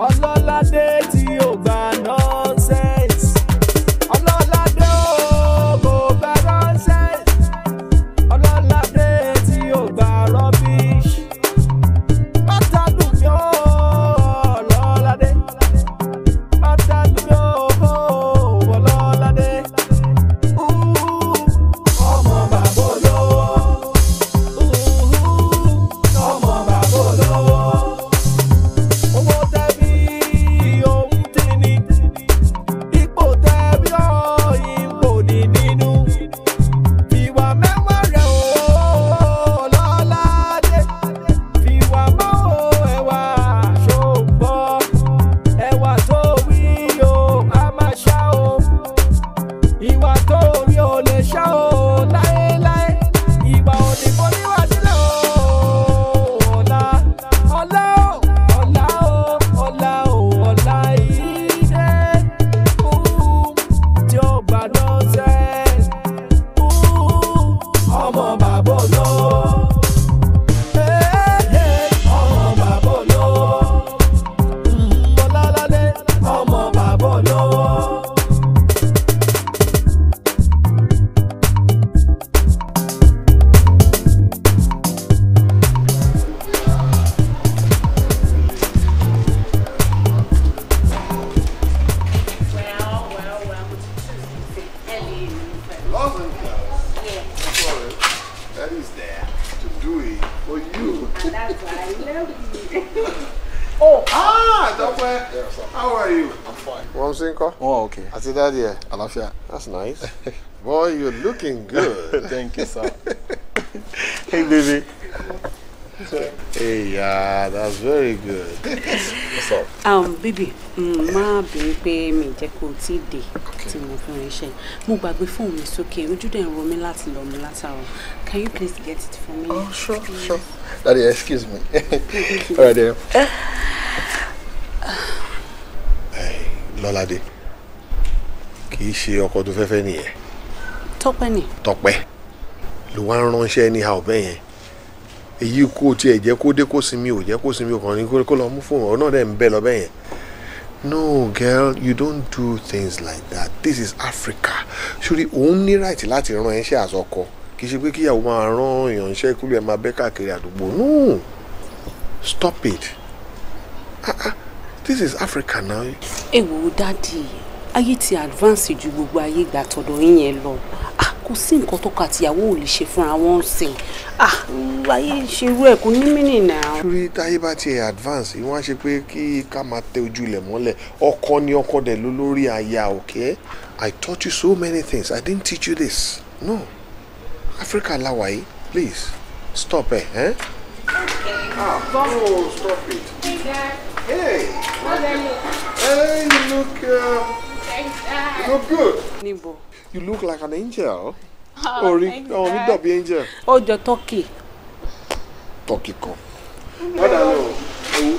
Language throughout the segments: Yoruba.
Ọlọ́ládé tí ó gba nonsense. Ọlọ́ládé kò gba nonsense. Ọlọ́ládé tí ó gba rubbish. Mátàdùn yó Ọlọ́ládé. Mátàdùn yó Ọlọ́ládé. Ọmọ bàbá olówó. Ọmọ bàbá olówó. Owó tẹ́bí ohun tí ní. Ipò tẹ́bí ipò ní nínú. Fìwà mẹ́wàá rẹ̀ o Ọlọ́ládé. Fìwà mọ́ ẹwà ṣògbọ́. Ẹwà tó wí o a máa ṣá o. Ìwà tó rí o lè ṣá o láéláé. Ìwà òdìbò níwà sílẹ̀ o. Ọlá ọlá o ọlá o ọlá o ọlá ìdè. Tí ó gbà nonsense. Ọmọ bàbá olówó. Ọmọ bàbá olówó. Ọlọ́ládé ọmọ bàbá olówó. Lawson class. Sorry, that is there to do it for you. And that's why I love you. Doctor, how are you? I'm fine. One single? Oh, okay. I see that here. Alafia. That's nice. Boy, you're looking good. Thank you, sir. Hey, baby. Hey, yeah, that's very good. What's up? Baby, má bínú pé mi jẹ́ kó tí dé tí mo fún iṣẹ́. Mo gbàgbé fóònù mi sókè. Ojú dẹ̀ ń ro mí láti lọ mú látàrọ. Can you please get it for me? Oh, sure, sure. Daddy, excuse me. All right, there. Hey, Lọ́ládé. Kì í ṣe ọkọ tó fẹ́fẹ́ nìyẹn. Tọ́pẹ́ ni. Tọ́pẹ́. Ló wá ń ránṣẹ́ ní ha ọ̀bẹ yẹn. Èyí kò tiẹ̀ jẹ́ kó dé kó sinmi ò jẹ́ kó sinmi ò kàn ní kó lọ mú fóònù ọ̀nà dẹ̀ ń bẹ lọ bẹ́yẹn. No, girl, you don't do things like that. This is Africa. Ṣùrí òun ní right láti rán ẹṣẹ́ àsọkọ. Kì í ṣe pé kíyàwó máa rán èèyàn iṣẹ́ kúlù ẹ̀ máa bẹ́ káàkiri àdúgbò. No, stop it. This is Africa now. Èwo dádì, ayé ti advance ju gbogbo ayé ìgbà tọ̀dọ̀ yín yẹn lọ. Kò sí nǹkan tó kàtìyàwó ò lè ṣe fúnra wọn sìn. Ayé ṣerú ẹ̀ kò ní mínì náà. Ṣùrí táyé bá tiẹ̀ advance ìwọ́n á ṣe pé kí ká máa tẹ ojú ilẹ̀ mọ́lẹ̀. Ọkọ ni ọkọ dẹ̀ ló lórí aya, okay? I taught you so many things. I didn't teach you this. No. Africa lawayi, please. Stop it, eh? Okay. No, stop it. Hey, Dad. Hey. How's that look? Hey, Thanks, Dad. you look good. Níbo? You look like an angel. Thanks, mi Dad. dọ̀bí angel. Ó jọ turkey. Turkey kan. Ọ̀dà lọ,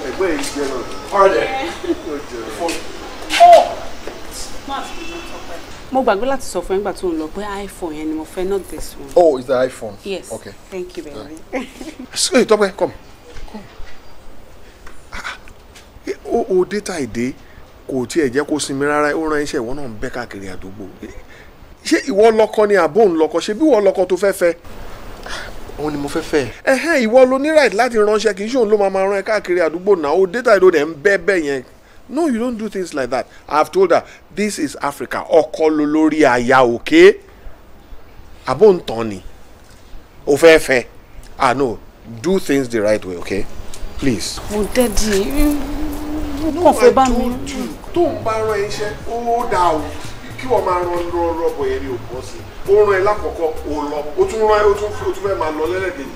ẹgbẹ́ yìí jẹ́ náà. Ọ̀dẹ̀. Mo gbàgbé láti sọ fún ẹ nígbà tó ń lọ pé iPhone yẹn ni mo fẹ́, not this one. Oh, it's the iPhone. Yes. Okay. Thank you, baby. Hey, Tọ́pẹ́, come. O data ìdè kò tiẹ̀ jẹ́ kó sinmi rárá ó rán iṣẹ́ ìwọ náà ń bẹ́ káàkiri àdúgbò. Ṣé ìwọ lọ́kọ ni àbó ń lọ́kọ? Ṣé bí ìwọ lọ́kọ tó fẹ́ fẹ́? Òun ni mo fẹ́ fẹ́. Ìwọ ló ní right láti ránṣẹ́ kì í ṣe òun ló máa rán ẹ káàkiri àdúgbò náà. O data ìdó dẹ̀ ń bẹ́ yẹn. No, you don't do things like that. I've told her this is Africa. Ọkọ ló lórí aya, okay? Àbó ń tán ni. O fẹ́ fẹ́. No, do things the right way, okay? Please. Mo dẹ́dí. No, I told you. Tó ń bá rán iṣẹ́, ó dà o. kí wọ́n máa ran rọ́bọ̀ yẹn ní òpó sí ó rán ẹ lákọ̀ọ́kọ́ ò lọ ó tún rán ẹ ó tún fẹ́ máa lọ lẹ́lẹ́kejì.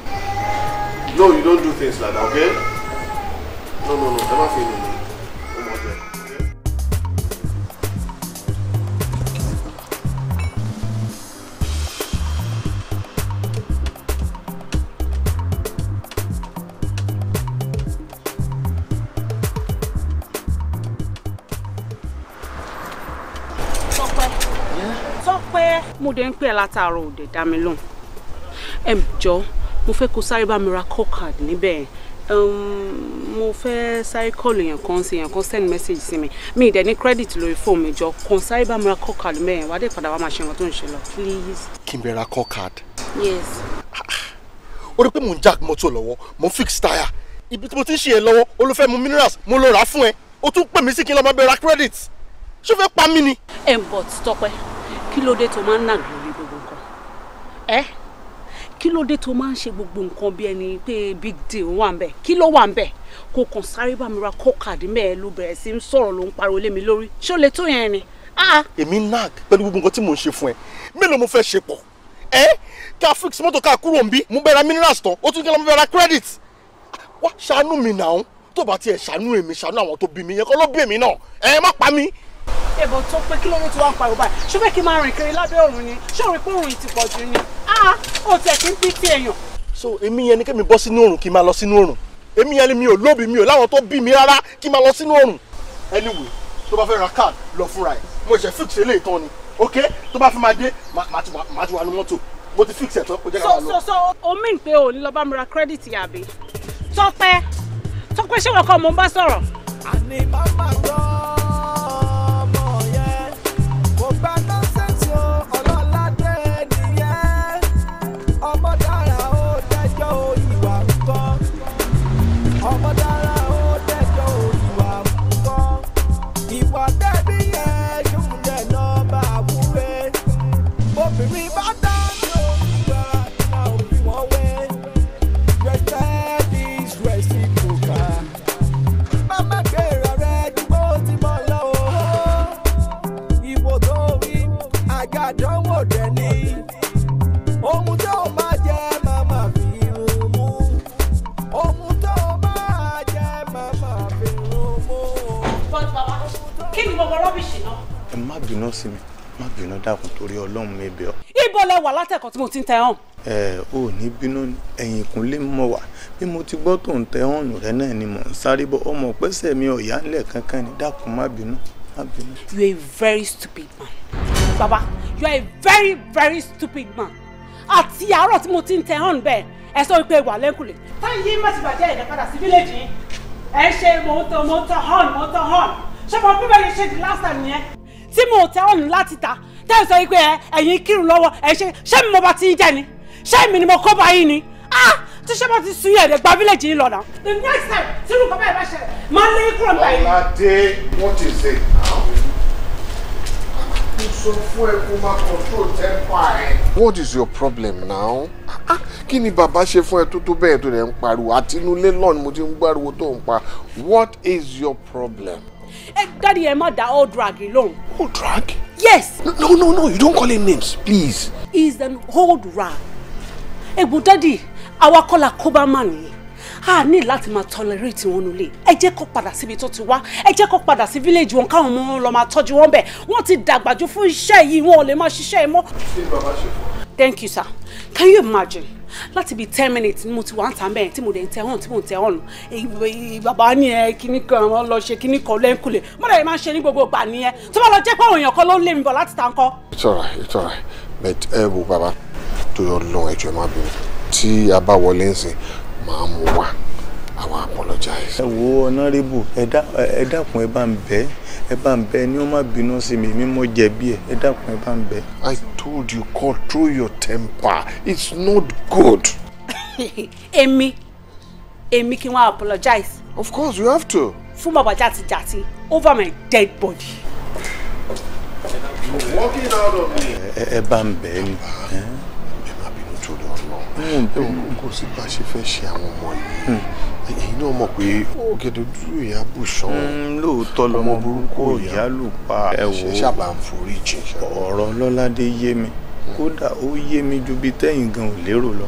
No, you don't do things like that, okay? No, ẹ má fi inú mi ó mọ̀ jẹ́. Mo dẹ̀ ń pè ẹ́ látàárọ̀ òde dá mi lóhùn. Jọ̀ọ́ mo fẹ́ kó sáré bá mi ra call card níbẹ̀. Mo fẹ́ sáré call èèyàn kan sí èèyàn kan send message sí mi. Mi dẹ̀ ní credit lórí phone mi jọ kàn sáré bá mi ra call card níbẹ̀ yẹn wá dé padà wá máa ṣe nǹkan tó ń ṣe lọ please. Kí n bẹ ra call card. Yes. Ó rí pé mò ń jack mọ́tò lọ́wọ́ mo fix tire ibi tí mo ti ń ṣe ẹ lọ́wọ́ olùfẹ́ mu minerals mo lọ rà á fún ẹ ó tún pè mí sí kí n lọ máa bẹ ra credit ṣó fẹ́ pa mí ni. But Tọ́pẹ́ kí ló dé tó máa ń nàgbé lórí gbogbo nǹkan kí ló dé tó máa ń ṣe gbogbo nǹkan bí ẹni pé big deal wà ń bẹ kí ló wà ń bẹ kò kàn sáré bá mi ra call card mẹ́ẹ̀ ló bẹ̀rẹ̀ sí ń sọ̀rọ̀ ló ń pariwo lé mi lórí ṣó lè tó yẹn ni. Èmi nag pẹ̀lú gbogbo nǹkan tí mò ń ṣe fún ẹ mélòó mo fẹ́ ṣe pọ̀ ká fix mọ́tò ká kúrò ń bí mo bẹ ra minerals tán ó tún kí n lọ mo bẹ ra credit wá ṣàánú mi náà tó bá tiẹ̀ ṣàánú èmi ṣàánú àwọn tó bí mi yẹn kọ́ ló bí èmi náà má pa mí. Ẹ̀bọ̀ tó pé kí ló ní tí wọ́n ń pariwo báyìí ṣó fẹ́ kí n máa rìn kiri lábẹ́ òrùn ni ṣó rí pé òrùn ti pọ̀ jù ni ó tẹ̀ kí n bí tí èèyàn. So èmi yẹn ni kémi bọ́ sínú òrùn kí n máa lọ sínú òrùn èmi yẹn ni mi ò lóbi mi ò láwọn tó bí mi rárá kí n máa lọ sínú òrùn. Anyway tó bá fẹ́ ra card lọ fúnra ẹ̀ mo ṣe fix eléyìí tán ni ok tó bá fi máa dé máa ti wà ní mọ́tò mo ti fix ẹ̀ tán kò jẹ́ ká máa lọ. so o mean pé o ní lọ bá mi ra credit yàbí Tọ́pẹ́ ṣé wọ́n kọ́ mo ń bá sọ̀rọ̀. àní màmá gbọ́ ọmọ yẹn kò gbà nọ́sẹ̀sì o ọlọ́ládé nìyẹn ọmọ dára ó dẹjọ́ ìwà ńkọ́ ọmọ dára ó dẹjọ́ ìwà ńkọ́ ìwà tẹ́bí yẹn ṣùgbọ́n náà bá wúre obìnrin bá dáná ìgbà náà òbí wọn wé respect is reciprocal. Mama gbèrò rẹ̀ ju bó ti mọ̀ lọ o. Ìbò tó wí, àgàdánwò dẹ̀ ni. Ohun tó máa jẹ màmá fi rún mú. Ohun tó máa jẹ màmá fi rún mú. Kí ni gbogbo rọ́bìṣì náà? Ẹ má bínú sí mi, má bínú dákun torí Ọlọ́run mi bẹ̀ ọ́. Ibo lẹ wà látẹ̀kọ́ tí mo ti ń tẹ hàn. Ò ní bínú ẹ̀yìn ìkúnlé mọ̀ wá bí mo ti gbọ́ tó ń tẹ hàn rẹ náà ni mò ń sáré bọ́ ọmọ pẹ́sẹ̀ mi ọ̀yá ńlẹ̀ kankan ni dákun má bínú má bínú. You are a very stupid man. Baba, you are a very very stupid man. Àti àárọ̀ tí mo ti ń tẹ hàn bẹ́ẹ̀ ẹ sọ wípé wà lẹ́kùnlé. Táyì yìí má ti bàjẹ́ ẹ̀dẹ̀ padà sí fílẹ̀jì yín. Ẹ ṣe mò ń tẹ hàn. Ṣé mo bí bẹ́ẹ̀ ṣe di last time yẹn? Tí mo tẹ hàn láti ta tẹ́ ẹ sọ wípé ẹ̀yin kírun lọ́wọ́ ẹ ṣé mi mo bá ti ń jẹ ni? Ṣé mi ni mo kọ́ bá yín ni? Tí ṣé bá ti sun yẹ̀dẹ̀ gba fílẹ̀jì yín lọ́nà. The next time tí irú kan báyìí bá ṣẹlẹ̀ máa lé kúrò nípa yìí. Ọ̀làdé, what is it now? Mo sọ fún ẹ kó máa control temper ẹ. What is your problem now? Kí ni bàbá ṣe fún ẹ tó bẹ́ẹ̀ tó lè ń pariwo? Àti inú ilé lọ́ọ̀ni mo ti ń gbáriwo tó ń pa. What is your problem? Daddy, ẹ má dá old drag lóhùn. Old drag? Yes. No, you don't call him names, please. He's an old rag. Ẹ̀gbọ́n Daddy, àwa kọ́ la kó bá mà nìyẹn. A ní láti máa tolerate wọn nulẹ̀. Ẹ jẹ́ kó padà síbi tó ti wá. Ẹ jẹ́ kó padà sí village wọn káwọn ọmọ wọn lọ máa tọ́jú wọn bẹ̀. Wọ́n ti dàgbà jù fún iṣẹ́ yìí, wọn ò lè máa ṣiṣẹ́ ẹ mọ́. Kí ni bàbá ṣe fún? Thank you, sir. Can you imagine? Láti bí 10 minutes ni mo ti wá ń ta bẹ́ẹ̀ tí mo dẹ̀ ń tẹ hàn tí mo ń tẹ hàn. Bàbá ní kíní kan wọn lọ ṣe kíní kan lẹ́ńkulè. Mo dẹ̀ máa ń ṣe ní gbogbo ìgbà nìyẹn. Tó bá lọ jẹ́ pé àwọn èèyàn kan ló ń lé mi bọ̀ láti ta ńkọ́. It's alright. But ẹ wo bàbá tó yọ lọ ẹjọ́ má bínú. Tí a bá wọlé ń sìn, máa mú wá. I will apologize. Ẹ wo honorable ẹ dákun ẹ bá ń bẹ̀ ni ó má bínú sí mi mi mo jẹ̀bi ẹ dákun ẹ bá ń bẹ̀. I told you control your temper. It's not good. Èmi kí n wá apologize. Of course you have to. Fún bàbá jàtijàti over my dead body. You're walking out on me. Ẹ bá ń bẹ̀ ni. Ẹ má bínú tó lọ lọ. Kò sí bá ṣe fẹ́ ṣe àwọn ọmọ yìí. èyí náà mọ̀ pé ọ̀gẹ̀dẹ̀ dúró ìyá bùṣán. lóòótọ́ lọmọ burúkú ìyá lù pa ẹ wò ó. ṣàbà ń forí jìn. ọ̀rọ̀ Lọ́ládé yé mi kódà ó yé mi ju bí tẹ́yìn gan ò lérò lọ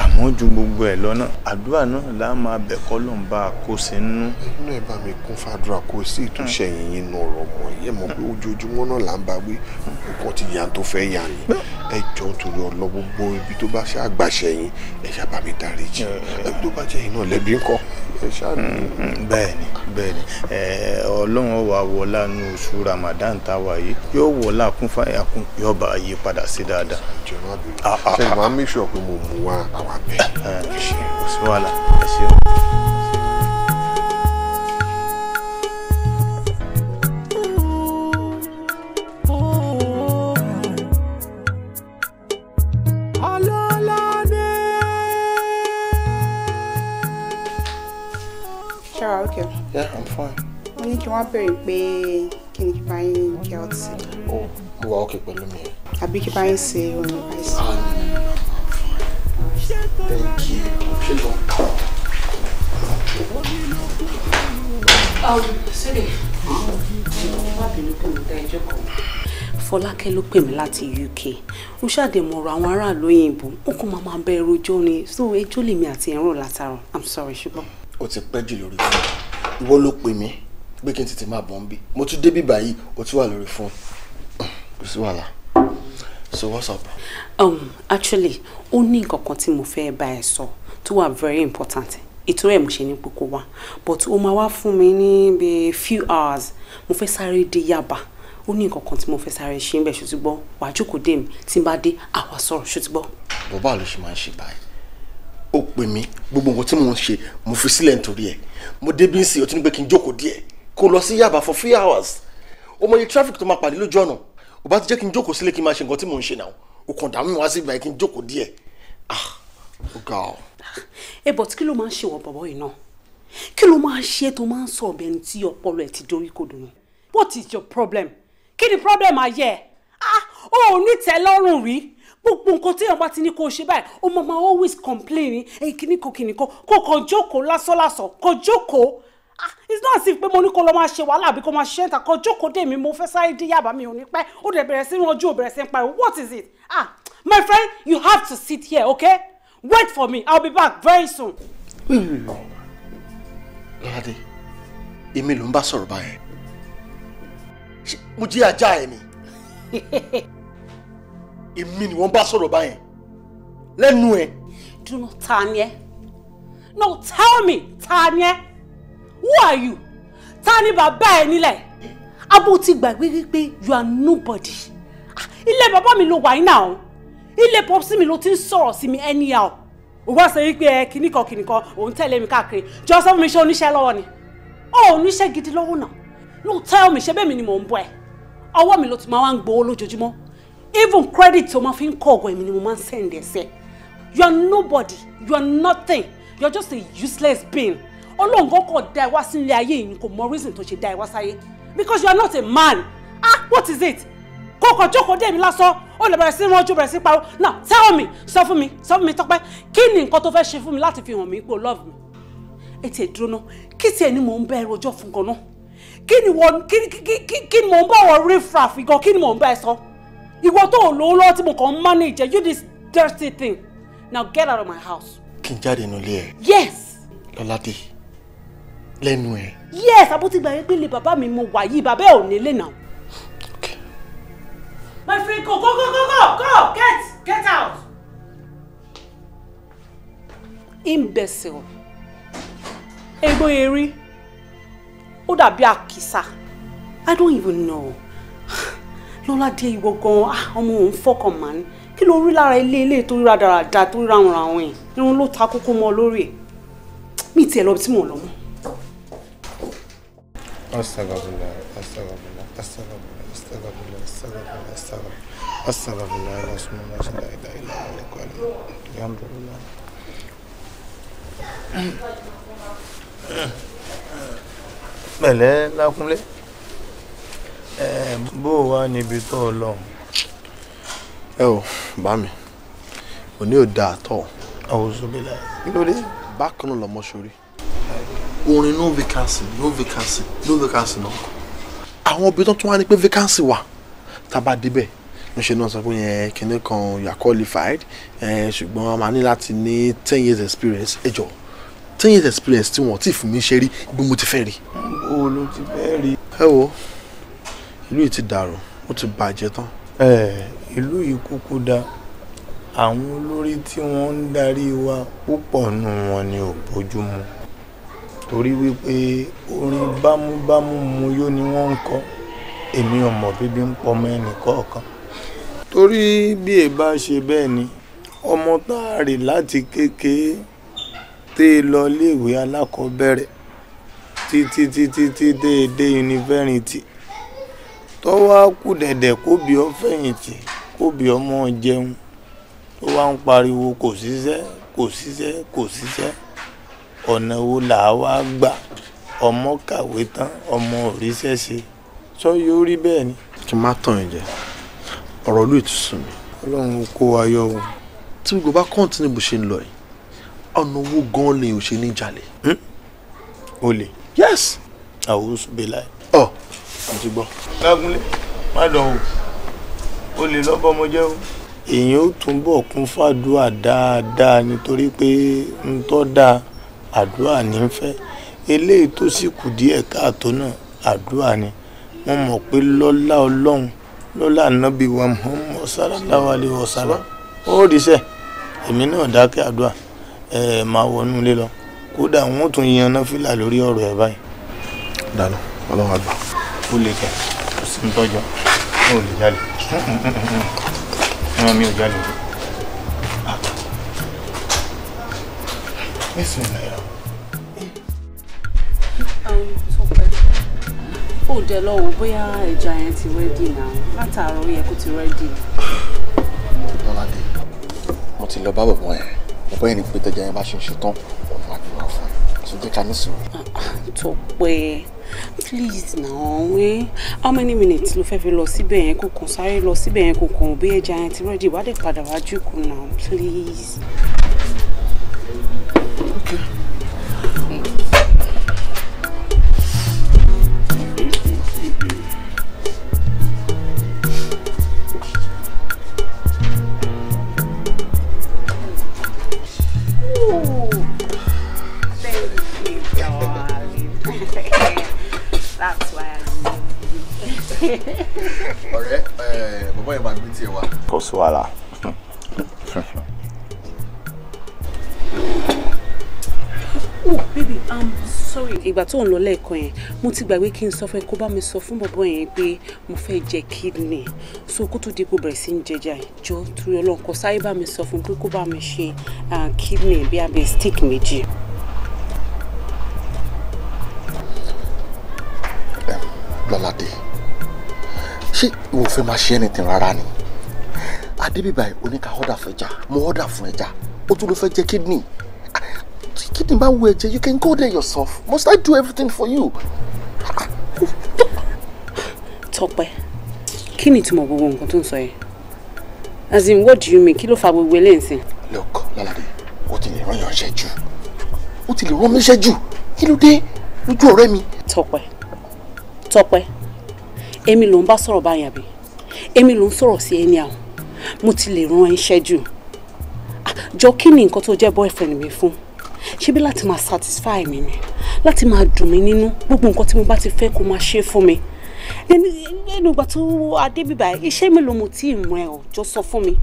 àmọ́ ju gbogbo ẹ̀ lọ́nà àdúrà náà là máa bẹ̀ kọ́ lọ́n bá a kó sínú. inú ẹ bá mi kún fàdúrà kó sí ìtúnṣe yìnyín nínú ọ̀rọ̀ ọmọ yìí mọ̀ pé ojoojúmọ́ náà là ń bá wí nǹkan ti yà tó fẹ́ yà ni ẹ jọ torí ọlọ gbogbo ibi tó bá ṣe àgbàṣẹ yín ẹ ṣàbà mi dáríjì ẹ tó bá jẹ́ iná lẹ́bí ńkọ́ ẹ ṣáàní. bẹ́ẹ̀ni Ọlọ́run wà wọlá nu oṣù Ramadan táwa yìí yóò wọlá kún fàyà kún yóò bá yí padà sí dáadáa. ṣe máa make sure pé mo mú wa àwa bẹ́ẹ̀. ẹ ṣe kò sí wàhálà ẹ ṣeun. Okay. Yeah, I'm fine. Mo ní kí wọ́n bẹ̀rẹ̀ pé kí ni kí bá yín get out sí. Oh, mo wà okay pẹ̀lú mi. Àbí kí bá yín ṣe orin bá yín sí. Thank you. Ṣé lọ? Sílẹ̀. Má bínú pé mo dá ẹjọ́ kan. Fọlákẹ́ ló pè mí láti UK. Mo ṣàdèmọ̀rọ̀ àwọn aráàlú òyìnbó. Ó kàn máa bẹ ẹrọjọ́ ni. So ẹjọ́ lèmi àti ẹ̀rọ látàrọ̀. I'm sorry ṣùgbọ́n. O ti pẹ́ jù lórí fún ìwọ ló pè mí pé kí n tètè máa bọ̀ ń bí mo tún débí báyìí o tún wà lórí fún kò sí wàhálà. So what's up? Actually ó ní nǹkan kan tí mo fẹ́ bá ẹ sọ tó wà very important ètò ẹ̀ mo ṣe ní pé kó wá but ó máa wá fún mi ní bí few hours mo fẹ́ sáré dé Yaba ó ní nǹkan kan tí mo fẹ́ sáré ṣe ń bẹ̀ ṣùtúgbọ́ wàá jókòó dé mi tí n bá dé àwa sọ̀rọ̀ ṣùtúgbọ́. bàbá ló ṣe máa ń ṣe báyìí ó pè mí gbogbo nǹkan tí mo ń ṣe mo fi sílẹ̀ nítorí ẹ̀ mo débí ń sìn ó ti ní pé kí n jókòó díẹ̀ kó lọ sí Yaba for 3 hours ó mọ iye traffic tó máa pàdé lójú ọ̀nà ó bá ti jẹ́ kí n jókòó sílé kí n máa ṣe nǹkan tí mo ń ṣe náà ó kàn dààmú mi wá sí ìgbà kí n jókòó díẹ̀ ó ga ọ. But kí ló máa ń ṣe wọ bọ̀bọ̀ yìí náà kí ló máa ń ṣe tó máa ń sọ ọ̀bẹ ẹni tí ọpọlọ ẹ̀ ti dorí kodò ni what is your problem kí ni problem ayé ẹ̀ ó ní tẹ́lọ́rùn rí gbogbo nǹkan tí èèyàn bá ti ní kó ṣe báyìí ó máa always complain kìnnìkan kó kàn jókòó lásánlásán kó jókòó it's not as if pé mo ní kó lọ máa ṣe wàhálà àbí kó máa ṣe ẹ̀ńtà kó jókòó dé mi mo fẹ́ sáré dé Yaba mi ò ní pẹ́ ó dẹ̀ bẹ̀rẹ̀ sí ranjú ò bẹ̀rẹ̀ sí ń pariwo what is it my friend you have to sit here okay wait for me I'll be back very soon. Lọ́ládé èmi ló ń bá sọ̀rọ̀ báyẹn mo jẹ́ ajá ẹ̀ ni èmi ni wọ́n bá sọ̀rọ̀ báyẹn lẹ́nu ẹ̀. Do not ta ni ẹ́ no tell me ta ni ẹ́ who are you ta ni bàbá ẹ nílẹ̀ abó ti gbàgbé wípé you are nobody ilé bàbá mi ló wà yín náà ilé pọ́psí mi ló ti ń sọ̀rọ̀ sí mi anyhow ó wá sọ wípé ẹ kìnnìkan òun tẹ̀lé mi káàkiri jọ sọ fún mi ṣé oníṣẹ́ lọ́wọ́ ni ó oníṣẹ́ gidi lọ́wọ́ náà no tell me ṣé bẹ́ẹ̀ mi ni mò ń bọ̀ ẹ́ ọwọ́ mi ló ti máa wá ń gbowó lójoojúmọ́ even credit tó máa fi ń kọ́ ọ̀gọ̀ èmi ni mo máa ń send ẹ̀ sẹ́ you are nobody you are nothing you are just a useless being Ọlọ́run kò dá ẹ wá sí ilé ayé yìí kò mọ reason tó ṣe dá ẹ wá sáyé because you are not a man what is it kókò jókòó dé mi lásán ó lè bẹ̀rẹ̀ sí ránjú bẹ̀rẹ̀ sí pariwo now tell me sọ fún mi Tọ́pẹ́ kí ni nǹkan tó fẹ́ ṣe fún mi láti fi hàn mí pé o love me ẹ tiẹ̀ dúró ná kí tiẹ̀ ni mò ń bá ẹ rojọ́ fún gan-an kí ni mò ń bá wọ riffraff gan kí ni mò ń bá ẹ sọ ìwọ tó ò lówó lọ́wọ́ tí mo kàn ń manage you this dirty thing now get out of my house. kí n jáde nínú ilé ẹ. yes. Lọ́ládé lẹ́nu ẹ. yes abútígbà yẹn pé ilé bàbá mi mo wà yìí bàbá ẹ ò nílé náà. okay. my friend go get out. imbecile egbò erin ó dàbí àkìsà I don't even know. Lọ́ládé ìwọ gan ọmọ òun fọkàn mà ní kí ló rí lára ilé tó ríra dáradára tó ríra àwọn àwọn ẹ̀ irun ló ta kókó mọ́ lórí ẹ̀ mi tiẹ̀ lọ tí mò ń lọ mọ́. Astagfirullah. Pẹ̀lẹ́ Lákúnlé bó wà níbi tó lọ. ẹ ò bá mi òní ò dáa tọ. Àwòsùnbílà kí ló dé. bákan náà lọmọ sórí orin no vacancy no vacancy no vacancy náà àwọn obìnrin tó tún wá ní pé vacancy wà tá a bá débẹ̀ ń ṣe náà sọ pé yẹn kìnìún kan you are qualified ṣùgbọ́n a máa ní láti ní 10 years experience ẹ jọ 10 years experience tí wọ́n ti fún mi ṣe rí ibi mo ti fẹ́ rí. o ló ti fẹ́ rí. ẹ wo ìlú yìí ti dàrú ó ti bàjẹ́ tán. ìlú yìí kúkú dá àwọn olórí tí wọ́n ń darí wa púpọ̀ nù wọn ni ò bójúmu torí wípé orin bámúbámú mu yó ni wọ́n ń kọ èmi ọmọ bíbí ń pọmọ ẹnì kọ̀ọ̀kan torí bí ẹ bá ṣe bẹ́ẹ̀ ni ọmọ tá a rè láti kékeré tẹ́ lọ léèwé alákọ̀ọ́bẹ̀rẹ̀ títí dé yunifásitì tó wá kú dẹ̀dẹ̀ kó bí ọ fẹ̀yìntì kó bí ọmọ jẹun tó wá ń pariwo kò síṣẹ́ ọ̀nà wo là á wá gbà ọmọ kàwé tán ọmọ òríṣẹ́ ṣe sọ yóò rí bẹ́ẹ̀ ni. kí n má tàn ẹ́ jẹ ọ̀rọ̀ olú ìtúsùn mi. ọlọ́run kó wa yọ o. tí gbogbo bá kọ́ńtínú bó ṣe ń lọ yìí ọ̀nà owó gan-an lè ò ṣe ní jalè. o lè. yes. àwòsù bẹ́ẹ̀ ọ̀ mo ti gbọ́. lágúnlé má dán o lè lọ́bọ̀ ọmọ jẹ́ o. èèyàn ó túnbọ̀ kún fàdúrà dáadáa nítorí pé ń tọ́ da àdúrà ní ń fẹ́ eléyìí tó sì kù díẹ̀ káàtó náà àdúrà ni wọ́n mọ̀ pé lọ́lá ọlọ́run lọ́lá ànábì wa Muhammad sallallahu alaihi wasallam ó ríṣẹ́ èmi náà dákẹ́ àdúrà máa wọnú ilé lọ kódà wọ́n tún yan náfìlà lórí ọ̀rọ̀ ẹ̀ báyìí. dáná ọlọ́run àgbà. ó lè kẹ́ kò sí ń tọ́jọ́ ó lè jáde ẹ̀rọ mi ò jáde. ó dẹ lọ́wọ́ bóyá ẹja yẹn ti rẹ́dì náà látàárọ̀ ó yẹ kó ti rẹ́dì. lọ́ládé mo ti lọ bá bọ̀bọ̀ yẹn bọ̀bọ̀ yẹn ni pé tẹ́jà yẹn bá ṣe ń ṣe tán òun máa gbé wá fún un so jẹ́ ká ní sùúrù. Tọ́pẹ́ please now how many minutes ló fẹ́ fi lọ síbẹ̀ yẹn kò kàn sáré lọ síbẹ̀ yẹn kò kàn bí ẹja yẹn ti rẹ́dì wá dé padà wá jókòó now please. Okay. ọ̀rẹ́ bàbá yẹn máa gbé tiẹ̀ wá. kò sí wàhálà. Oh baby, I'm sorry. Ìgbà tó ń lọ lẹ́ẹ̀kan yẹn, mo ti gbàgbé kí n sọ fún ẹ kó bá mi sọ fún bọ̀bọ̀ yẹn pé mo fẹ́ jẹ kidney. So kó tó di kó bẹ̀rẹ̀ sí ń jẹjà yìí, jọ torí Ọlọ́run kó sáré bá mi sọ fún pé kó bá mi ṣe kidney bí abẹ́ stick méjì. Lọ́ládé, ṣé ìwọ fẹ́ máa ṣe anything rárá ni? Adébíbáyìí oníkà order fún ẹja, mo order fún ẹja, ó tún ló fẹ́ jẹ kidney. Kidney bá wù ẹ̀jẹ̀, you can go there yourself. Must I do everything for you? Tọ́pẹ́, kí ni ìtumọ̀ gbogbo nǹkan tó ń sọ yẹn? As in, what do you mean? Kí ló fa gbogbo eléyìí sí? Look, Lọ́ládé, ó ti lè rán yàn ṣẹ́ jù. Ó ti lè rán mi ṣẹ́ jù. Kí ló dé? Lójú ọ̀rẹ́ mi. Tọ́pẹ́, èmi ló ń bá sọ̀rọ̀ báyà bí? Èmi ló ń sọ̀rọ̀ sí ẹni àwọn. Mo ti lè rán iṣẹ́ jù. Jọ kí ni nǹkan tó jẹ́ boyfriend mi fún? Ṣebí láti máa satisfy mi ni, láti máa dùn mí nínú gbogbo nǹkan tí mo bá ti fẹ́ kó máa ṣe fún mi. Nínú ìgbà tó Adébíbáyìí, iṣẹ́ mi ló mo tí ì mọ ẹ ọ̀ jọ sọ fún mi.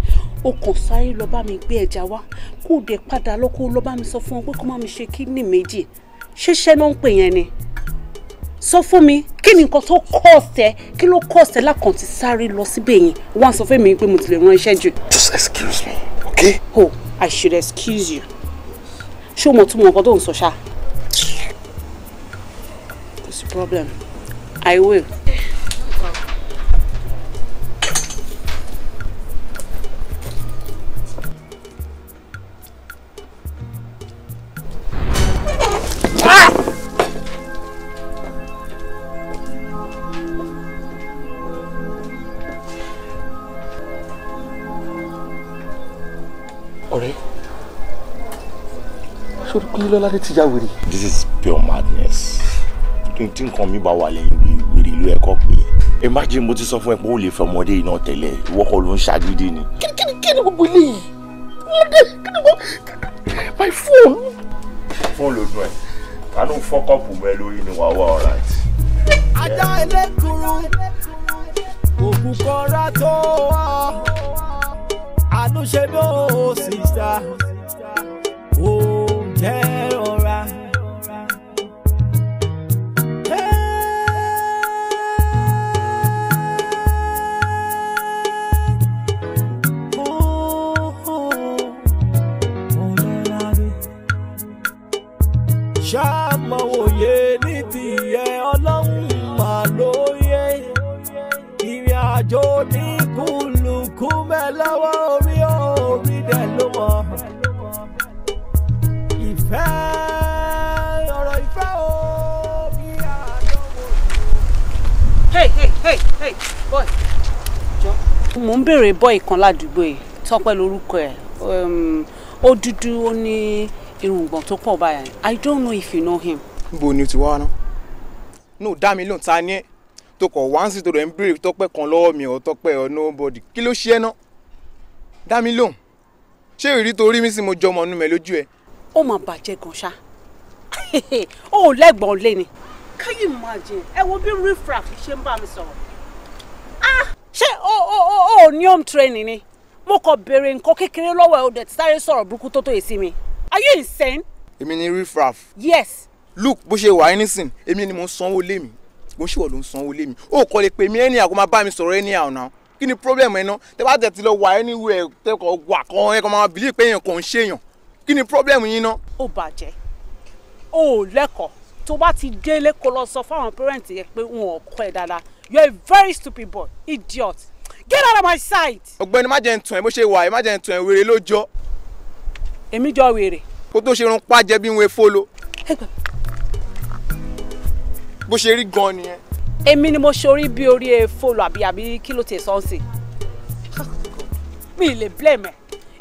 O kàn sáré lọ bá mi gbé ẹja wá, kó dé padà lọ kó lọ bá mi sọ fún ọ pé kó má mi ṣe kidney méjì. Ṣéṣẹ́ náà ń pè yẹn ni. Sọ fún mi, kí ni nǹkan tó cost ẹ? Kí ló cost ẹ lákàn ti sáré lọ síbẹ̀ yẹn? Wọ́n sọ fún mi pé mo ti lè rán iṣẹ́ jù. Just excuse me, okay? Oh, I should excuse you. Ṣé o mọ̀ tún mọ̀ nǹkan tó ń sọ ṣá? What's the problem? I will. Ọ̀rẹ́, ṣé o rí pé Lọ́ládé ti ya wèrè? This is pure madness. Tí nǹkan mi bá wà lẹ́yìn wèrè ìlú ẹ̀kọ́ pé imagine mo ti sọ fún ẹ pé ó lè fẹ́ ọmọdé iná tẹ́lẹ̀ ìwọ kọ́ ló ń ṣàgídí ni. Kí ni gbogbo eléyìí? Lọ́ládé kí ni mo my phone. Fóònù ló dún ẹ̀ kánú fọ́kọ̀pù mẹ́ lórí ni wàá wà alright. Ajá elékuru òkú kọ́ra tó wá àdúṣe bí ó sista ó jẹ́ ọ̀ra. Ṣáàmọ̀ òye ní tiẹ̀ Ọlọ́run mà lóye ìrìn àjò ní kùlùkù mẹ́lẹ́wọ́ orí dẹ̀ ló mọ̀ ìfẹ́ ọ̀rọ̀ ìfẹ́ o bí àdánwò. Hey boy jọ. Mo ń béèrè boy kan ládùúgbò yìí Tọ́pẹ́ lórúkọ ẹ̀ ó dúdú ó ní irùngbọ̀n tó pọ̀ báyìí. I don't know if you know him. Níbo ni o ti wá ná? No, dá mi lóhùn ta ni ẹ́ tó kọ̀ wá ń sì tó rẹ̀ ń béèrè Tọ́pẹ́ kan lọ́wọ́ mi ọ̀ Tọ́pẹ́ ọ̀ nobody. Kí ló ṣe ẹ́ ná? Dá mi lóhùn. Ṣé ìrírí tó rí mi sí mo jọ ọmọ inú mi lójú ẹ? Ó máa bàjẹ́ gan ṣá. Ó ò lẹ́gbọ̀n lé ni. Can you imagine? Ẹ wo bí riffraff ṣe ń bá mi sọ̀rọ̀. Ṣé o ní home training ni? Mo kàn béèrè nǹkan kékeré lọ́wọ́ ẹ̀ o dẹ̀ ti sáré sọ̀rọ̀ burúkú tó tó yìí sí mi. Are you insane? Èmi ni riffraff. Yes. Look bó ṣe wà nísìn èmi ni mo sanwó lé mi bó ṣe wọ̀ ló ń sanwó lé mi ó kọ́ lè pè mí anyhow kó máa bá mi sọ̀rọ̀ anyhow now kí ni problem ẹ̀ náà tẹ bá tẹ̀ ti lọ wà anywhere tẹ́kọ̀ wà kan ẹ̀ kọ́ máa believe pé èèyàn kò ń ṣèyàn kí ni problem yín náà. Ó bàjẹ́ ó lẹ́kọ̀ọ́ tó bá ti délé kó lọ sọ fáwọn parents yẹn pé wọn ò kọ́ ẹ dáadáa you are a very stupid boy idiot get out of my sight. Ọ̀gbẹ́ni má jẹ́ ń tún ẹ bó ṣe wà ẹ má jẹ́ ń tún ẹ wèrè ló jọ. Èmi jọ wèrè. Kó tó ṣe rún pàjẹ́ bí wọn folo. Bó ṣe rí gan nìyẹn. Èmi ni mo ṣorí bí orí folo àbí kí ló ti sọ́ọ̀sì. Mi lè blame ẹ̀.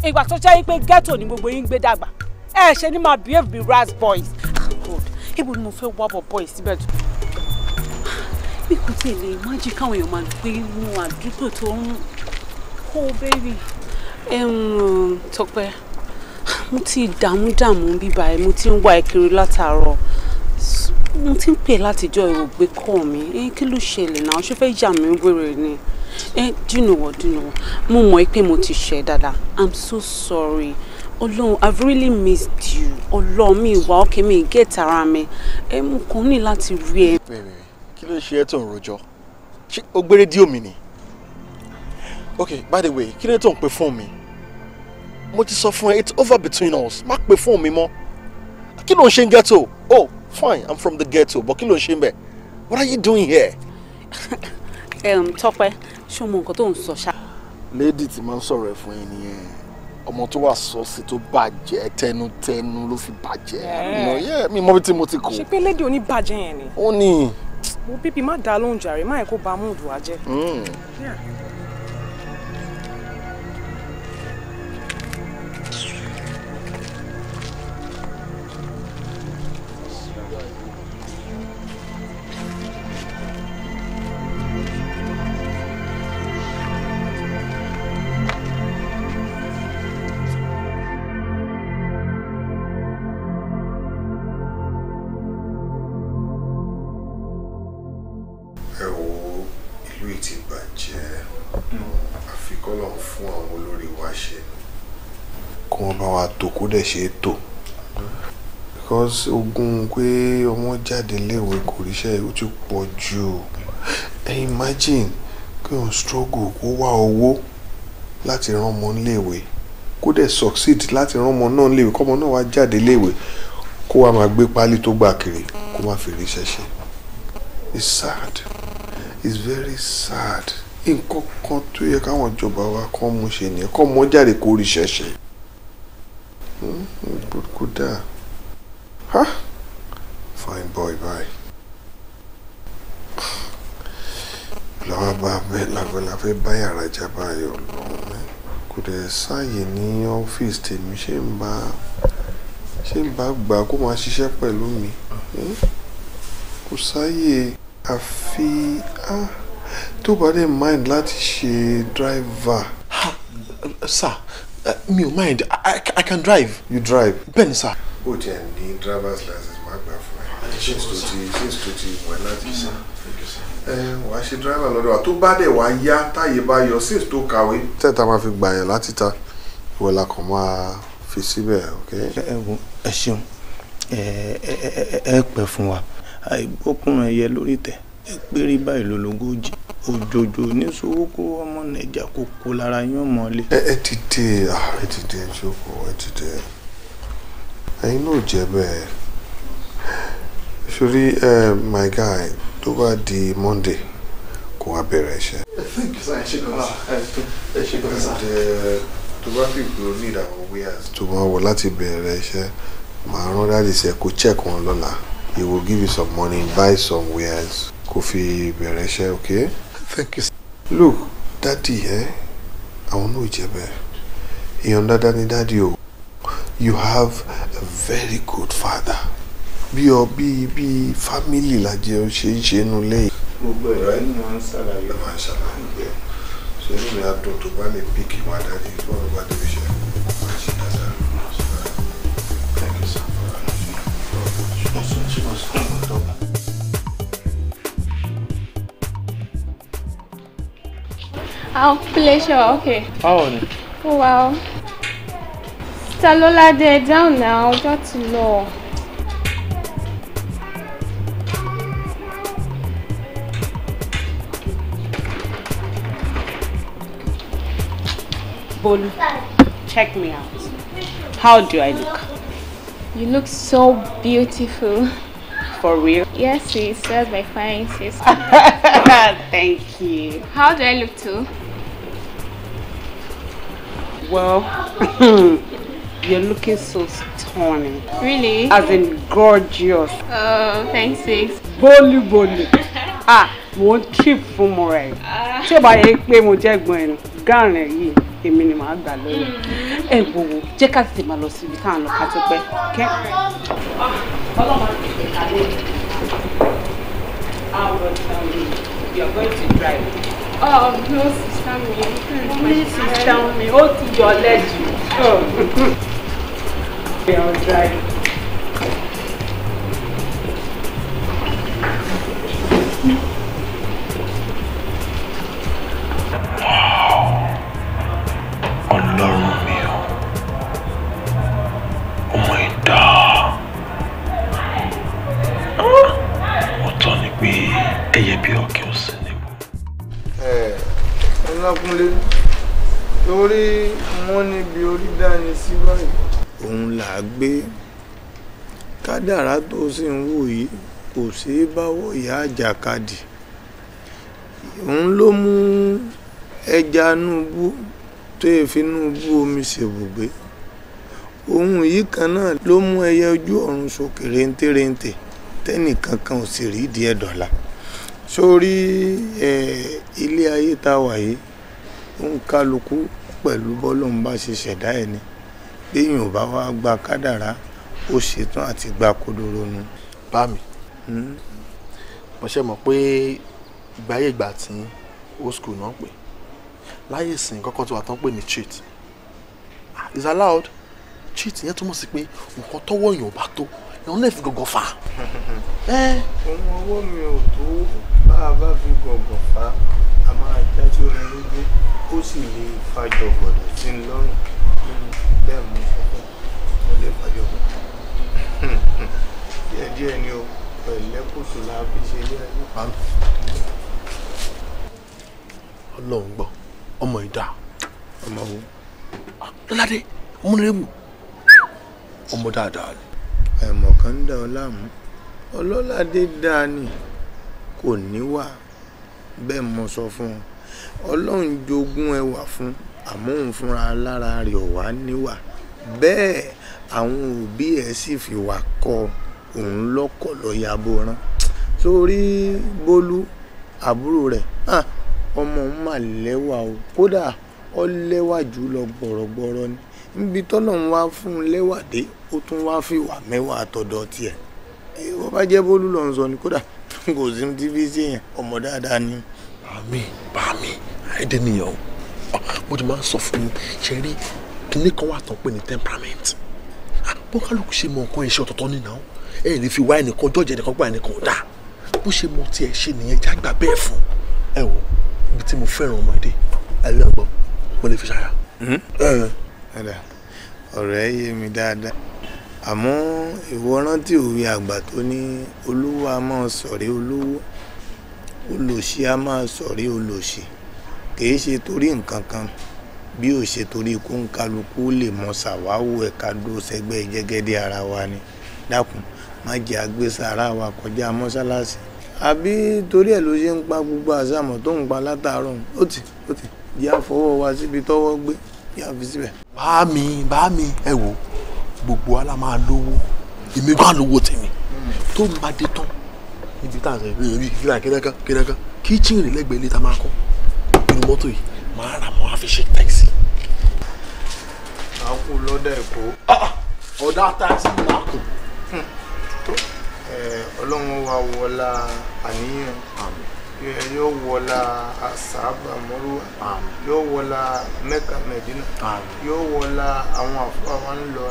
Ìgbà tó jẹ́ pé ghetto ni gbogbo yín gbé dàgbà. Ẹ ṣe ni máa behave bí ras boys. God, ibo ni mo fẹ́ wá bọ̀ boys síbẹ̀ tó. Mi kò tí ì lè imagine káwọn èèyàn máa gbé inú àdúgbò tó ń kó baby. Tọ́pẹ́. Mo ti dààmú bíbá ẹ mo ti ń wá ẹ kiri látàárọ̀ mo ti ń pè látijọ́ ìwò gbé kọ́ mi kí ló ṣẹlẹ̀ náà ṣé fẹ́ yà mí wèrè ni do you know what mo mọ̀ pé mo ti ṣẹ̀ dáadáa I'm so sorry Ọlọ́run I've really missed you Ọlọ́run mi ìwà ọkẹ́ mi get ara mi mo kàn ní láti rí ẹ. Kí ló ṣe ẹ́ tó ń rojọ́ ṣé o gbé rédíò mi ni okay by the way kí ló tó ń pè fún mi. Mo ti sọ fún ẹ it's over between us má pè fún mi mọ́ kí ló ń ṣe ń ghetto oh fine I'm from the ghetto but kí ló ń ṣe ń bẹ̀ what are you doing here. Tọ́pẹ́ ṣé o mọ nǹkan tó ń sọ ṣá. Lady tí máa ń sọ̀rọ̀ ẹ̀ fún yín nìyẹn ọmọ tó wà sọ́ọ̀sì tó bàjẹ́ tẹnutẹnu ló fi bàjẹ́ mi mọ bí tí mo ti kó. ṣé pé lady oníbàjẹ́ yẹn ni. ó ní. mo bíbí má dá lóhùn jàre má yẹ kó ba múùdù wa jẹ́. Kó dẹ̀ ṣe é tò because ogun pé ọmọ jáde léèwé kò ríṣẹ́ ó ti pọ̀ jù imagine kí wọ́n struggle kó wá owó láti rán ọmọ léèwé kó dẹ̀ succeed láti rán ọmọ náà léèwé kọ́mọ náà wá jáde léèwé kó wá máa gbé pálí tó gbà kiri kó má fi ríṣẹ́ ṣe it's sad it's very sad nǹkan kan tó yẹ káwọn ìjọba wa kọ́ mú ṣe nìyẹn kọ́ mọ́ jáde kó ríṣẹ́ ṣe. Good da. Huh? Fine boy, bye. La fẹ́ bá yàrá jábá yọ lọ́wọ́ kò dẹ̀ sáàyè ní ọ́fíìsì tèmi ṣe ń bá ṣé n bá gbà kó máa ṣiṣẹ́ pẹ̀lú mi kò sáyè àfi tó bá dé mind láti ṣe driver. Sir, mi ò mind. I can drive. You drive? Bẹ́ẹ̀ni sir. ó tiẹ̀ ní driver's license má gbà fún ẹ since tó ti wẹ̀ láti ṣe wà á ṣe driver lọ́dọ̀ wa tó bá dẹ̀ wá yá táyé bá yọ since tó kàwé. tẹ́tà máa fi gbà yẹn láti ta ìwọ la kàn máa fi síbẹ̀ ok. ẹ ṣeun ẹ pẹ́ fún wa àìgbókùnrin ẹyẹ lórí tẹ ẹ péré báyìí lólogójì òjòjò níṣòwò kó ọmọ nàìjà kó kó lára yán mọ́lé. ẹ ti dé jókòó ẹ ti dé ẹ̀yin náà jẹ́ bẹ́ẹ̀ sórí my guy tó bá di Monday kó wá bẹ̀rẹ̀ iṣẹ́. Thank you sir. ẹ ṣe gan sir. tó bá fi gbòòrò ní ìdààmú wíyàs tó máa wọ láti bẹ̀rẹ̀ iṣẹ́ màá rán dáàdì sí ẹ kó check wọn lọ́la he will give you some money buy some wares kó fi bẹ̀rẹ̀ iṣẹ́ okay. Thank you sir. Look dáàdì àwọn náà jẹ́ bẹ́ẹ̀ èèyàn dáadáa ní dáàdì o you have a very good father bí family lajẹ ṣe ń ṣe inú ilé yìí. gbogbo ẹ̀rọ ẹni máa ń ṣàlàyé. máa ń ṣàlàyé ṣe inú mi á dùn tó bá lè píkì wá dáadé tó ọ̀rọ̀ bá débi ṣe máa ṣe dáadáa. Thank you sir. Our pleasure, okay. Báwo ni? Oh wow. Talolade down now, ọjọ́ ti lọ. Bolu, check me out. How do I look? You look so beautiful. For real? Yes, sis. That's my fine sis. Thank you. How do I look too? Well, you're looking so stunning. Really? As in gorgeous. Oh, thanks sis. Bolu. Mo ń trip fún mo rẹ̀. Tí ó bá yẹ pé mo jẹ́ gbọ́n ẹnu, gáàrin rẹ̀ yìí, èmi ni màá gbà lọ́wọ́. Ẹ wo jẹ́ ká tètè máa lọ síbi tá à ń lọ ká tó pẹ́. You are going to drive. Oh, no, sister me. Sister me, ó ti yọ lẹ́jù. You are driving. Ọlọ́run mi o ọmọ ìdá ọ̀tọ̀ ni pé ẹyẹ bí ọ̀kẹ́ ò sí níbo. Ọlákúnlé lórí wọn níbi orí dání sí báyìí. òun là á gbé kádàrá tó sì ń wò yìí kò ṣeé báwọ̀ ìyá àjàkadì òun ló mú ẹja núbú tó yẹ fi núbú omi ṣèbùgbé ohun yìí kan náà ló mú ẹyẹ ojú ọ̀run sókè réńtéréńté tẹ́nìkankan ò sì rí ìdí ẹ̀ dọ̀la sórí ilé ayé tá a wà yìí ń kálukú pẹ̀lú bọ́lọ́run bá ṣe ṣẹ̀dá ẹ̀ ni béèyàn bá wá gba kádàrá ó ṣetán àti gba kodoro nu. Bá mi mo ṣe mọ̀ pé ìgbáyé ìgbà tí old school náà pè láyé ìsìn kọ́kọ́ tó wà tán pè ní cheat is allowed cheat yẹn túmọ̀ sí pé nǹkan tọ́wọ́ èèyàn ò bá tó èèyàn lè fi gọ̀gọ̀ fà. ohun ọwọ́ mi ò tó bá a bá fi gọ̀gọ̀ fà á máa jájú rẹ lójú ó sì lè fàjọ gbọ̀dọ̀ sí i lọ́rùn bẹ́ẹ̀ mo sọ fún ọ lè fàjọ gbọ̀dọ̀ díẹ̀díẹ̀ ni o pẹ̀lẹ́kùtù la fi ṣe ilé ayé. Ọlọ́run gbọ́ ọmọ ìdá ọmọ wo lọ́ládé ọmọ nírèbù ọmọ dáadáa ni. ẹ̀mọ̀ kan ń dá ọ láàmú ọlọ́ládé dáa ni kò níwà bẹ́ẹ̀ mo sọ fún ọ ọlọ́run jogún ẹwà fún àmọ́ òun fúnra lára rẹ̀ ò wá níwà bẹ́ẹ̀ àwọn òbí ẹ̀ sì fi wà kọ́ òun lọ́kọ̀ lọ́yàbò rán sórí Bólú àbúrò rẹ̀ ọmọ òun mà lẹ́wà o kódà ó lẹ́wà jù lọ gbọ̀rọ̀gbọ̀rọ̀ ni níbi tọ́lọ́run wá fún un lẹ́wàdé ó tún wá fi wà mẹ́wàá àtọ̀dọ̀ tiẹ̀ wọ́n bá jẹ́ bólú lọ́n sọ ni kódà kò sí ní tv sí yẹn ọmọ dáadáa ni. bàmí àìdè nìyẹn o mo ti máa ń sọ fún yín ṣe rí kíní kan wà tán pé ní temperament bó kálukú ṣe mọ nǹkan iṣẹ́ ọ̀tọ̀ọ̀tọ̀ nínú ẹ lè fi wá ẹnìkan jọ́ọ̀jẹ̀ ẹnìkan gbà ẹnìkan ọ̀dà bó ṣe mọ tí ẹ ṣe nìyẹn jágbà bẹ́ẹ̀ fún ẹ wò ibi tí mo fẹ́ràn ọmọdé ẹ̀rí ọgbọ́n mo lè fi ṣàyà. ọ̀rọ̀ ẹ yé mi dáadáa àmọ́ ìwọ rántí òwe àgbà tó ní olówó a máa sọ̀rí olówó olòṣì a máa sọ̀rí olòṣì kìí ṣe torí nǹkan kan bí ó ṣe torí kó ń kálukú lè mọ ṣàwáwò ẹ̀ka dó sẹ́gbẹ́ jẹ́gẹ́dẹ́ ara wa ni dákun má jẹ́ àgbésàrà wa kọjá mọ́ṣáláṣí àbí torí ẹ̀ ló ṣe ń pa gbogbo àṣàmọ̀ tó ń pa látàárọ̀ ó ti jẹ́ àfọwọ́ wa síbi tọ́wọ́ gbé yà fi síbẹ̀. bá mi ẹ wò gbogbo ala máa lówó èmi bá lówó tèmi tó ń bá dé tán níbi tá à ń sọ ìbí kínákan kíchìn rè lẹ́gbẹ̀ẹ́ ilé tá a máa kọ́ inú mọ́tò yìí máa rà mọ́ àfi ṣe táìsì. a kú lọ́dà èkó. ọ̀dà táìsì máa kù. ọlọ́run wa wọlá àníyàn yóò wọlá àsáàbà mọ́rúwà yóò wọlá mẹ́kà mẹ́dínà yóò wọlá àwọn àfáà wa ń lọ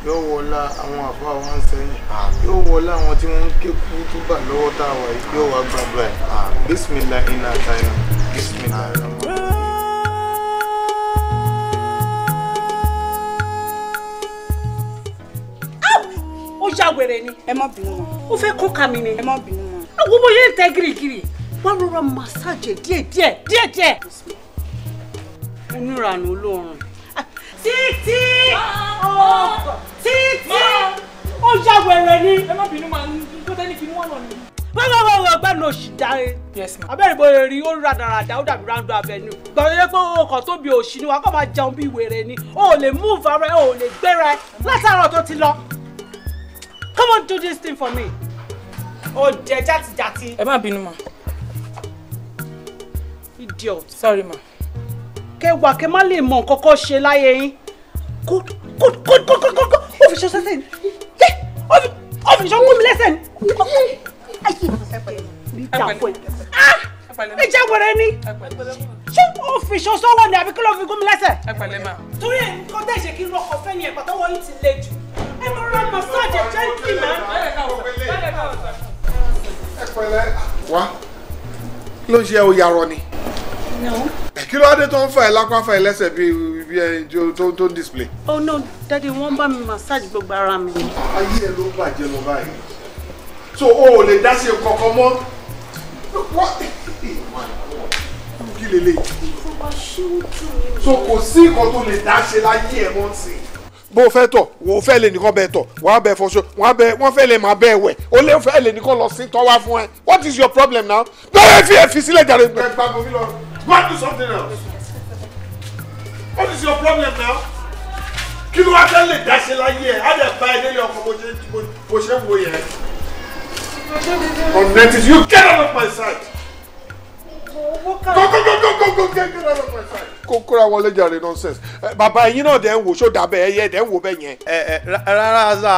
yóò wọlá àwọn àfáà wa ń sẹ́yìn yóò wọlá àwọn tí wọ́n ń ké kú túbà lọ́wọ́ tá a wà yìí yóò wá gbàgbà ẹ̀ bísímìlà iná àtàyà bísímìlà ìrànwọ́. ó ṣàwèrè ni. ẹ má bínú wọn. ó fẹ́ kó ka mi ni. ẹ má bínú wọn. àwọn ọmọ yẹn ń tẹ girigiri wọ́n rọra massage díẹ̀. onírànú olóorun. títí ó ṣàwèrè ni. ẹ má bínú máa ń tó tẹ́ni kí wọ́n lọ ni. wọ́n gbẹ́nu òṣì dáre. abẹ́rẹ́ ìbò rí ó rádaràdà ó dàbí Rando Avenue. gbọ́dọ̀ pé ọkọ̀ tó bí òṣì ni wàá kọ́ máa jẹun bí wèrè ni o ò lè move ara ẹ o ò lè gbéra ẹ látàárọ̀ tó ti lọ. Come on, do this thing for me. Oh, jẹ jati. Ẹ má bínú ma. Idiot. Sorry ma. Kẹwàá kẹ má lè mọ nǹkan kan ṣe láyé yín. Kó fi ṣe sẹ́sẹ̀ ni. Ó fi ṣe kú mi lẹ́sẹ̀ ni. Ẹ jẹ́ wẹ̀rẹ̀ ni. Ṣé ó fi ṣe sọ́wọ́ ni àbí kí ló fi gún mi lẹ́sẹ̀? Ẹ pẹ̀lẹ́ ma. Torí ẹ̀ nǹkan tẹ̀ ṣe kí n rọkọ̀ fẹ́ ni ẹ̀pà tọ́wọ́ yín ti le jù. Ẹ máa ra massage gently man. ẹ pẹ̀lẹ́ wá ló ń ṣe oyarọ ni. kí ló dé tó ń fa ẹ lápá fa ẹ lẹ́sẹ̀ bí ẹ tó ń display. Oh no, daddy wọ́n bá mi massage gbogbo ara mi. ayé ẹ ló bàjẹ́ lọ báyìí so o ò lè dá sí kankan mọ́ kí lélẹ̀ so kò sí nǹkan tó lè dá ṣe láyé ẹ mọ́ sí bó o fẹ́ tọ̀ wò ó fẹ́ lè nìkan bẹ́ẹ̀ tọ̀ wọ́n á bẹ́ẹ̀ fọṣọ wọ́n fẹ́ lè máa bẹ́ẹ̀ wẹ̀ ó lè fẹ́ lè nìkan lọ sí tọ́ wá fún ẹ what is your problem now gbọ́dọ̀ fi sílẹ̀ jàre. ẹ gba gomi lọ go and do something else what is your problem now kí ló wá fẹ́ lè dá ṣe láyé ẹ á dẹ̀ bá ẹ délé ọkọ̀ bó ṣe ń wo yẹn unless you get out of my sight go get out of my sight. kókóra wọlé jàre nonsense bàbá ẹ̀yin náà dẹ̀ ń wò ṣó dàbẹ̀ ẹ̀yẹ dẹ̀ ń wò bẹ́ẹ̀ yẹn. rárá sá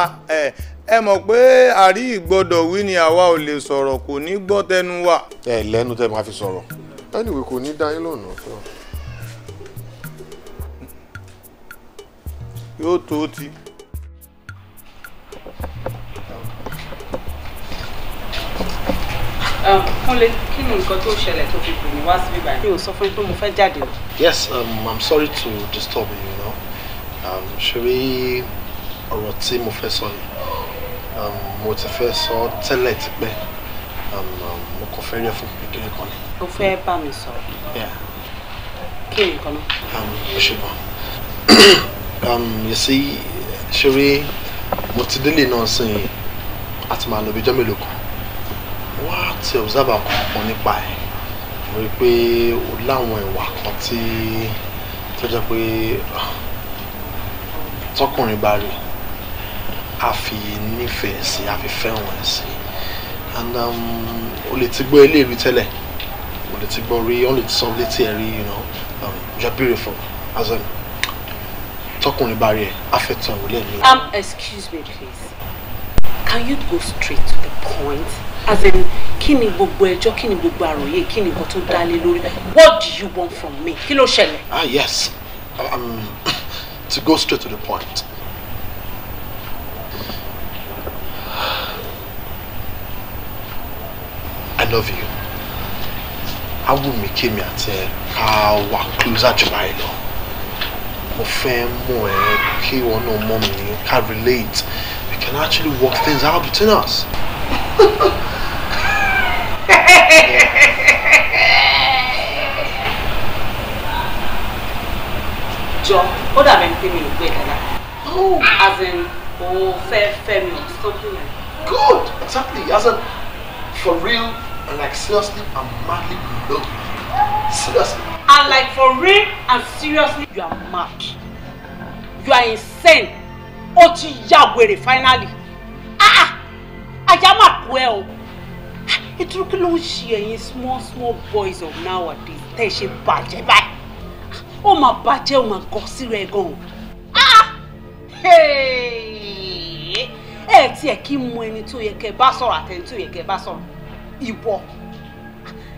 ẹ mọ̀ pé àrí ìgbọ́dọ̀ wí ni àwa ò lè sọ̀rọ̀ kò ní gbọ́ tẹnu wa. ẹ lẹ́nu tẹ́ máa fi sọ̀rọ̀ anyway kò ní dá yín lọ́nà. yóò tó ti. Kúnlé kí ni nǹkan tó ṣẹlẹ̀ tó fi pè mí wá síbí báyìí. mi ò sọ fún yín pé mo fẹ́ jáde o. Yes, I'm sorry to disturb you, ṣeré ọ̀rọ̀ tí mo fẹ́ sọ yìí mo ti fẹ́ sọ tẹ́lẹ̀ tipẹ́ mo kàn fẹ́ rí ẹ fún kékeré kan ni. o fẹ́ bá mi sọ. kí ni nǹkan náà. ó ṣe gan. You see ṣeré mo ti délé náà sìn àti màá lọ bí ọjọ́ mélòó kan wá ti observe kan nípa ẹ̀ mo rí pé ó láwọn ìwà kan tí tó jẹ́ pé tọkùnrin bá rí a fi nífẹ̀ẹ́ sí a fi fẹ́ràn ẹ̀ sí and o lè ti gbọ́ eléyìí tẹ́lẹ̀ o lè ti gbọ́ rí o lè ti sọ létí ẹ̀ rí you're beautiful as in tọkùnrin bá rí ẹ afẹ́tàn ìwọlé mi. Excuse me please, can you go straight to the point? As in, kí ni gbogbo ẹjọ́, kí ni gbogbo àròyé, kí ni nǹkan tó dá lé lórí? What do you want from me? Kí ló ṣẹlẹ̀? Yes. To go straight to the point. I love you. I will make me at ká wà closer to my love. Mo fẹ́ mọ̀ ẹ́ kí ìwọ náà mọ̀ mí ká relate. We can actually work things out between us. Joe, what have been paying me with that? Oh, as in, fair me or something like that. Good, exactly. As in, for real, and like seriously, I'm madly in love with you. Seriously. And like for real and seriously, you are mad. You are insane. Oti yawere finally. Ajama well. It's looking like small boys of nowadays. They should budget by. Oh my budget, oh my God, see go. Hey. Ti e ki mu ẹni tó yẹ kẹ́ bá sọ̀rọ̀ àtẹni tó yẹ kẹ́ bá sọ̀rọ̀. Ìwọ.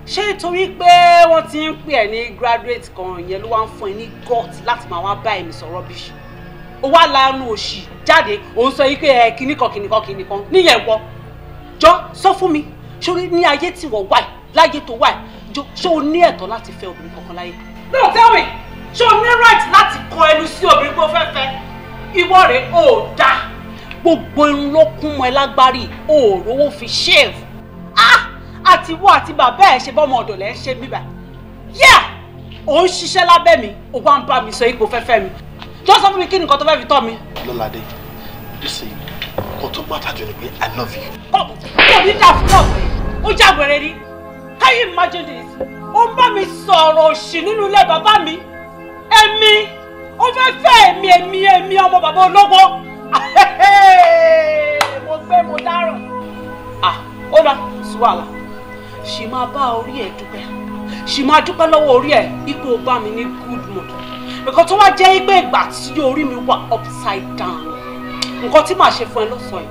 Ṣé torí pé wọ́n ti ń pè ẹ́ ní graduate kan yẹn ló wá ń fún ẹ ní gut láti máa wá bá ẹ̀mí sọ rubbish. Ó wá lanu òṣì jáde ó ń sọ yí pé kìnnìkan níyẹn wọ. Jọ sọ fún mi ṣé ní ayé tí wọ́n wà láyé tó wà jọ ṣé o ní ẹ̀tọ́ láti fẹ́ obìnrin kankan láyé. No, tell me ṣé o ní right láti kọ ẹnu sí obìnrin tó fẹ́ fẹ́. Ìwọ rẹ̀ ò dá gbogbo irun ló kún mọ́ ẹ lágbárí ò rówó fi shave. Àti wọ́ àti bàbá ẹ̀ ṣe bọ́mọ ọ̀dọ̀ lẹ́ ń ṣe mí báyìí. Yeah! Ò ń ṣiṣẹ́ lábẹ́ mi, ò wá ń bá mi sọ ipò fẹ́fẹ́ mi. Jọ́ sọ fún mi kí ni nǹkan tó fẹ́ fi tọ́ mi. Lọ́ládé, you see, nǹkan tó pàtàkì ni pé I love you. Kò ní dà fún ọ̀gbẹ́, ó jáwèrè ni. Can you imagine this? Ó ń bá mi sọ̀rọ̀ òṣì nínú ilé bàbá mi. Èmi, ó fẹ́ fẹ́ èmi ọmọ bàbá olówó. Mo gbé mo dáràn. Ó dá sí wàhálà. Ṣì máa bá orí ẹ̀ dúpẹ́. Ṣì máa dúpẹ́ lọ́wọ́ orí ẹ̀ ipò bá mi ní good mood. Because tó wá jẹ́ pé ìgbà tí orí mi wà upside down. Nǹkan tí màá ṣe fún ẹ lọ́sàn yìí.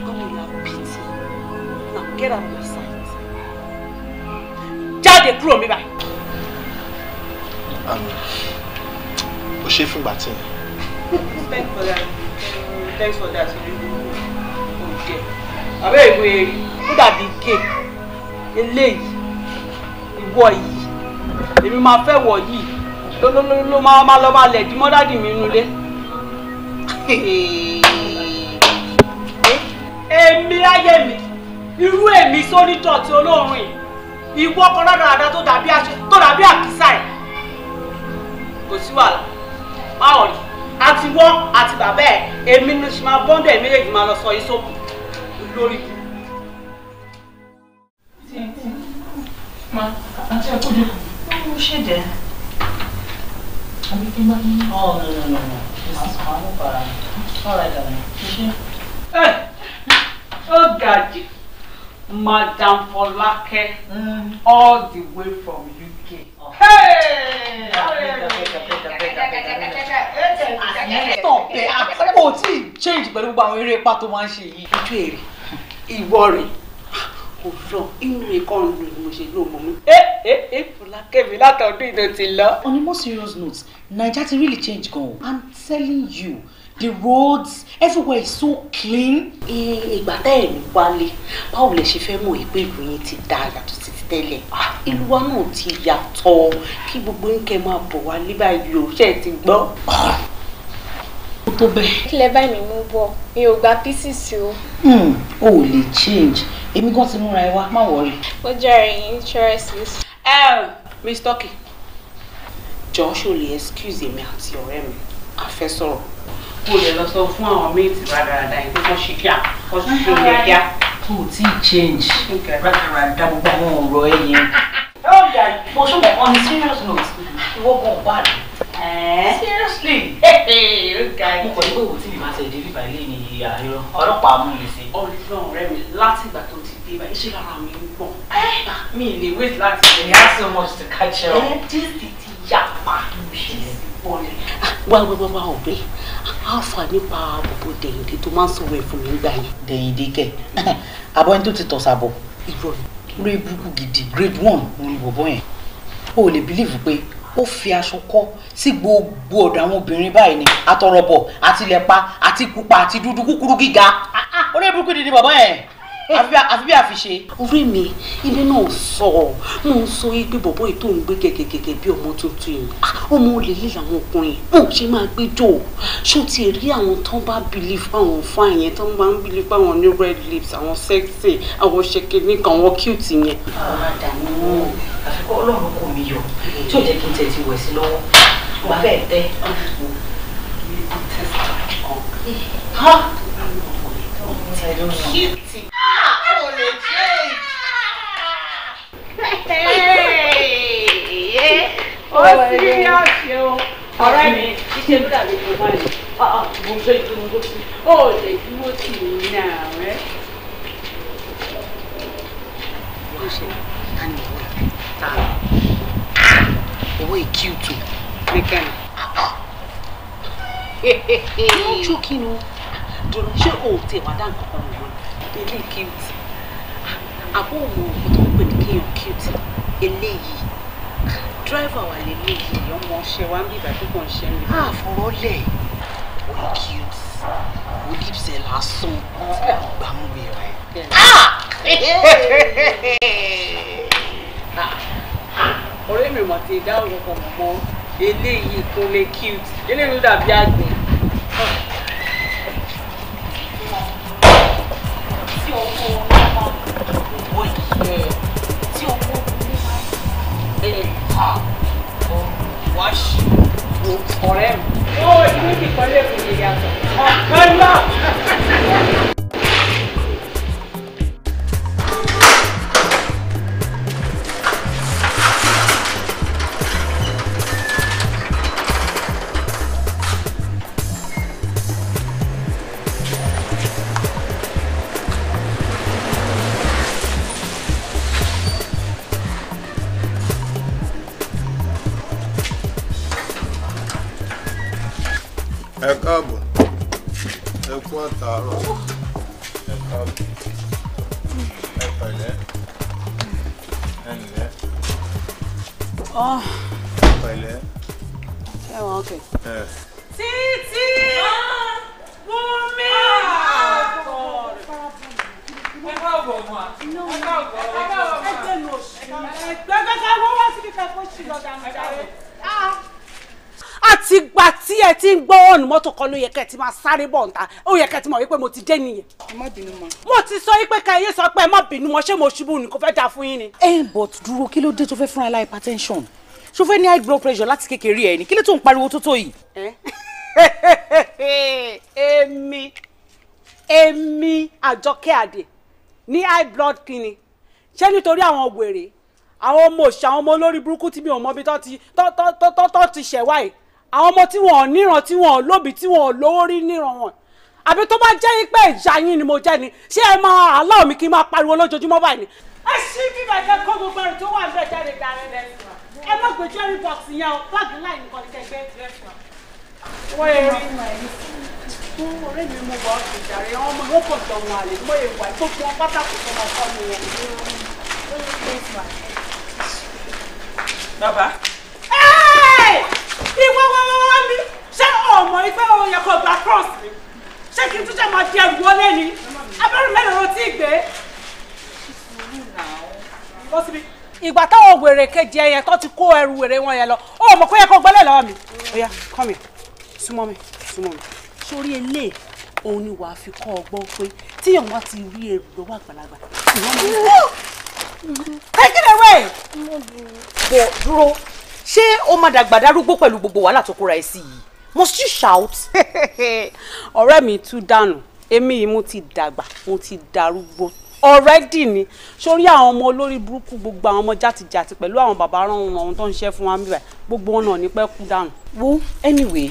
God will have pity. Now get out of my sight. Jáde kúrò mi báyìí. O ṣe fún ìgbà tí. Thanks for that. Okay. Àbẹ́ ìwé rí. Ó dàbí gay. Eléyìí ìwọ yìí èmi máa fẹ́ wọ̀ yìí ló máa lọ máa lẹ̀ dí mọ́dádì mi nulẹ̀. Èmi láyé mi irú èmi sórí dọ̀tí olóòrùn yìí ìwọ kan dáadáa tó dàbí àkísà ẹ̀ kò sí wàhálà má ọ̀rì àti wọ́n àti bàbá ẹ̀ èmi ní ṣe máa bọ́ńdọ̀ ẹ̀ méjèèjì máa lọ sọ yìí sókù lórí. Ma, àti ẹ kó dé. Ó ṣe jẹ́. Àbí kí n bá ní. Oh, no. Màá mú para. Ọ̀rẹ́ dàbí. Ó ga jù. Madam Folake, all the way from UK. Hey! Stop ẹ̀ àkókò tí change pẹ̀lú gbogbo àwọn eré ipá tó máa ń ṣe yìí. Ojú èrè, ìwọ rẹ̀, kò lọ, inú mi kàn ń lò ní mo ṣe lò mọ́ mi. Folake mi látọ̀dún ìdó ti lọ. On a more serious note, Naija ti really change gan. I'm telling you. The roads everywhere is so clean. Ìgbà tẹ́ ẹ̀ ní wálé báwo lẹ ṣe fẹ́ mọ̀ ìpè ìlú yín ti dá yàtọ̀ sí ti tẹ́lẹ̀ ìlú wa náà ti yàtọ̀ kí gbogbo nǹkẹ́ máa bọ̀ wá ní báyìí o ṣe ti gbọ́. Ó tó bẹ́ẹ̀. Kí lẹ bá mi mú bọ̀ mi ò gba pieces o. O ò lè change èmi gan ti múra ẹ wá má wọrí. Ó jẹ́ ẹ̀yìn choices. Miss Turkey jọ̀ọ́ ṣó lè excuse èmi àti ọ̀rẹ́ mi a fẹ́ sọ̀rọ̀. Kò lè lọ sọ fún àwọn méjì rádaràda yìí pé wọ́n ṣe kíá wọ́n ṣe ṣe kíá. O ò tí ì change rádaràda gbogbo àwọn ọ̀rọ̀ ẹ yẹn. Mo ṣùgbọ́n on a serious note ìwọ gan bad. Seriously. Mo kàn ní pé òwò tí mi máa ṣe délé báyìí ní ìyá irọ́ ọlọ́pàá mú mi sí. Ọlọ́run ọ̀rẹ́ mi láti ìgbà tó ti dé báyìí ṣé lára mi ń gbọ̀n. Mi ì lè wait láti ṣe. You have so much to catch up. Jíìsì ti yapa. Bọ́ọ̀lù. wá ọ̀bẹ á fà nípa bòbò Dẹ̀yìndé tó máa ń sọ̀rọ̀ ẹ̀ fún mi nígbà yẹn. Dẹ̀yìndé kẹ̀ abọ́ ẹni tó ti tọ̀ sábọ̀ irọ́ ni lórí burúkú gidi grade 1 ní bọ̀bọ̀ yẹn o lè bílíìfù pé ó fi aṣọ kọ́ sí gbogbo ọ̀dọ̀ àwọn obìnrin báyìí ni àtọ̀rọ̀bọ̀ àti ilẹ̀pa àti pupa àti dúdú kúkúrú gíga lórí burúkú gidi bọ̀bọ̀ yẹn àfi bí àfiṣe. orí mi ilé náà sọ mo ń sọ yìí pé bọ̀bọ̀ yìí tó ń gbé gẹ́gẹ́gẹ́gẹ́ bí ọmọ tuntun yìí ọmọ olè lè làwọn ọkùnrin wọn ò ṣe máa gbé jò ṣó ti rí àwọn tó ń bá believe àwọn fine yẹn tó ń bá ń believe àwọn ní red lips àwọn sexy àwọn ṣèkìní kan àwọn cute yẹn. ọ̀rọ̀ àdàmú àfikún ọlọ́run kò mí yọ tí ò jẹ́ kí n tẹ̀ ti wẹ̀ sí lọ́wọ́ wà bẹ́ẹ̀ tẹ́. Cute. Ó serious o. Ọ̀rẹ́ mi, iṣẹ́ ló dàbí tó máa ní. Mo ṣe ìdúró sí. Ó lè dúró tì mí náà rẹ́. Ó ṣe tani ta owó ìkíùtù nìkan. Yóò jó kí ni o? Dùn ṣé o tẹ̀ wá dá nǹkan kan wọ̀ ilé cute? Àbó òun ò tó ń pè ní kéèyàn cute eléyìí. Dráìvà wà lélẹ́yìí ọmọ ṣe wá ń bíbà tó kàn ṣe ń bíbà. Àfọwọ́lẹ̀ ó cute ó lípsẹ̀ lásán gbàmúgbé rẹ̀. Ọ̀rẹ́ mi mọ̀ ti dáhùn kankan mọ́ eléyìí tó lè cute eléyìí ló dàbí àgbẹ̀. Tí ọkọ ọmọ òwò yìí tí ọkọ wá ṣe ọ̀rẹ́ mi. Ó ìlú kíkan lè fi lè yàtọ̀. Ọ̀kan náà. Ẹ káàbọ̀, ẹ kú àtàárọ̀, ẹ káàbọ̀, ẹ pẹ̀lẹ́, ẹ ǹlẹ́, ẹ pẹ̀lẹ́. Ẹ wọ́n ọkẹ́. Títí! Wúmi! Ẹ káàbọ̀ mọ́. Ẹ káàbọ̀. Ẹgbẹ́ nu oṣù. Gbẹ́gbẹ́gbẹ́ wọ́n wá sí kíkẹ́ fún ṣìlọ́ dáadáa. Àtìgbà tí ẹ ti ń gbọ́ ọ̀nà mọ́tò kan ló yẹ kẹ́ ẹ ti máa sáré bọ̀ ǹta ó yẹ kẹ́ ẹ ti mọ̀ wípé mo ti dé nìyẹn. ẹ má bínú mọ́. mo ti sọ wípé ká ẹyẹ sọ pé ẹ má bínú mọ́ ṣé mo ṣubú ni kò fẹ́ dáa fún yín ni. but dúró kí ló dé tó fẹ́ fúnra láì hypertension ṣó fẹ́ ní high blood pressure láti kékeré ẹ̀ ní kí ló tó ń pariwo tó tó yìí. èmi Àjọkẹ́ Àdè ní high blood kini ṣé nítorí àwọn wèrè àwọn ọmọ òṣì àwọn ọmọ olórí burúkú tí mi ò mọ bí tó ti ṣẹ̀wá yìí àwọn ọmọ tí wọn ò níran tí wọn ò lóbi tí wọn ò lówó rí níran wọn àbí tó bá jẹ́ pé ìyá yín ni mo jẹ́ ni ṣé ẹ máa aláwọ̀ mi kí n máa pariwo lójoojúmọ́ báyìí ni. ẹ ṣí bíbá jẹ́ kó gbogbo ẹrù tó wà níbẹ̀ jáde dáre lẹ́sìn ẹ má gbé jewelry box yẹn o báàgì láì nìkan ní kẹgbẹ́ wọ́n yẹ rí ọ̀rẹ́ mi mo wà ọ̀sùn ìjàre àwọn ọmọ ìwọ́n pọ̀ jọ wọn àlè mo yẹ wà tó fún ọ pátákó tó máa kọ́ mi yẹn. Bàbá. Ìwọ wọ́n mi ṣé ọmọ ìfẹ́ òun yẹ kó gba cross mi ṣé kí n tún jẹ́ máa di ẹrù wọlé ni abẹ́rù mélòó ló ti gbé. Ìgbà táwọn wèrè kejì ẹyẹ tó ti kó ẹrù wèrè wọn yẹn lọ ó mọ̀ kó yẹ kó gbọ́lẹ̀ lọ́wọ́ mi. Oya come here súnmọ́ mi sórí ilé òun ni wàá fi kọ́ ọgbọ́n pé tíyàn wá ti rí ẹrù lọ́wọ́ àgbàlagbà take it away. bọ̀ dúró ṣé o máa dàgbà darúgbó pẹ̀lú gbogbo wàhálà tó kóra ẹ sí yìí must you shout. ọ̀rẹ́ mi tún dànù èmi yìí mo ti dàgbà mo ti darúgbó already ni sórí àwọn ọmọ olórí burúkú gbogbo àwọn ọmọ játijàti pẹ̀lú àwọn bàbá rán wọn tó ń ṣe fún wa níbẹ̀ gbogbo wọn náà ní pẹ́ kú dànù. wo anyway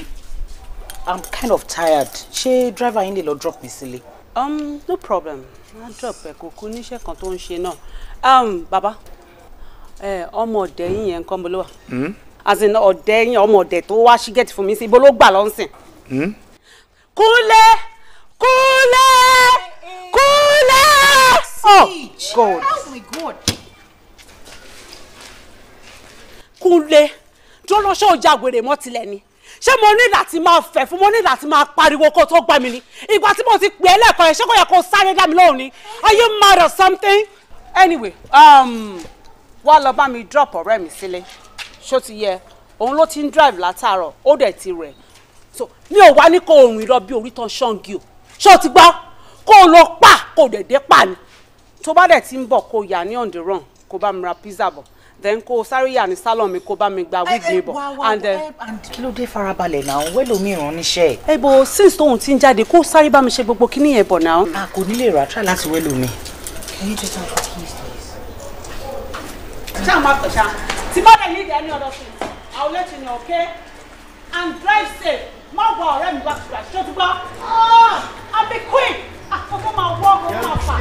I'm kind of tired ṣé driver yín lè lọ drop mi sílé. No problem má drop ẹ kò kú níṣẹ́ kan tó ń ṣe náà bàbá ọmọ ọ̀dẹ̀ yín yẹn nǹkan bolo wà. as in ọ̀dẹ̀ yín ọmọ ọ̀dẹ̀ tó wá ṣí gẹ̀ẹ́tì fún mi sí ibo ló gbà lọ́sìn. Kúnlé oh God. Oh my God. Kúnlé jọlọṣọ òjàgbèrè mọ́ tilẹ̀ ni ṣé mo ní láti máa fẹ́ fún mo ní láti máa pariwo kó tó gbà mí ni ìgbà tí mo ti pè é lẹ́ẹ̀kan yẹn ṣé kò yẹ kó sáré dá mi lóhùn ni are you mad or something? Anyway wá lọ bá mi drop ọ̀rẹ́ mi sílé ṣó ti yẹ òun ló ti ń drive látàárọ̀ ó dẹ̀ ti rẹ̀ so mi ò wá ní kó òrìn lọ bí orí tán ṣọ́ǹgì o ṣó ti gbọ́ kó o lọ pa kó o dẹ̀ dé pa ni tó bá dẹ̀ ti ń bọ̀ kó o yà ní on the run kó o bá mi ra pizza bọ̀ then kó o sáré yà ní salon mi kó o bá mi gba wig mi bọ̀ and kí ló dé farabalẹ̀ náà wẹ́lò mi ràn níṣẹ́. ẹ bò since tóun ti ń jáde kó o sáré bá mi ṣe gbogbo kíní yẹn bọ̀ náà. a kò ní lè rà try láti wẹ́lò mi. Can you take out the keys please? ṣáà máa pẹ̀ ṣá tí má dẹ̀ need any other thing I will let you know okay and drive safe má gba ọ̀rẹ́ mi back to back ṣé o ti gbọ́ and be quick àkókò máa wọ́ ọkọ̀ máa fà.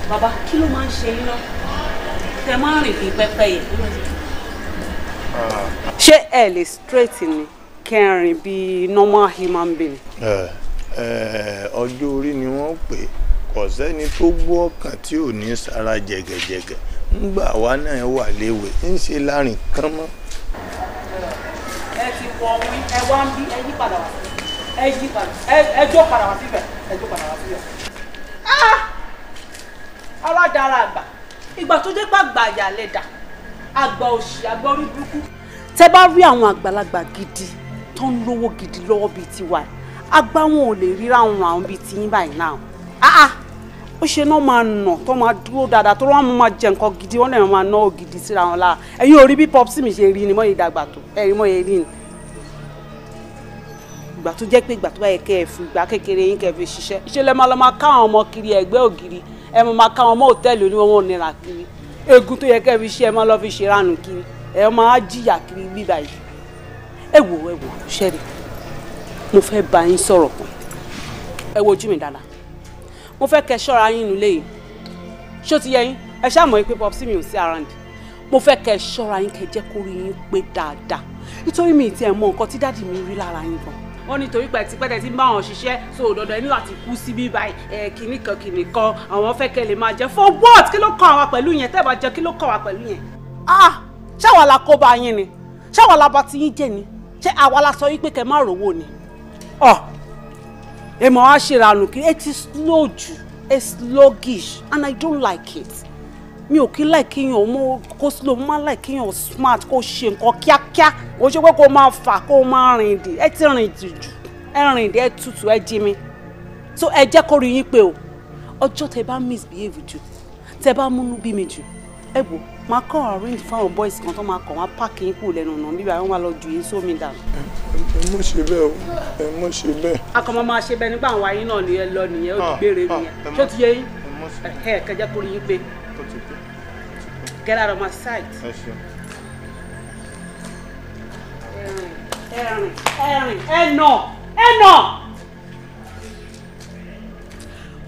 Bàbá kí ló máa ń ṣe yín lọ tẹ máa ń rìn bíi pẹ́pẹ́yẹ. ṣé ẹ lè straight ni kẹrin bíi normal human being. ọjọ́ orí ni wọ́n pè kò sẹ́ni tó gbọ́ ọkàn tí ò ní sára jẹ̀gẹ̀jẹ̀gẹ̀ ńgbà wa náà wà léwe ń ṣe láàrin kán mọ́. ẹ ti wọ orin ẹ wá ń bí ẹ yí padà wá ẹ yí padà ẹ jó padà wá síbẹ̀ ẹ jó padà wá síbẹ̀. Aládàra àgbà ìgbà tó jẹ́ pé àgbà àyàlẹ̀dà àgbà òṣì àgbà orí burúkú. tẹ́ bá rí àwọn àgbàlagbà gidi tó ń lówó gidi lọ́wọ́ bíi tiwa àgbà wọn ò lè ríra àwọn bíi tiyín báyìí náà. ó ṣe náà máa nà tó máa dúró dáadáa tó wọ́n máa jẹ nǹkan gidi wọ́n lè máa ná ògidì síra wọn lára ẹ̀yin ò rí bí pọ́psì mi ṣe rí ni mọ́ ìdàgbà tó ẹ̀rí mọ́ yẹn rí ni. ìgbà tó jẹ́ pé ìgbà tó bá yẹ kẹ́ ẹ̀ fi ìgbà kékeré yín kẹ́ ẹ fi ṣiṣẹ́ ìṣẹ̀lẹ̀ máa lọ máa káwọn ọmọ kiri ẹ̀gbẹ́ ògiri ẹ máa ká wọn mọ hòtẹ́ẹ̀lì oníwọ̀n wọn nira kiri egun tó yẹ kẹ́ fi ṣe ẹ máa lọ fi ṣe ránù kiri ẹ máa jìyà kiri bíbá yìí. ẹ wò ṣẹ́rí mo fẹ́ bá yín sọ̀rọ̀ kan ẹ wo ojú mi dáadáa mo fẹ́ kẹ́ ṣọ́ra yín nílé yìí ṣó ti yẹ yín ẹ ṣàmọ̀ pé popsi mi ò sí around mo fẹ́ kẹ́ ṣọ́ra yín kẹ́ jẹ́ kó rí yín pé dáadáa nítorí mi ì tiẹ̀ mọ nǹkan tí dáàdì mi rí lára yín gan wọ́n nítorí pẹ̀tipẹ́tẹ̀ tí ń bá wọn ṣiṣẹ́ so dandan ní láti kú sí bí báyìí kìnnì kan àwọn fẹ́ kẹ́ lè máa jẹ for what kí ló kàn wá pẹ̀lú yẹn tẹ́ bá jẹ kí ló kàn wá pẹ̀lú yẹn. ṣáwa la kó bá yín ni ṣáwa la bá ti yín jẹ ni ṣé àwa la sọ wípé kẹ́ má rówó ni. èèmọ̀ wá ṣèrànù kiri it is slow jù it's sluggish and I don't like it. mi ò kí like kéèyàn mo kó slow mo máa like kéèyàn smart kó ṣe nǹkan kíákíá kó ṣe pé kó máa fà kó máa rìn dì ẹ ti rìn jù ẹ rìn dì ẹ tutù ẹ jí mi so ẹ jẹ́ kó rí yín pé o ọjọ́ tẹ bá misbehave jù tẹ bá múnú bí mi jù ẹ wò máa kọ́ arrange fáwọn boys kan tó máa kọ̀ wọ́n pààkì yín kù lẹ́nu ọ̀nà bíbá wọn máa lọ ju yín sómi dànù. ẹ mọ̀ ṣe bẹ́ẹ̀ o ẹ mọ̀ ṣe bẹ́ẹ̀. akọ̀mọ́ máa ṣe bẹ́ẹ̀ nígbà àwọn ayé náà ni ẹ lọ nìyẹn ó ti gbére nìyẹn ṣó ti yẹ yín ẹ kẹjẹ kó rí yín pé. Get out of my sight. Ẹnà.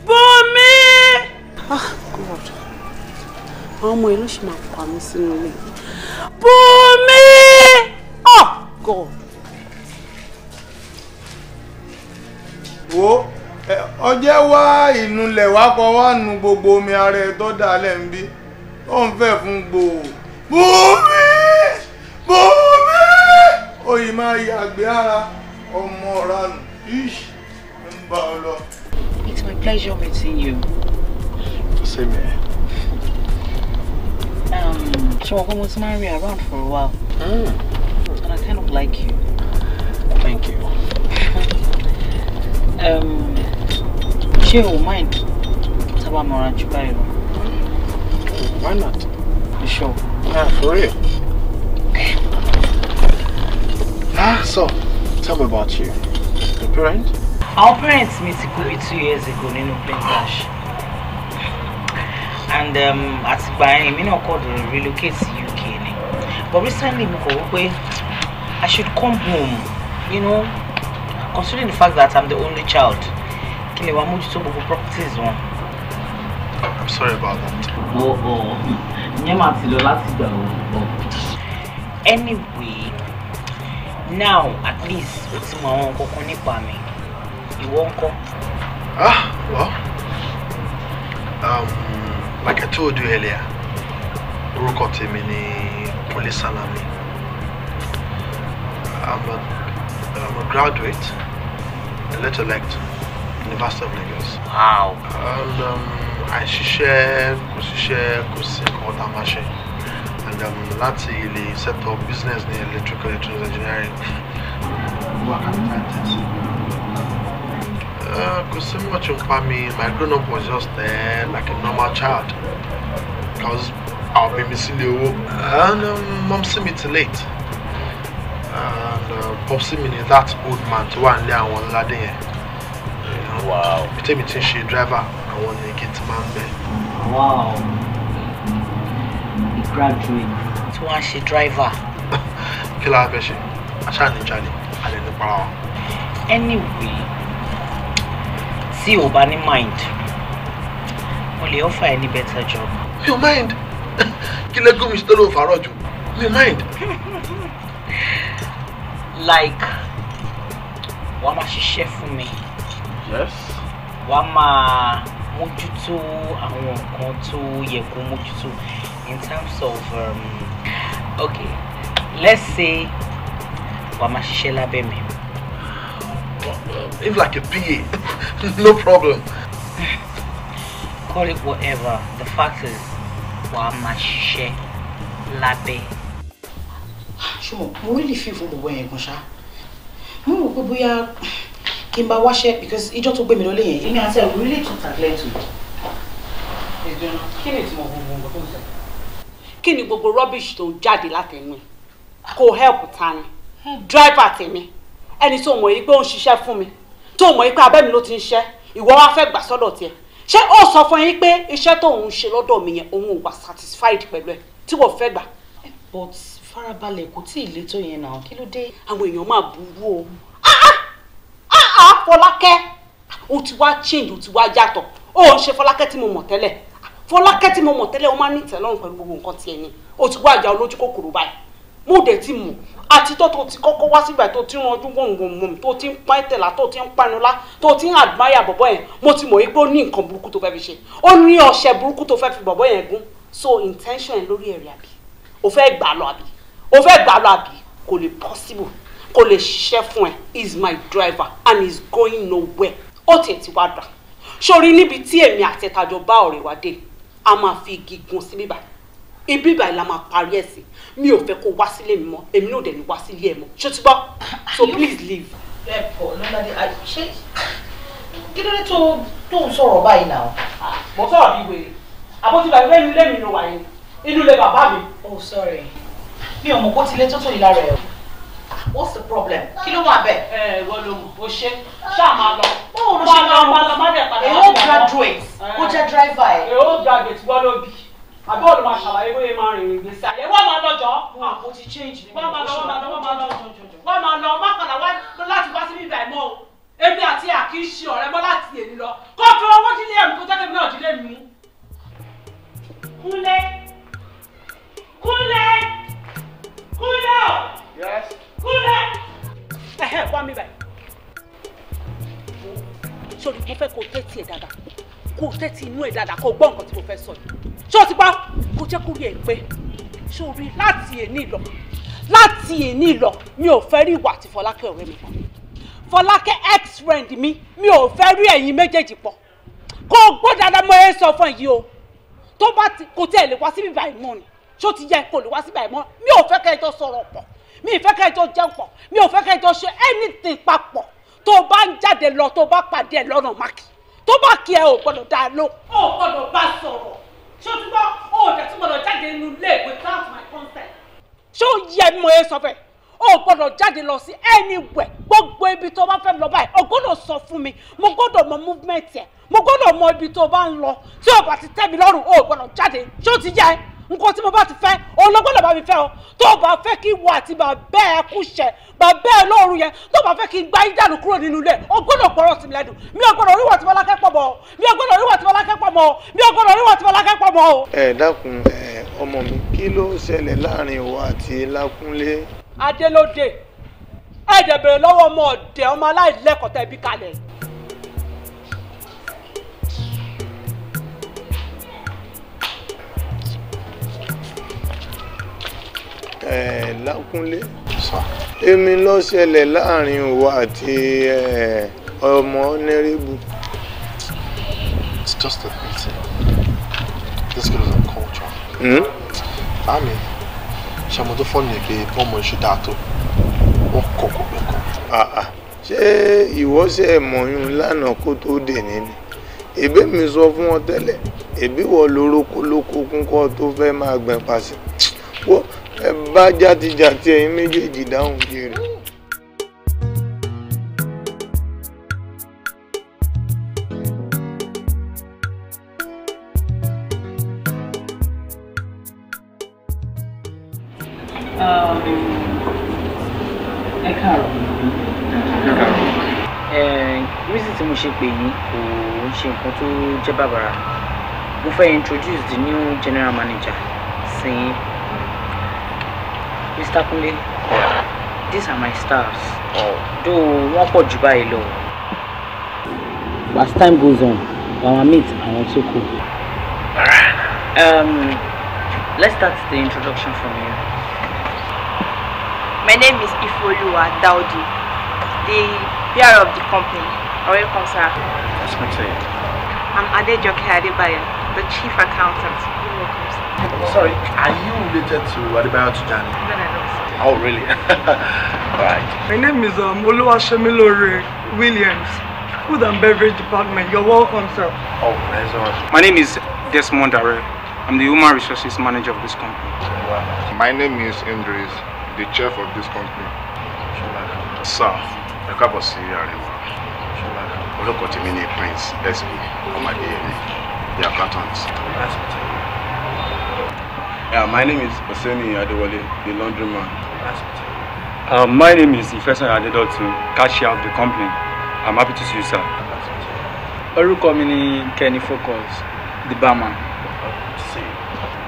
Bùnmi. God. Àwọn ọmọ ìlú ṣì máa pa mí sínú ilé. Bùnmi! Oh God. Wo ọjẹ́ wá ìnulẹ̀ wá kọ́ wá nu gbogbo omi ara ẹ̀ tó dà lẹ́ ń bí ó ń fẹ́ fún gbòò. Bùnmi! Bùnmi! Oyin máa yàgbé ara ọmọ ranù ish ń bá ọ lọ. It's my pleasure meeting you. Same here. So I'm going to marry around for a while. And I kind of like you. Thank you. She will mind. Taba Mora Chubairo. Why not? You sure? Yeah, for real. So, tell me about you. Your parents? Our parents met 2 years ago in Bangladesh. And at Bayan, I not called to relocate to UK. But recently, I should come home, you know, considering the fact that I'm the only child. I'm sorry about that. Anyway, now at least it's my own me. You won't come? Well, like I told you earlier, orúkọ tèmi ni Police Salami. I'm a graduate, elect, University of Lagos. Wow. And I ṣiṣẹ́ kò sí nǹkan tá a máa ṣe. And láti lè set up business in electrical electronics engineering. Work at the kò sí much nípa mi. My grown up was just like a normal child. Because I'll be missing the and mom see me till late. And popsy me that old man to one day one lady. Wow. You tell me to she driver I want to get man there. Wow. A graduate to one she driver. Kill her fish. I shan't enjoy it. I didn't power. Anyway, see you by mind. Will you offer any better job? You mind? Kill a go Mr. Farojo. You mind? Like, wama ṣiṣẹ́ fún mi. Yes. Wama mójútó àwọn nǹkan tó yẹ kó mójútó in terms of okay, let's say wama ṣiṣẹ́ lábẹ́ mi. If like a PA, no problem. Call it whatever. The fact is, wama ṣiṣẹ́ lábẹ́. Mo really feel for the way yẹn sha. Mo rò pé bóyá kí n bá wáṣẹ́ because ìjọ tó gbé mi lọlé yẹn. Èmi àti ẹ̀ really tún tàglet to. Kí ni tí mo gbogbo nǹkan tó ń sọ? Kí ni gbogbo rubbish tó jáde látẹnu ẹ̀? Kò help ta ni. Driver tèmi. Ẹni tó mọ̀ yìí pé ó ń ṣiṣẹ́ fún mi. Tó mọ̀ yìí pé abẹ́ mi ló ti ń ṣiṣẹ́. Ìwọ wá fẹ́ gbà sọ́dọ̀ tiẹ̀. Ṣé ó sọ fún yín pé iṣẹ́ tó ń ṣe lọ́dọ̀ mi yẹn òun ò wà satisfied pẹ̀lú ẹ̀ tí wọ́n fẹ́ gbà? But farabalẹ̀ kò tí ì le tó yẹn náà kí ló dé. Àwọn èèyàn máa burú o. Fọlákẹ́ o ti wá change o ti wá yàtọ̀ o ń ṣe Fọlákẹ́ tí mo mọ̀ tẹ́lẹ̀ Fọlákẹ́ tí mo mọ̀ tẹ́lẹ̀ o máa ní ìtẹ́lọ́rùn pẹ̀lú gbogbo nǹkan tiẹ̀ ni o ti wá ìjà olójú kòkòrò báyìí mo dẹ̀ ti mọ̀ àti tó ti kọ́kọ́ wá sígbà tó ti ń ranjú gbòǹgbòǹgbòǹ tó ti ń pa ìtẹ̀lá tó ti ń panulá tó ti ń admire bọ̀bọ̀ yẹn mo ti mọ̀ yìí pé ó ní nǹkan burúkú tó fẹ́ fi ṣe ó ní ọṣẹ burúkú tó fẹ́ fi bọ̀bọ̀ yẹn gún so intention lórí ẹ̀rí àbí o fẹ́ gbà lọ àbí kò lè possible kò lè ṣiṣẹ́ fún ẹ is my driver and is going nowhere ó tiẹ̀ ti wá dà sórí níbi tí èmi àti ẹ̀tajọ bá ọ̀rẹ́ wa dé a máa fi igi gun sí bíbá ibi báyìí la máa parí ẹ̀ sí mi ò fẹ́ kó wá sílé mi mọ́ èmi náà dẹ̀ ní wá sílé ẹ̀ mọ́ ṣó ti gbọ́ so please leave. ẹ pọ̀ lọ́ládé ṣé kí ló dé tó ń sọ̀rọ̀ báyìí náà. mo sọ̀rọ̀ bí wèrè àbótí bàbá inú ilé mi ló wà yẹn inú ilé bàbá mi. Oh sorry mi ò mọ̀ kó tilé tó tó yìí lára ẹ̀ o. What's the problem? Kí ló wà bẹ́ẹ̀? Wọ́n ló mọ̀ ó ṣe ṣáà máa lọ. Báwo ló ṣe máa lọ? Má dẹ̀ padà. Èyí ó graduate. Ó jẹ́ driver ẹ̀. Èyí ó graduate gbọ́ ló bí. Àbí òun máa ṣàlàyé bóyá máa rìnrìn ìgbésí ayé. Wọ́n máa lọ́jọ́. Mo ti change ni. Wọ́n máa lọ. Má padà wá láti wá sí bíbá ẹ̀ mọ́ o. Èmi àti àkì í ṣe ọ̀rẹ́ mọ́ láti èmi lọ. Kó fi owó dílé ẹ̀mí kó jẹ́ kí èmi náà dílé mi mú. Kúnlé. sórí mo fẹ́ kó tẹ́tí ẹ̀ dáadáa kó tẹ́tí inú ẹ̀ dáadáa kó gbọ́ nǹkan tí mo fẹ́ sọ yìí ṣé o ti gbọ́ kó jẹ́ kó rí ẹ̀ pé sórí láti èní lọ mi ò fẹ́ rí ìwà àti Fọlákẹ́ ọ̀rẹ́ mi kan Fọlákẹ́ ex-friend mi ò fẹ́ rí ẹ̀yin méjèèjì pọ̀ kó gbọ́ dáadáa mo ẹ sọ fún yìí o tó bá kò tí ẹ lè wá síbí báyìí mọ́ ni ṣó ti yẹ kó lè wá síbí báyìí mọ́ mi ò fẹ́ kẹ́jọ sọ̀rọ̀ pọ̀ mi ì fẹ́ kẹ́jọ jẹun pọ̀ mi ò fẹ́ kẹ́jọ ṣe anything papọ̀ tó bá ń jáde lọ tó bá pàdé ẹ lọ́nà mákì tó bá kí ẹ ò gbọ́dọ̀ dá ló ò gbọ́dọ̀ bá sọ̀rọ̀ ṣó ti gbọ́ ò dẹ̀ tún gbọ́dọ̀ jáde nínú ilé without my consent ṣó yẹ mo ẹ sọ fẹ́ o gbọ́dọ̀ jáde lọ sí anywhere gbogbo ibi tó bá fẹ́ lọ báyìí o gbọ́dọ̀ sọ fún mi mo gbọ́dọ̀ mọ movement ẹ mo gbọ́dọ̀ mọ ibi tó bá ń lọ tí o bá ti tẹ́ mi lọ́rùn o gbọ́dọ̀ jáde ṣó ti yẹ nǹkan tí mo bá ti fẹ́ o lọ gbọ́dọ̀ bá mi fẹ́ o tó o bá fẹ́ kí wà àti bàbá ẹ kú ṣẹ bàbá ẹ lọ́rùn yẹn tó o bá fẹ́ kí gbá ìdánù kúrò nínú ilé o gbọ́dọ̀ gbọ́rọ̀ sí mi lẹ́nu mi ò gbọ́dọ̀ oríwọ̀ tí Fọlákẹ́ pọ̀ mọ́ mi ò gbọ́dọ̀ oríwọ̀ tí Fọlákẹ́ pọ̀ mọ́ mi ò gbọ́dọ̀ oríwọ̀ tí Fọlákẹ́ pọ̀ mọ́ o. ẹ dákun ọmọ mi kí ló ṣẹlẹ̀ láàrin ìwọ àti Lákúnlé. Adélódé ẹ̀ẹ́dẹ̀ bèrè lọ́wọ́ ọmọ ọ̀dẹ̀ ọmọ aláìlẹ́kọ̀ọ́ tẹ́ bí kalẹ̀. Lákúnlé èmi ló ṣẹlẹ̀ láàrin ìwọ àti ọmọ Honorable. It's just a meeting. This girl is a culture. Àmì ṣàmùtò fọ́ọ̀nù yẹn pé ọmọ ìṣe dáa tó wọ́n kọ̀ kó bẹ́ẹ̀ kọ́. Ṣé ìwọ ṣe mọ̀yún lánàá kó tó dè ní ni? Èbí mi sọ fún wọn tẹ́lẹ̀ èbí wọ́n lórókó kúnkọ́ tó fẹ́ máa gbẹ̀n pàṣẹ. Wọ́n ẹ bá játijàti ẹ̀yin méjèèjì dáhùn jèrè. Ẹ káàárọ̀. Reason tí mo ṣe pè yín kò ń ṣe nǹkan tó jẹ́ bàbàrà. Mo fẹ́ introduce the new general manager sí Mr. Kunle. These are my staffs. Though wọ́n pọ̀ jù báyìí lọ. As time goes on, our meet àwọn tó kù. Let's start the introduction from you. My name is Ifeoluwa Daudi, the PR of the company. Welcome, sir. That's my say. I'm Adejoke Adebayo, the chief accountant. You're welcome, sir. Sorry, are you related to Adebayo Tijani? No, sir. Oh, really? Right. My name is Oluwasemilore Williams, Food and Beverage Department. You're welcome, sir. Oh, nice one. My name is Desmond Are. I'm the Human Resources Manager of this company. Wow. My name is Indris, the chef of this company. Sir, I can't see you. Look at me, Prince SB, the accountant. My name is Oseni Adewale, the laundryman. My name is Ifesan Adedotu, cashier of the company. I'm happy to see you, sir. Orúkọ mi ni Kenny Focus, the barman.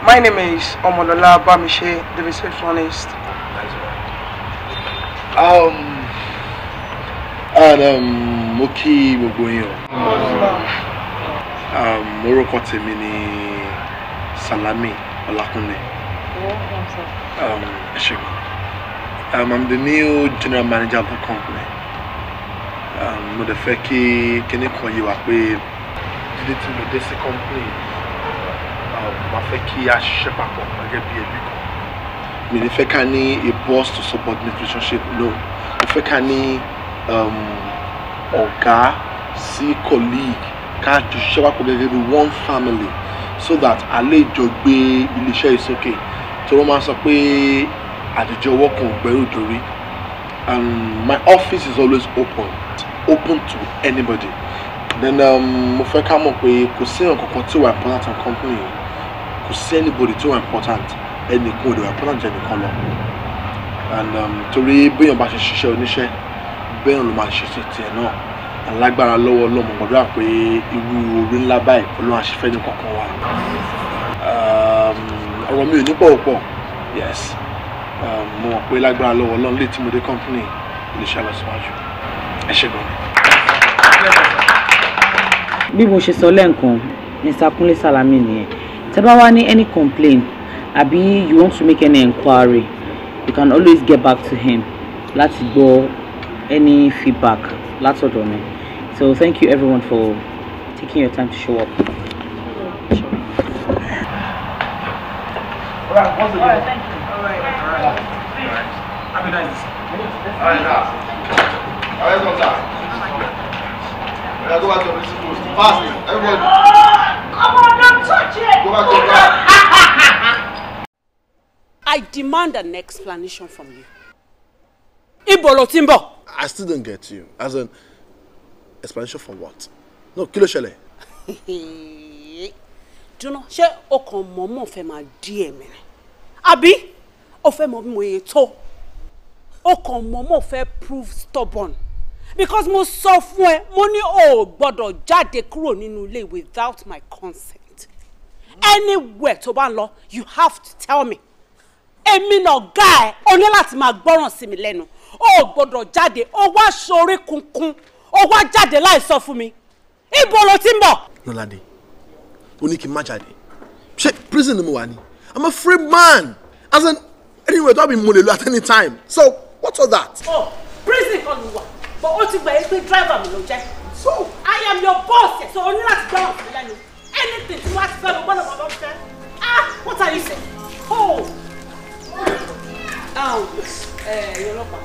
My name is Omolola Bamishe, the receptionist. Mo kí gbogbo yín o. Orúkọ tèmi ni Salami Olakunle. I'm the new general manager of the company. Mo dẹ̀ fẹ́ kí kíní kan yé wa pé dídé tí mo dé sí company máa fẹ́ kí a ṣiṣẹ́ papọ̀ gẹ́gẹ́ bí ẹbí kan. Mi ní fẹ́ ká ní a boss to subordinate relationship, no. Mo fẹ́ ká ní ọ̀gá sí colleague ká jọ ṣiṣẹ́ papọ̀ gẹ́gẹ́ bí one family so that a lè jọ gbé iléeṣẹ́ yìí sókè. Tí wọ́n máa sọ pé àdìjọ ọwọ́ kan ò gbẹ́rù dórí. My office is always open to anybody. Then mo fẹ́ ká mọ̀ pé kò sí nǹkan tí wà important in company yìí. Kò sí anybody tí wà important. Ẹnìkan ò lè wà important jẹ́ nìkan lọ. And torí béèyàn bá ṣe ṣiṣẹ́ oníṣẹ́ béèyàn ló máa ṣe ṣe tiẹ̀ náà. Alágbára lọ́wọ́ Ọlọ́run gbàdúrà pé irú orí ńlá báyìí Ọlọ́run á ṣe fẹ́ ní kankan wa. Ọ̀rọ̀ mi ò ní pọ̀. Yes. Mo mọ̀ pé lágbára lọ́wọ́ Ọlọ́run lè tí mo dé company lè ṣe àlọ́síwájú. Ẹ ṣé gan-an. bí mo ṣe sọ lẹ́ǹkan Mr. Kunle Salami nìyẹn. Tẹ́ bá wá ní any complaint àbí you want to make any inquiry, you can always get back to him láti gbọ́ any feedback látọ̀dọ̀ mi. So thank you everyone for taking your time to show up. Alright, thank you. Alright. Have a nice. Alright, now. Alright, go back. Go back to the post. Fast, everybody. Come on, don't touch it. Go back to the car. I demand an explanation from you. Ibo lo ti ń bọ̀. I still don't get you. As an explanation for what? No, kí ló ṣẹlẹ̀. Dúnà, ṣé o kàn mọ̀ọ́mọ̀ fẹ́ máa dí ẹ̀mí ni? Àbí o fẹ́ mọ bí mo yẹ tó? O kàn mọ̀ọ́mọ̀ fẹ́ prove stubborn. Because mo sọ fún ẹ, mo ní o gbọ́dọ̀ jáde kúrò nínú ilé without my consent. Anywhere tó bá ń lọ, you have to tell me. Èmi náà ọ̀gá ẹ̀, o ní láti máa gbọ́ràn sí mi lẹ́nu. O gbọ́dọ̀ jáde, o wá ṣorí kunkun, o wá jáde láì sọ fún mi. Ibo lo ti ń bọ̀? Lọ́ládé, o ní kí n má jáde. Ṣé prison ni mo wà ní? I'm a free man. As in, anyway, tó bá bí mo lè lọ at any time. So, what's all that? Oh, prison kan ló wà. But ó ti gbà yín pé driver mi ló jẹ́. So, I am your boss, so o ní láti gbọ́ràn sí mi lẹ́nu. Anything tí wọ́n ti fẹ́ lọ gbọ́dọ̀ bọ̀ lọ́wọ́ fẹ́. Ah, what are you saying? Oh. You're not bad.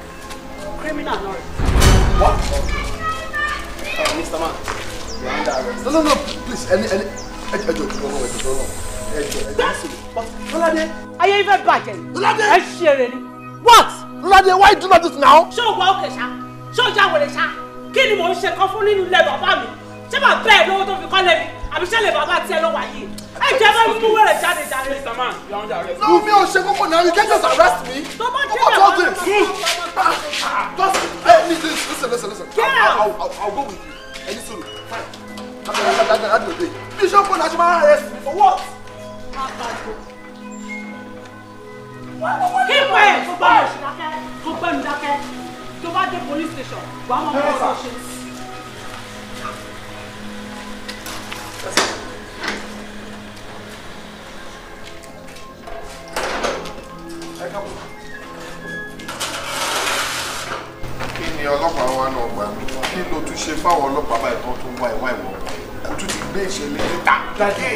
Criminal, no. What? Mr. Man, you're under arrest. No, please, But, Lọ́ládé. Ayé ifẹ̀ bàjẹ́. Lọ́ládé. Ẹ ṣe eré ni. What? Lọ́ládé, why you do not do this now? Ṣé o wà òkè ṣá? Ṣé o já wèrè ṣá? Kí ni mò ń ṣe kan fún nínú ilé bàbá mi? Ṣé màá bẹ́ẹ̀ lówó tó fi kọ́ lé mi? Àbí ṣé lè bàbá tiẹ̀ ló wà yìí? Ẹ jẹ́ bá mú wẹ̀rẹ̀ jáde jáde. Mr. Man, you're under arrest. No, me ò ṣe kókó now. You can't just arrest me. Tó bá jẹ́ What's all this? Just Listen. I'll go with you. Any soon. Fine. That's the day. Bishop will not arrest me for what? Keep quiet. Tó gbẹ́ mi dákẹ́. Tó bá dé police station, wàá mọ̀ kó o ṣe. Kí ni ọlọ́pàá wa náà gbà mí? Kí ló tún ṣe fáwọn ọlọ́pàá báyìí tó tún wá ìwà ìwọ̀? Kò tún ti gbé ìṣẹ̀lẹ̀ níta. Dáadé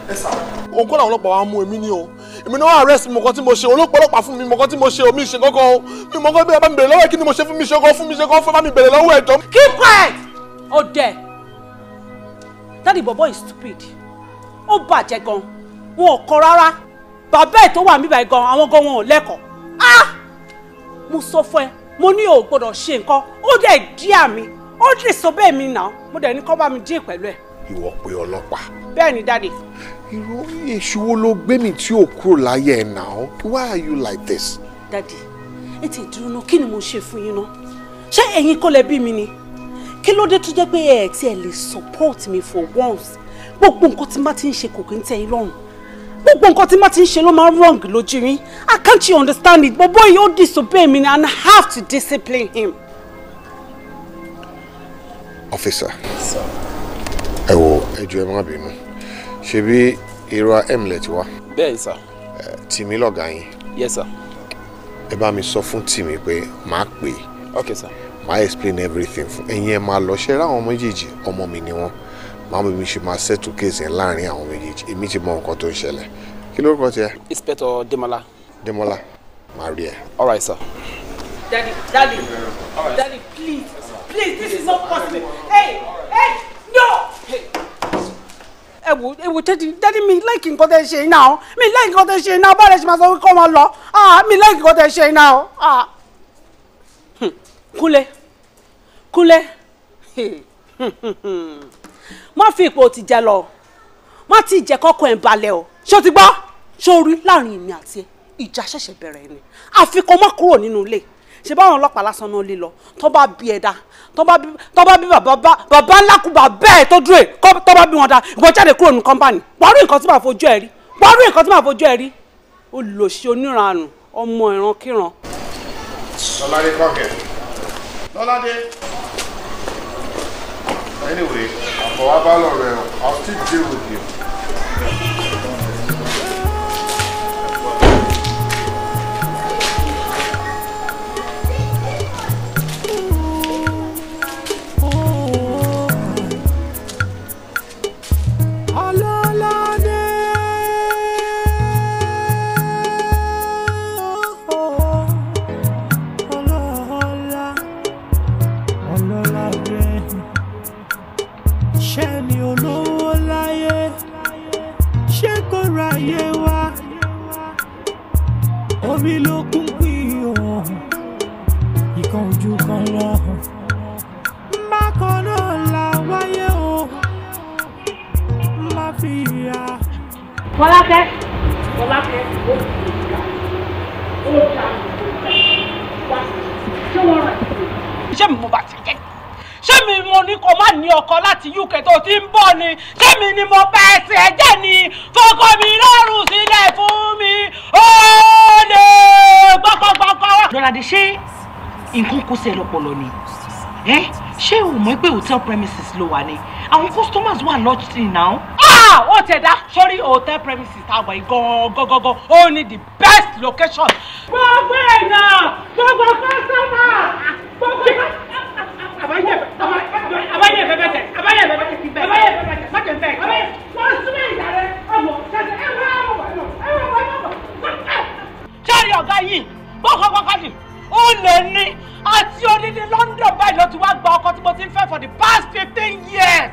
ẹ sà. Òun kọ́ làwọn ọlọ́pàá wa mú èmi ní o. Èmi náà arrest mi mọ̀kàn tí mo ṣe. Ọlọ́pàá fún mi mọ̀kàn tí mo ṣe. Omi ṣe kankan o. Mi mọ̀kàn bí ẹ bá mi bèrè lọ́wọ́ ẹ̀ kí ni mo ṣe fún mi ṣe kan fún mi ṣe kan fún mi bèrè lọ́wọ́ ẹ̀ jọ. Keep quiet! Oh there. Daddy Bobo is stupid. Ó bàjẹ́ gan. Wọn ò kọ́ rárá. Bàbá ẹ̀ tó wà mí báyìí gan, àwọn gan wọn ò lẹ́kọ̀ọ́. Ah! Mo sọ fún ẹ, mo ní o gbọ́dọ̀ ṣe nǹkan. Ó dẹ̀ díà mi. Ó disobey mi náà. Mo dẹ̀ ní kó bá mi dín pẹ̀lú ẹ̀. Ìwọ pé ọlọ́pàá. Bẹ́ẹ̀ ni Daddy. Irú èṣù wo ló gbé mi tí ò kúrò láyé ẹ̀ náà? Why are you like this? Daddy, ẹ ti dúró náà, kí ni mo ṣe fún yín náà? Ṣé ẹ̀yin kọ́ lẹ bí mi ni? Kí ló dé tó jẹ́ pé ẹ tí ẹ lè support me for once? Gbogbo nǹkan tí má ti ń ṣe kò kí ń tẹ́ yín lọ́rùn. Gbogbo nǹkan tí má ti ń ṣe ló máa ń wrong lójú yín. I can't you understand it? Bobo yìí ó disobey me and I have to discipline him. Officer. Ẹ wo ẹjọ́ ẹ má bínú. Ṣebí irú Emlet wa? Bẹ́ẹ̀ sir. Tìmí lọ̀gá yín. Yes sir. Ẹ bá mi sọ fún Tìmí pé màá pè é. Okay sir. Màá explain everything fún ẹ̀yin ẹ máa lọ ṣe ráwọn méjèèjì ọmọ mi ni wọ́n. Màá bí mi ṣe máa settle case yẹn láàrin àwọn méjèèjì. Èmi ti mọ nǹkan tó ń ṣẹlẹ̀. Kí lórúkọ tiẹ̀? Inspector Demola. Demola. Màá rí ẹ. All right sir. Daddy, Daddy, please, this is not possible. Hey, no! Ẹ wo Daddy mi like nǹkan tẹ́ ṣe now. Mi like nǹkan tẹ́ ṣe now. Báwo ṣe máa sọ kó máa lọ? Mi like nǹkan tẹ́ ṣe now. Kúnlé. Má fi ipò ti jẹ lọ. Má ti jẹ kọ́kọ́ ẹ̀ balẹ̀ o. Ṣé o ti gbọ́? Ṣé o rí láàrin èmi àti ẹ? Ìjà ṣẹ̀ṣẹ̀ bẹ̀rẹ̀ ni. Àfi kó má kúrò nínú ilé. Ṣé báwọn ọlọ́pàá lásán náà lè lọ? Tó bá bí ẹ̀dá. Tó bá bí bàbá ńlá kú bàbá ẹ̀ tó dúró ẹ̀. Tó bá bí wọn dá. Ìwọ jáde kúrò ní kọ́mpánì. Wàá rí nǹkan tí màá fojú ẹ rí. Olùlòṣì oníranù. Ọmọ ìrankíran. Lọ́ládé kọ́kẹ́. Lọ́ládé. Anyway, I'll still deal with you. Hotel premises ló wà ní. Àwọn customers wà lodged in now. Ó tẹ̀ dá sórí hotel premises tá a wà go. Ó ní the best location. Gbogbo èèyàn, gbogbo customer, gbogbo àbáyé bẹ̀bẹ̀ májẹ̀ bẹ̀. Wọ́n súnmọ́ ìyàrá ọmọ ṣẹ̀ṣẹ̀ ṣẹ́rí ọ̀gá yìí gbọ́kọ̀gbọ́kọ̀ ni ó lè ní àti odidi London báyìí ló ti wá gba ọkọ tí mo ti ń fẹ́ for the past 15 years.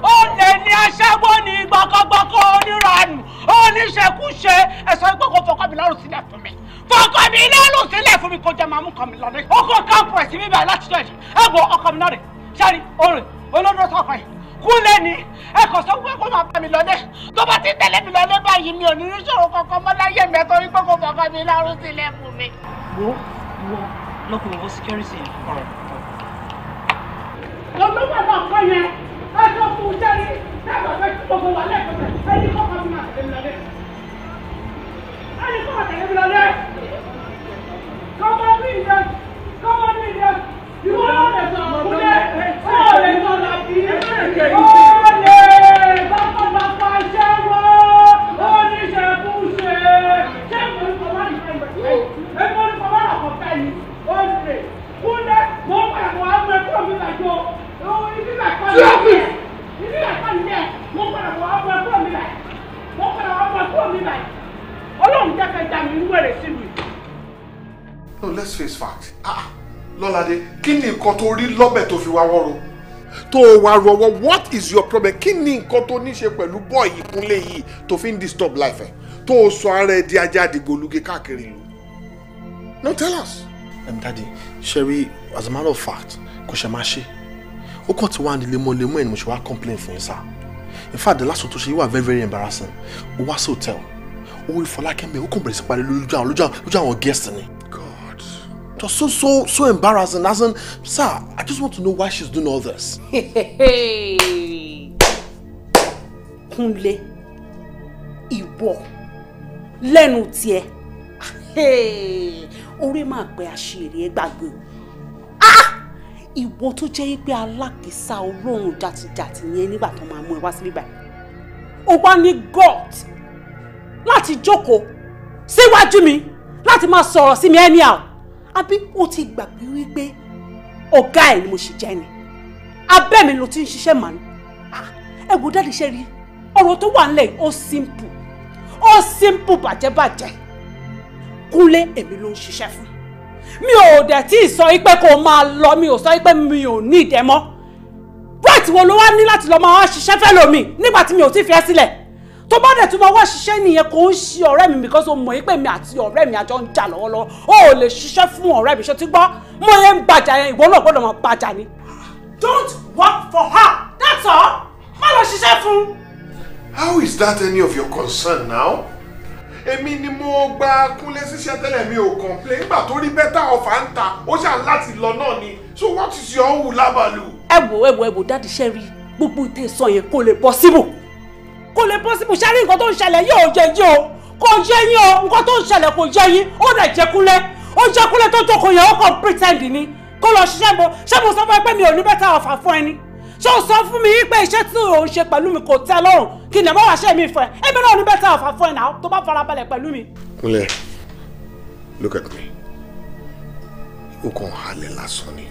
Ó lè ní aṣẹ́wó ní gbọ́kọ̀gbọ́kọ̀ oníranù oníṣekúṣe ẹ̀sọ́ ìgbọ́kọ̀ fọkọ́ mi lọ́rùn sílẹ̀ fún mi. Fọkọ́ mi lọ́rùn sílẹ̀ fún mi kó jẹ́ máa mú kọ́ mi lọ́lé. Ó kó káàpù ẹ̀ sí mi báyìí láti jọ́ọ̀jì. Ẹ gbọ́ ọkọ mi náà rè ṣáàrí orin olódó sọ̀kọ̀ yìí. Kúnlẹ̀ ni ẹ kò sọ pé kó máa bá mi lọlé. Tó bá ti tẹ̀lé mi lọlé báyìí mi ò ní ìṣòro kankan mọ́ láyé mi torí pé kó fọkọ́ mi lọ́rùn sílẹ̀ fún mi. Lọ́kùnrin wọ security ọ̀rọ̀. Olúwa náà kọ́ yẹn, ẹ sọ fún un jẹ́rí, dábàá fẹ́ kí gbogbo wà lẹ́ẹ̀kọ́tẹ̀, ẹni kọ́ máa fi máa tẹ̀lé mi lọlé. Ẹni kọ́ máa tẹ̀lé mi lọlé. Kọ́mọ bí ìyẹn, ìwọ náà lè sọ ọ̀kúnlẹ̀, ó lè sọ láti ó lè bákọ̀bákọ̀ aṣẹ́wó, oníṣẹ́kúṣe, ṣé mo ní kọ́ wá nìkan ìgbẹ́ ẹ̀ mo ní kọ́ wá lọ́kọ̀ fẹ́ ni, ó lè kúnlẹ̀ mo padà wọ àwọn ẹ̀kọ́ mi làjọ, ibi làkọ́ nílẹ̀, mo padà wọ àwọn ẹ̀kọ́ mi láì, Ọlọ́run jẹ́ kẹjà mi ń wẹ̀rẹ̀ sí mi. No, let's face facts. Lọ́ládé, kí ni nǹkan tó rí lọ́bẹ̀ tó fi wá wọ́rọ̀? Tó wá rọwọ́, what is your problem? Kí ni nǹkan tó ní ṣe pẹ̀lú boy Ìkúnlé yìí tó fi ń disturb life ẹ̀? Tó sọ ara ẹ̀ di ajá àdìgbòlugi káàkiri ìlú? No, tell us. Daddy, Sherry, as a matter of fact, kò ṣe máa ṣe. Ó kàn ti wá ní lemọ́lemọ́ ẹ̀ ni mo ṣe wá complain fún yín sá. In fact, the last one tó ṣe yìí wà very very embarrassing. Ó wá sí hotel. Ó Fọlákẹ́mi, ó kàn bẹ̀rẹ̀ sí parí lójú àwọn guests ni. It was so embarrassing. As in, sir, I just want to know why she's doing all this. Kúnlé, ìwọ, lẹ́nu tiẹ̀, orí máa pẹ́ àṣírí ẹ gbàgbé o. Ìwọ tó jẹ́ pé alákìísà olóhùn jàtìjàtì yẹn nígbà tó máa mú ẹ wá sí bíbá. Ó wá ní God láti jókòó síwájú mi láti máa sọ̀rọ̀ sí mi anyhow. Àbí ó ti gbàgbé wípé ọ̀gá ẹ̀ ni mo ṣì jẹ́ ni. Abẹ́ mi ló ti ń ṣiṣẹ́ màá ní. Ẹ wo dáàdì ṣe rí ọ̀rọ̀ tó wà nílẹ̀ ó simple bàjẹ́bàjẹ́. Kúnlé èmi ló ń ṣiṣẹ́ fún. Mi ò dẹ̀ tí ì sọ pé kó máa lọ, mi ò sọ pé mi ò ní ìdẹ́mọ́. Right wo ló wá ní láti lọ máa wá ṣiṣẹ́ fẹ́ lómi nígbà tí mi ò tí fi ẹ́ sílẹ̀? Tó bá dẹ̀ tún máa wá ṣiṣẹ́ nìyẹn kò ń ṣe ọ̀rẹ́ mi because o mọ̀ pé mi àti ọ̀rẹ́ mi àjọ ń jà lọ́wọ́lọ́wọ́. O ò lè ṣiṣẹ́ fún ọ̀rẹ́ mi ṣe ti gbọ́. Mo yẹn ń bàjá yẹn ìwọ náà gbọ́dọ̀ máa bàjá ni. Don't work for her. That's all. Má lọ ṣiṣẹ́ fún. How is that any of your concern now? Èmi ni mo gba Kúnlé síṣẹ́ tẹ́lẹ̀ mi ò complain. Nígbà tó rí better offer ń ta, ó ṣàn láti lọ náà ni. So what is your own lábàlú? Ẹ wò dáàdì Sherry gbogbo ìtẹ̀sán yẹn kò lè possible. Kò lè possible ṣe rí nǹkan tó ń ṣẹlẹ̀ yóò jẹ yín o kò yé yín o nǹkan tó ń ṣẹlẹ̀ kò yé yín ó dẹ̀ jẹ́ Kúnlé ó jẹ́ Kúnlé tó jókòó yẹn ó kàn pretend ni kó lọ ṣiṣẹ́ mo ṣé mo sọ fún ẹ pé mi ò ní better offer fún ẹni ṣé o sọ fún mi pé iṣẹ́ tí o ń ṣe pẹ̀lú mi kò tẹ́ lọ́rùn kí n lè mọ́ wá ṣe mi fún ẹ ẹbí náà ní bẹ́tà ọ̀fà fún ẹ náà tó bá fara balẹ̀ pẹ̀lú mi. Kúnlẹ̀, look at me. O kàn halẹ̀ lásán ni.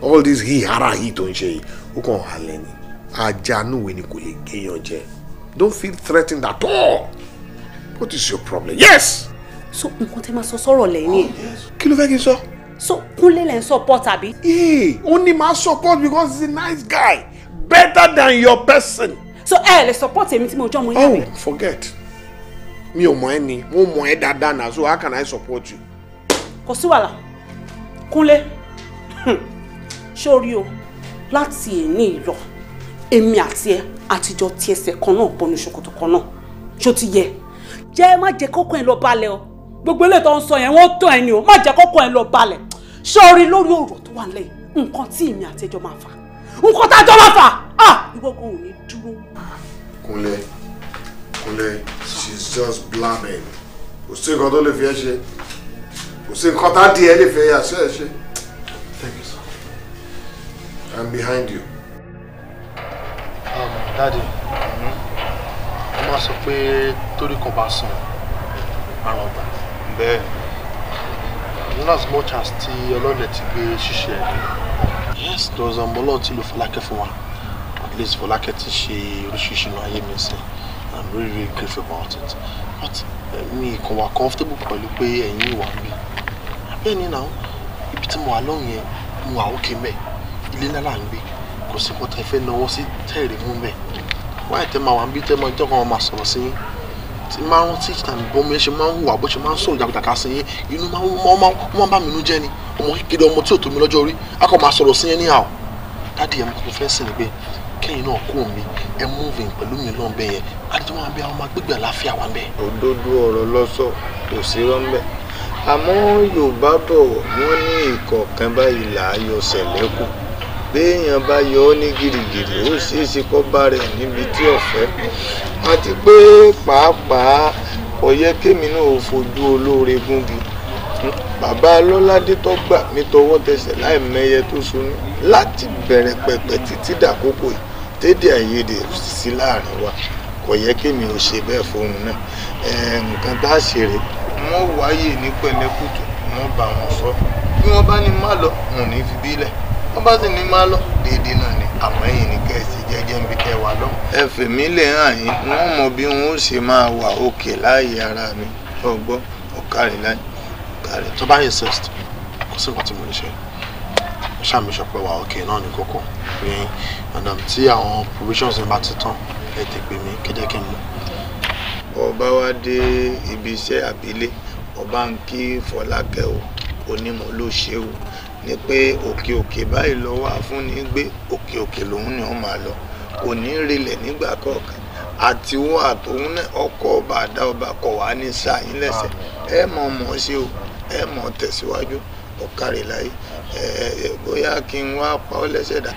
All this hihara yìí tó ń ṣe yìí, o kàn halẹ̀ ni. Ajanúwe ni kò lè géèyàn jẹ. Don't feel threatened at all. What is your problem? Yes! So nǹkan tẹ́ máa sọ sọ̀rọ̀ lẹ́yìn ẹ̀. Kí ló fẹ́ kí n sọ? So Kúnlé lẹ́ ń support àbí? Only my support because he's a nice guy. Better than your person. So lè support èmi tí mo jọ́ mo yá mi. Oh, forget. Mi ò mọ̀ ẹ́ ni, mo mọ̀ ẹ́ dáadáa náà, so how can I support you? Kò sí wàhálà. Kúnlé, sórí o, láti èní ìlọ, èmi àti ẹ àtijọ́ tí ẹsẹ̀ kan náà bọ́nu ṣòkòtò kan náà. Ṣó ti yẹ? Jẹ́ má jẹ́ kọ́kọ́ ẹ lọ balẹ̀ o. Gbogbo ilé tó ń sọ yẹn wọ́n tán ẹni o, má jẹ́ kọ́kọ́ ẹ lọ balẹ̀. Sórí lórí ọ̀rọ̀ tó wà lẹ́yìn, nǹkan tí èmi àti ẹjọ́ máa fà. Nǹkan tá a jọ máa fà. Ìwọ gan ò ní dúró. Kúnlé, she's just blabbing. Kò sí nǹkan tó lè fi ẹ́ ṣe. Kò sí nǹkan tá a di ẹ lè fi ẹ́ ṣe. Thank you, sir. I'm behind you. Daddy, mo máa sọ pé torí kan bá sàn àrùn ọgbà. Bẹ́ẹ̀. In as much as tí ọlọ́dẹ ti gbé ṣíṣe ẹ̀. Yes, there was ọlọ́run tí ló Fọlákẹ́ fún wa. At least Fọlákẹ́ ti ṣe oríṣiríṣi inú ayé mi sí. I'm really really grateful about it. But mi kàn wà comfortable pẹ̀lú pé ẹ̀yin ìwà mi. Bẹ́ẹ̀ ni náà, ibi tí mo wà lọ́hùn yẹn, mo wà òkè mẹ́. Ilé ńlá là ń gbé. Kò sí nǹkan tẹ́ fẹ́ náwó sí tẹ́ẹ̀rì mú mẹ́. Wáyé tẹ́ máa wà ń bí tẹ́ máa jọ́ kan máa sọ̀rọ̀ sí yín. Tí máa ń rántí ìtàn ìbọn mi ṣe máa ń hùwà bó ṣe máa ń sọ̀rọ̀ jàgùdàkà sí yín. Inú máa ń bá mi inú jẹ́ ni. Ọmọ kékeré ọmọ tí ò tó mi lọ́jọ́ orí. A kò máa sọ̀rọ̀ sí yín ní àwọ̀. Dádì ẹ̀ mo fẹ́ sìn ní pé kẹ́yìn náà kú mi ẹ moving pẹ̀lú mi lọ́n bẹ́ẹ̀ yẹn. Adé máa bẹ àwọn agbègbè àláfíà wa bẹ́ẹ̀. Òdodo ọ̀rọ̀ lọ́sọ̀ kò sí rọ́ńbẹ́. Àmọ́ Yorùbá bọ̀ wọ́n ní ìkọ̀ọ̀kan báyìí là á yọ sẹ̀lẹ́kù. Béèyàn bá yọ ọ́ ní gìrìgìrì ó ṣeé ṣe kó bá rẹ̀ níbi tí ọ̀fẹ́. Àti pé pàápàá kò yẹ kémi náà fojú olóore gúngi. Bàbá Lọ́ládé tó gbà mí tọwọ́ tẹsẹ̀ láì mẹ́yẹ tó sunú láti bẹ̀rẹ̀ pẹ̀pẹ̀ títí dàkókò yìí tédé àìyedè sí láàrin wa kò yẹ kémi ò ṣe bẹ́ẹ̀ fóun náà. Nǹkan tá a ṣe rè wọ́n wáyè ní pẹ̀lẹ́kùtù wọ́n bá wọn sọ bí wọ́n bá ní má lọ wọn ò ní fi bílẹ̀ wọ́n bá sì ní má lọ déédéé náà ni àmọ́ ẹ̀yìn ní kẹ́sì jẹ́jẹ́ ń bí kẹ́ wà lọ́wọ́. ẹ fèmí lè hàn yín wọ́n mọ bí wọ́n ó ṣe máa wà òkè láàyè ara mi ọgbọ́n ọ̀kárẹ̀ láyé ọ̀kárẹ̀. tó bá insist kò sí nǹkan tí mo lè ṣe ṣàmì ṣọpẹ́ wà òkè náà ní kókó pé tí àwọn provisions bá ti tán ẹ ti pè mí kéjẹ́ kí n mú. ọba wa dé ibi iṣẹ́ àbílẹ̀ ọba ń kí Fọlákẹ́ o onímọ̀ ló ṣe o ní pé òkè òkè báyìí lọ wá fún ní gbé òkè òkè lòun ni wọ́n máa lọ kò ní rilẹ̀ nígbà kọ̀ọ̀kan àti wọ́n àtòun náà ọkọ̀ ọba àdá ọba kọ̀ wá ní sáyìn lẹ́sẹ̀ ẹ mọ̀ ṣe o ẹ mọ̀ tẹ̀síwájú ọ̀kárẹ̀ láyé bóyá kí n wá pa ọ́ lẹ́sẹ̀ dà.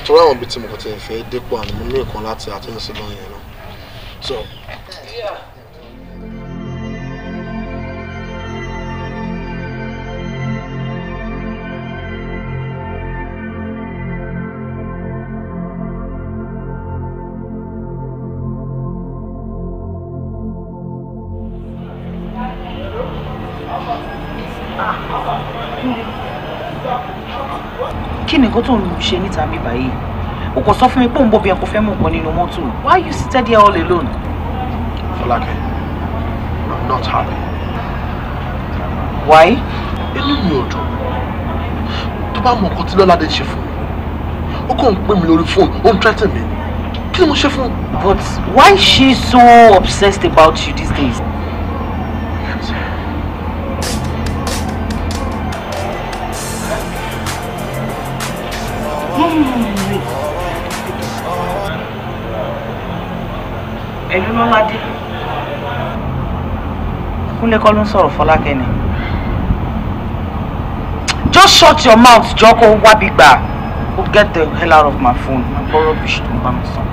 torí àwọn ibi tí mo kàn ti fẹ́ dépò àná mo ní nǹkan láti àtúnṣe lọ́yìn yẹn náà so. Kí ni nǹkan tó ń ṣe níta mi báyìí? O kò sọ fún mi pé òun bóbi ẹ̀kọ́ fẹ́ mú nǹkan nínú mọ́tò. Why you seated here all alone? Fọlákẹ́, I'm not happy. Why? Inú mi ò dùn. Tó bá mọ nǹkan tí Lọ́ládé ṣe fún mi, ó kàn ń pè mí lórí fóònù, ó ń threaten mi. Kí ni mo ṣe fún? But why is she so obsessed about you these days? Ẹ̀lú Lọ́ládé. Kúnlé kọ́ ló ń sọ̀rọ̀ Fọlákẹ́ ni. Just shut your mouth, Joko Wabigba. Go get the hell out of my phone. My borrow rubbish to my son.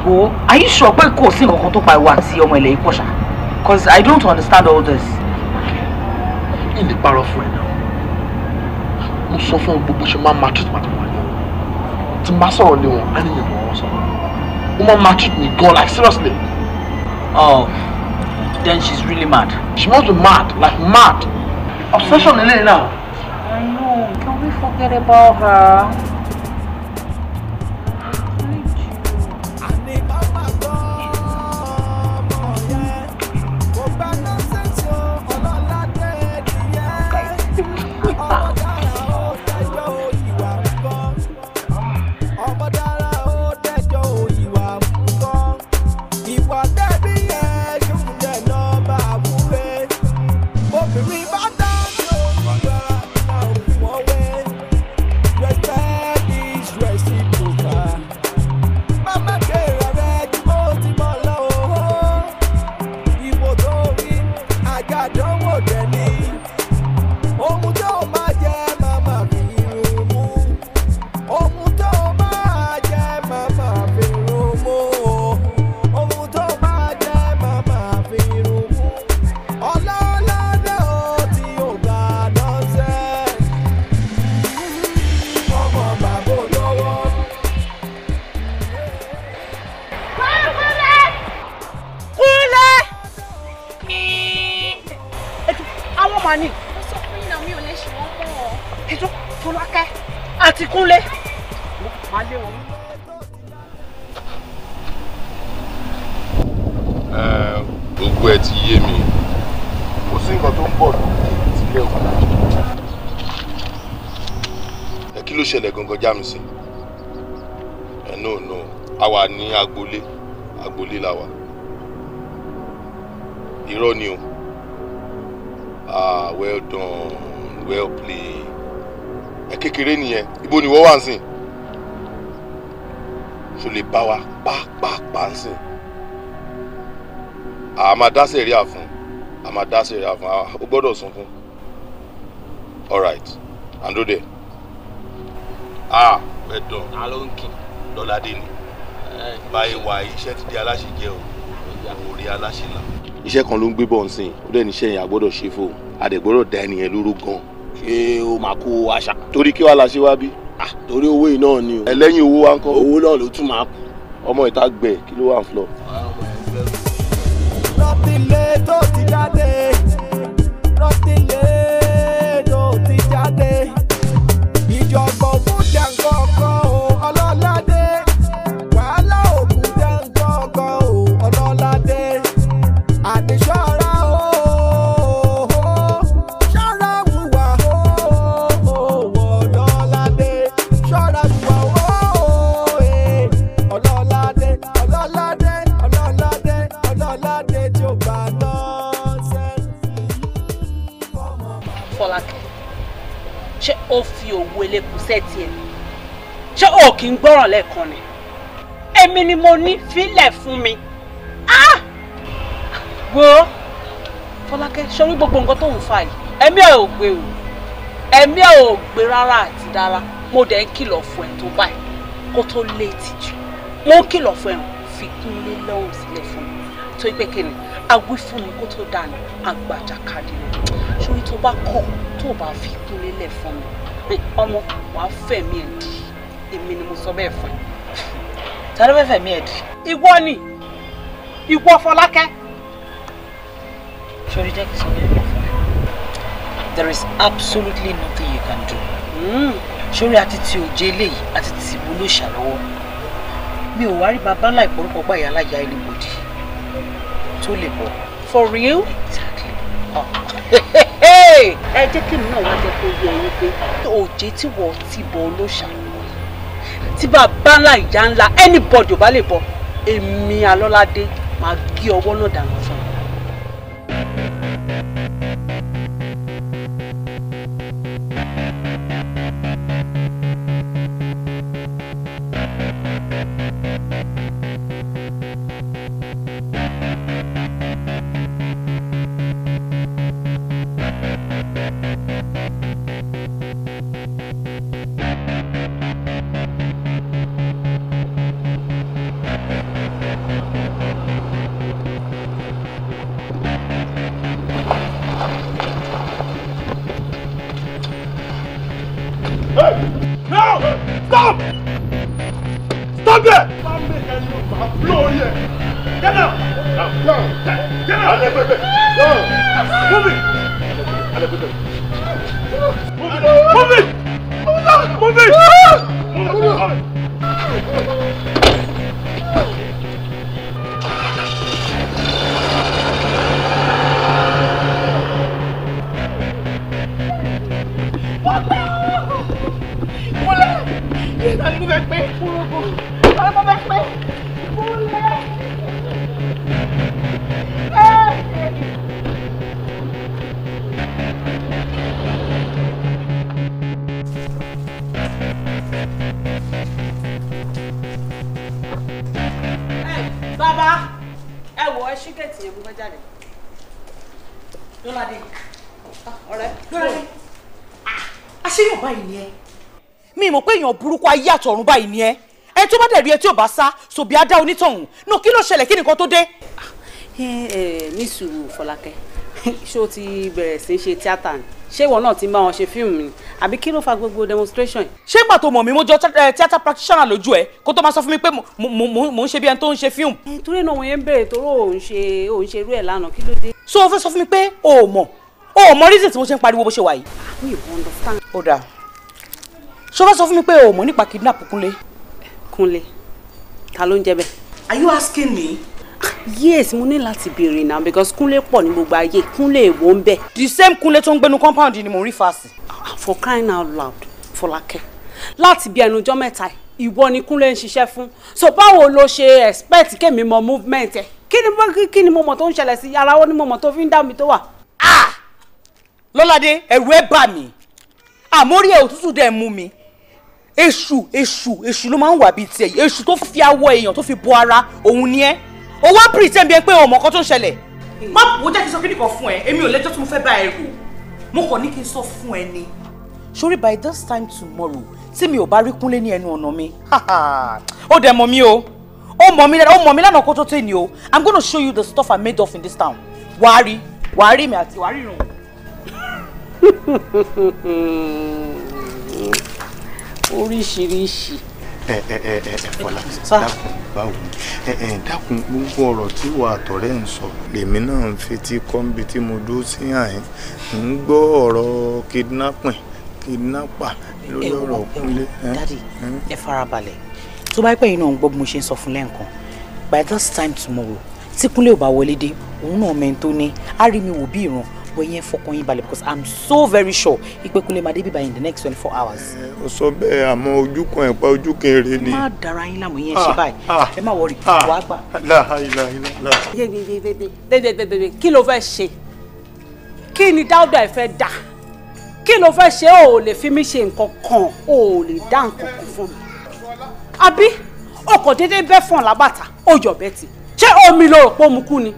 Go. Are you sure pé kò sí nǹkan tó pa ìwà àti ọmọ ilẹ̀ ìpọ̀ṣà? Because I don't understand all this. In the parọ́ fún ẹ náà. mo sọ fún gbogbo ṣe máa ma treat màtí wọn ni tí n bá sọ̀rọ̀ lé wọn á ní mi mọ̀ wọ́n sọ̀rọ̀ wọ́n máa ma treat me gan like seriously. Oh, then she's really mad. She must be mad, like mad. Obsession in it now. I know. Can we forget about her? Gbogbo ẹ ti yé mi. Kò sí nǹkan tó ń bọ̀ lókè sílẹ̀ òkú. Kí ló ṣẹlẹ̀ gangan já mi sí? No. A wà ní agboolé la wà. Irọ́ ni o. Well done, well played. Kékeré nìyẹn. Ibo ni wọ́n wà ń sìn? Ṣo lè bá wa pàápàá ń sìn? A máa dá sẹ̀ríà fún. O gbọ́dọ̀ sún fún. All right. Andro there. Well done. Alonkin. Lọ́ládé ni. Báyìí wá iṣẹ́ ti di aláṣẹ jẹ́ o. Orí aláṣẹ là. Iṣẹ́ kan ló ń gbé bọ̀ ń sìn. Ó dẹ̀ ní iṣẹ́ yẹn a gbọ́dọ̀ ṣe fún. A dẹ̀ gbọ́dọ̀ dá ẹnìyẹn lóró gan. Ṣé o máa kó àṣà? Torí kí wàá la ṣe wá bí? Torí owó yìí náà ni o. Ẹlẹ́yìn owó wa ń kọ́. Owó náà ló tún máa kú. Ọmọ ìta gbẹ kí ló wà ń flọ. Rọ́tìlé tó ti jáde. Rọ́tìlé tó ti jáde. Ìjọ̀gbọ̀n ògùn jẹ́ nǹkan o ọlọ́ládé. Wàhálà ògùn jẹ́ nǹkan o ọlọ́ládé. Àní ṣọ́ra o. Ṣọ́ra wùwà o ọlọ́ládé. Ṣọ́ra wùwà o ọlọ́ládé. Ọlọ́ládé tí ó gbà nọ́ọ̀sẹ̀nsì. Fọlákẹ́, ṣé o fi òwú eléku sẹ́ẹ̀tì ẹ̀? Ṣé o kì í gbọ́ràn lẹ́ẹ̀kan ni? Èmi ni mo ní fílẹ̀ fún mi. Wo Fọlákẹ́, ṣorí gbogbo nǹkan tó ń fa yìí, ẹ̀mí ẹ̀ ò gbé o. Ẹ̀mí ẹ̀ ò gbé rárá àti rárá. Mo dẹ̀ ń kìlọ̀ fún ẹ tó báyìí kó tó léètì jù. Mo ń kìlọ̀ fún ẹ fi Kúnlé lọ́rùn sílẹ̀ fún mi. Tó pé kí ni awí fún mi kó tó dànù àgbàjàkadì rẹ̀. Ṣorí tó bá kọ̀ tó bá fi Kúnlé lẹ̀ fún mi. Ọmọ wàá fẹ̀mí ẹ̀ dì. Èmi ni mo sọ bẹ́ẹ̀ fún ẹ. Ta ló fẹ́ fẹ̀mí ẹ̀ dì? Ìwọ ni. Ìwọ Fọlákẹ́. Ṣorí jẹ́ kí n sọ bẹ́ẹ̀ fún ẹ. There is absolutely nothing you can do. Ṣorí àti ti òjé eléyìí àti ti ìbò ló ṣàlọ́wọ́. Mi ò wá rí bàbá ńlá ìpọ́nrúkọ gbà yà láyà anybody tó lè bọ̀. For real? Exactly. Ẹ jẹ́ kí èmi náà wá jẹ́ kó yé ẹyin pé òjé tí wọ́n ti bọ̀ olóṣà tí bàbá ńlá ìyá ńlá anybody ò bá lè bọ̀ èmi Alọ́ládé máa gé ọwọ́ náà dànù fún un. Stop! Stop there! Stop making any noise. I'll blow here. Get down! Get out! Move it! Move it! Move it! Bàbá, ẹ wọ ẹ ṣíkẹ̀tì yẹn mo fẹ́ jáde. Lọ́ládé. Ọ̀rẹ́. Lọ́ládé. Àṣeyàn báyìí ni ẹ. Mi mọ̀ pé èèyàn burúkú ayé àtọ̀run báyìí ni ẹ. Ẹ tó bá dẹ̀ rí ẹ tí ò bá sá, sòbí á dá onítọ̀hún. No, kí ló ṣẹlẹ̀, kí nìkan tó dé? Ní sùúrù Fọlákẹ́, ṣé o ti bẹ̀rẹ̀ sí í ṣe tíátà ni? Ṣé ìwọ náà ti ń bá wọn ṣe fíìmù ni? Àbí kí ló fa gbogbo demonstration yìí? Ṣé ìgbà tó mọ̀ mí mo jọ theatre practitioner lójú ẹ kó tó máa sọ fún mi pé mo ń ṣe bí ẹni tó ń ṣe fíìmù? Torí náà wọ́n yẹn ń bèrè torí òun ṣe irú ẹ̀ lánàá, kí ló dé? So o fẹ́ sọ fún mi pé o ò mọ̀ reason tí mo ṣe ń pariwo bó ṣe wà yìí? Mi ò understand. Ó dáa. Ṣé o fẹ́ sọ fún mi pé o ò mọ̀ nípa kidnap Kúnlé? Kúnlé? Ta ló ń jẹ́ bẹ́ẹ̀? Are you asking me? Yes, mo ní láti béèrè náà because Kúnlé pọ̀ ní gbogbo ayé. Kúnlé èwo ń bẹ. The same Kúnlé tó ń gbénu compound ni mo rí fásì. For crying out loud, Fọlákẹ́. Láti bí ẹnujọ́ mẹ́ta ìwọ ni Kúnlé ń ṣiṣẹ́ fún. So báwo lo ṣe expect kémi mọ movement ẹ̀? Kí ni mo mọ̀ tó ń ṣẹlẹ̀ sí ara wọn ni mo mọ̀ tó fi ń dá mi tó wà? Lọ́ládé, ẹ̀rù ẹ bà mí. Àmórí ẹ̀ òtútù dẹ̀ mú mi. Èṣù ló máa ń wà bíi tiẹ̀ yìí. Èṣù tó fi awọ èèyàn tó fi bo ara òun ni ẹ́. O wá pretend bí ẹ pé ọmọ kan tó ń ṣẹlẹ̀. Má wo jẹ́ kí n sọ kí nìkan fún ẹ. Èmi ò lẹ́jọ́ tí mo fẹ́ bá ẹ rò. Mo kàn ní kí n sọ fún ẹ ni. Sori by this time tomorrow tí mi ò bá rí Kúnlé ní ẹnu ọ̀nà mi. Ó dẹ̀ mọ̀ mí o. Ó mọ̀ mí lánàá kó tó tẹ̀ ni o. I'm gonna show you the stuff I made of in this town. Wàá rí mi àti wàá rí ìrùn. Oríṣiríṣi. Fọlá dákun báwo dákun gbogbo ọ̀rọ̀ tí wà àtọ̀rẹ́ ń sọ lèmi náà ń fetí kọ́ńbi tí mo dúró sí àyín ń gbọ́ ọ̀rọ̀ kidnapper lórí ọ̀rọ̀ Kúnlé. Dádì ẹ farabalẹ̀ tó bá pẹ́ yín náà ń gbọ́ bí mo ṣe ń sọ fún lẹ́ǹkan by this time tomorrow tí Kúnlé ò bá wọlé dé òun náà mẹ́ntó ní á rí mi wò bí ìran yẹn fọkàn yín balẹ̀ because I'm so very sure ipe Kúnlé máa dé bíbá in the next 24 hours. Ó sọ bẹ́ẹ̀ àmọ́ ojú kan ẹ̀pá ojú kan èrè ni. Má dára yín láàmú yẹn ṣe báyìí ẹ má wọrí wàá gbà. Kí ló fẹ́ ṣe? Kí ni Dáúdà ẹ fẹ́ dà? Kí ló fẹ́ ṣe? O ò lè fi mí ṣe nǹkan kan, o ò lè dá nǹkan kan fún mi. Àbí ọkọ̀ déédéé bẹ́ fún ọ̀làbàtà ó yọ̀ bẹ́ẹ̀ tì. Ṣé omi ló rò pé ó mu kú ni?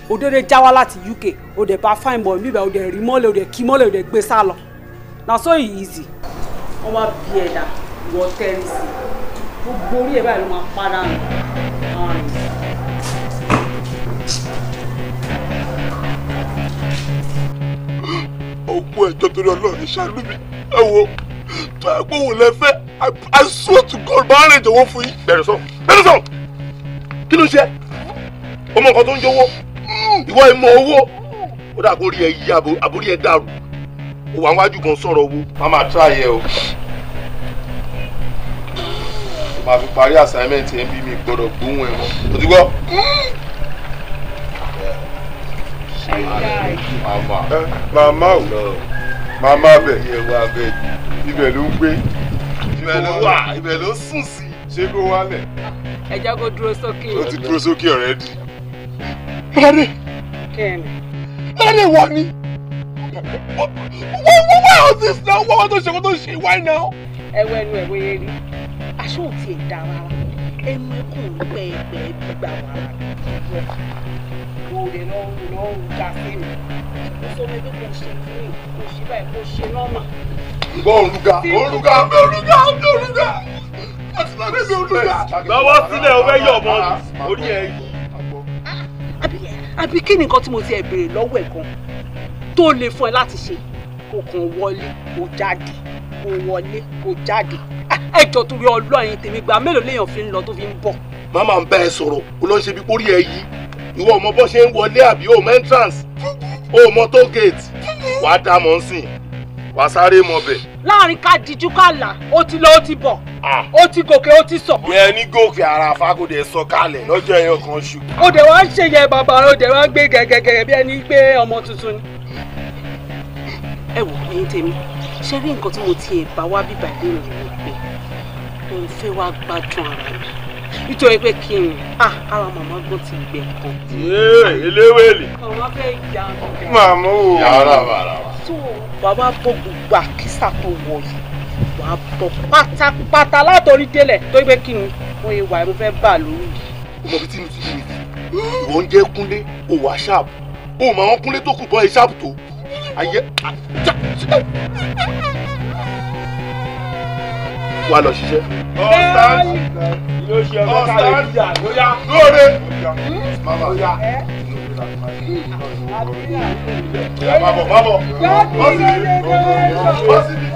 Òdèrè já wá láti UK, òdè bá fine boy bíbẹ̀ òdè rí mọ́lẹ̀ òdè kí mọ́lẹ̀ òdè gbé sá lọ. Na so easy. Wọ́n wá bí ẹ̀dá wọ tẹ́rìsì. Gbogbo orí ẹ̀ báyìí ló máa padà nù. Òkú ẹjọ́ torí Ọlọ́run ṣàánú mi. Ẹ wo, tó ẹ gbóhùn lẹ́fẹ́, I swear to God, máa rìn jọ̀wọ́ fún yín. Bẹ̀rẹ̀ sọ. Kí ló ṣe? Ọmọ nǹkan tó ń jọ̀wọ́. Ìwọ ìmọ̀ owó ó dà kó rí ẹ yí àbórí ẹ dàrú ó wà wájú kan sọ̀rọ̀ owó. Má máa try ẹ o. Màá fi parí assignment ẹ̀ ń bí mi gbọ́dọ̀ gbóhùn ẹ̀ mọ́. O ti gbọ́? Màmá o. Màmá bẹ̀. Ibẹ̀ ló ń gbé. Ibẹ̀ ló wà. Ibẹ̀ ló sùn sí. Ṣé kó wálẹ̀? Ẹ jẹ́ kó dúró sókè. Ó ti dúró sókè already. Lọ́dẹ. Kẹ́mi. Lọ́dẹ wà ní. Why all this now? Wọ́n tó ṣe kó tó ṣe why now? Ẹnu ẹ̀wọ̀ yẹn rí. Aṣọ ò tiẹ̀ dá rárá. Ẹnu ẹkùn pẹ́ẹ́pẹ́ gbígbà wàrà. Òde lọ́rùn ga sí mi. Ó sọ mi pé kò ṣe fún mi, kò ṣe báyìí, kò ṣe nọ́mà. Gbọ́ òrùka. Àti lọ́dẹ mi òrùka. Lọ́wọ́ sílẹ̀ o fẹ́ yọ̀ ọmọ orí ẹ̀ yìí. Àbí kí ni nǹkan tí mo ti ẹ̀ béèrè lọ́wọ́ ẹ̀ kan tó lè fún ẹ láti ṣe? Kò kàn wọlé kò jáde, kò wọlé kò jáde. ẹjọ́ torí Ọlọ́run tèmi gbà mélòó léèyàn fi ń lọ tó fi ń bọ̀. màmá ń bá ẹ sọ̀rọ̀ o lọ ṣe bí orí ẹ yí ìwọ ọmọ bó ṣe ń wọlé àbí o mọ entrance o mọ toll gate wàá dá mọ́ sí wàá sáré mọ́ bẹ̀. láàrin ká dijú ká là ó ti lọ ó ti bọ̀ ó ti gòkè ó ti sọ. yẹn ní gòkè ara fagode sọ kalẹ̀ lọ́jọ́ ẹ̀yàn kan ṣù. ó dẹ̀ wá ń ṣe yẹ bàbá ó dẹ̀ wá ń gbé gẹ́gẹ́gẹ́ bí ẹni gbé ọmọ tuntun ni. ẹ wò ẹ̀yin tèmi ṣé rí nǹkan tí mo ti ẹ̀ bá wá bíbá ìlú rẹ̀ pé mo fẹ́ wá gbádùn ara mi nítorí pé kí n ara màmá gbọ́ ti gbẹ kan. eléwèlì. ọmọ fẹ́ ya ọ̀gá. màmú o. yàrá bàrà. tó bàbá bọ́ gbogbo àkísà tó wọ̀ yìí wàá bọ̀ pátápátá látòrí délẹ̀ tó gbé kí ni mo yẹ wà mo fẹ́ bà lórí. ọmọ bíi tí mo ti bí mi ìwọ ń jẹ́ Kúnlé o wà ṣáàpù o mọ àwọn Kúnlé tó kù bọ́ ẹ ṣáàpù tó ayé wà lọ ṣiṣẹ́. ọ̀sán yóò ṣe ọmọ káàlẹ̀ ìjà lóyá lóore. mábọ̀ bọ́ sí mi.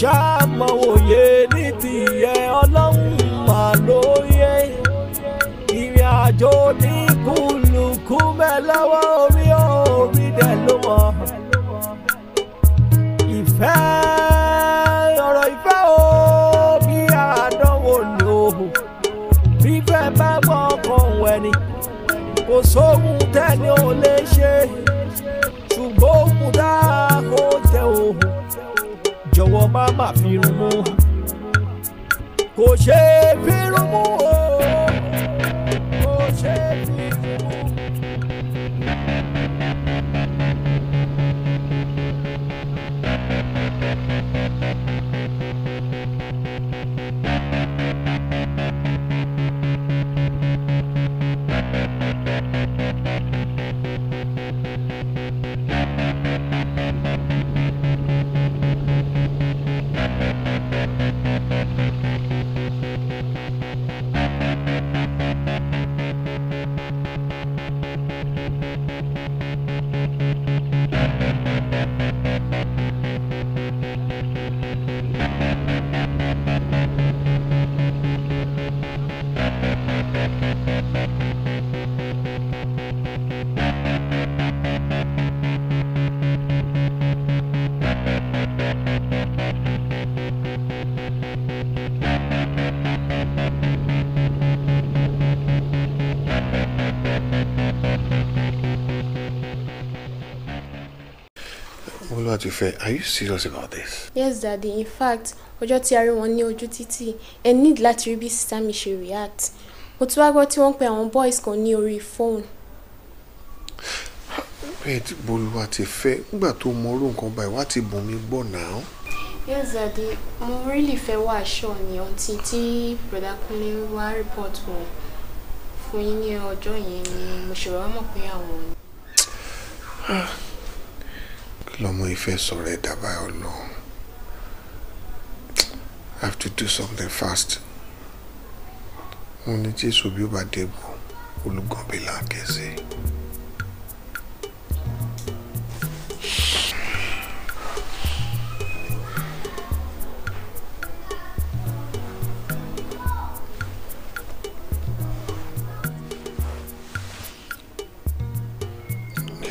ṣáàmọ̀ òye ní tìyẹ Ọlọ́run mà lóye ìrìn àjò ní kùlùkù mẹ́lẹ́wọ́ orí dẹ̀ ló mọ̀ ìfẹ́ ọ̀rọ̀ ìfẹ́ o bí àdánwò ni o fífẹ́ bá gbọ́kàn wẹ̀ni kò sóhun tẹ́ni ò lè ṣe ṣùgbọ́n òkun tá kò jẹ́ òun jọ̀wọ́ má má fi rún mú kò ṣe é fi rún mú o kò ṣe é fi rún mú. Olúwatífẹ́, are you serious about this? Yes, Daddy. In fact, ọjọ́ tí a rí wọn ní ojú títì, ẹ need láti rí bí sister mi ṣe react. Mo tún wá gbọ́ tí wọ́n pe àwọn boys kan ní orí phone. Bẹ́ẹ̀ tí Olúwatífẹ́, nígbà tó mọ orú nǹkan báyìí, wá ti bùn mí gbọ́ náà. Yes, Daddy. Mo really fẹ́ wá aṣọ ni ọtí tí Brother Kúnlé wá report wọn fún yín ní ọjọ́ yẹn ni mo ṣe wá mọ̀ pé àwọn ni. Lọ́mọ ìfẹ́ sọ̀rọ̀ ẹ̀ dábàá Ọlọ́run. I have to do something fast. Mo ní Jésù bí ó bá débò, olùgànbí là ń kẹ́sẹ̀.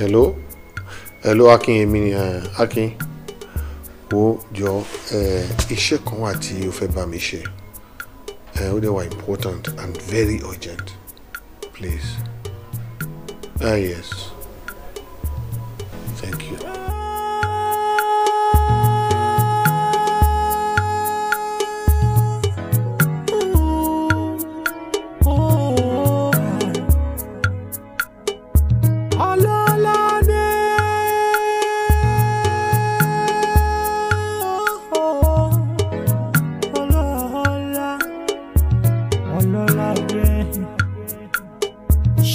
Hello? Hello Akin, èmi ni Akin. Wo jọ iṣẹ́ kan wà tí o fẹ́ bá mi ṣe. Ó dẹ̀ wà important and very urgent. Please. Yes. Thank you.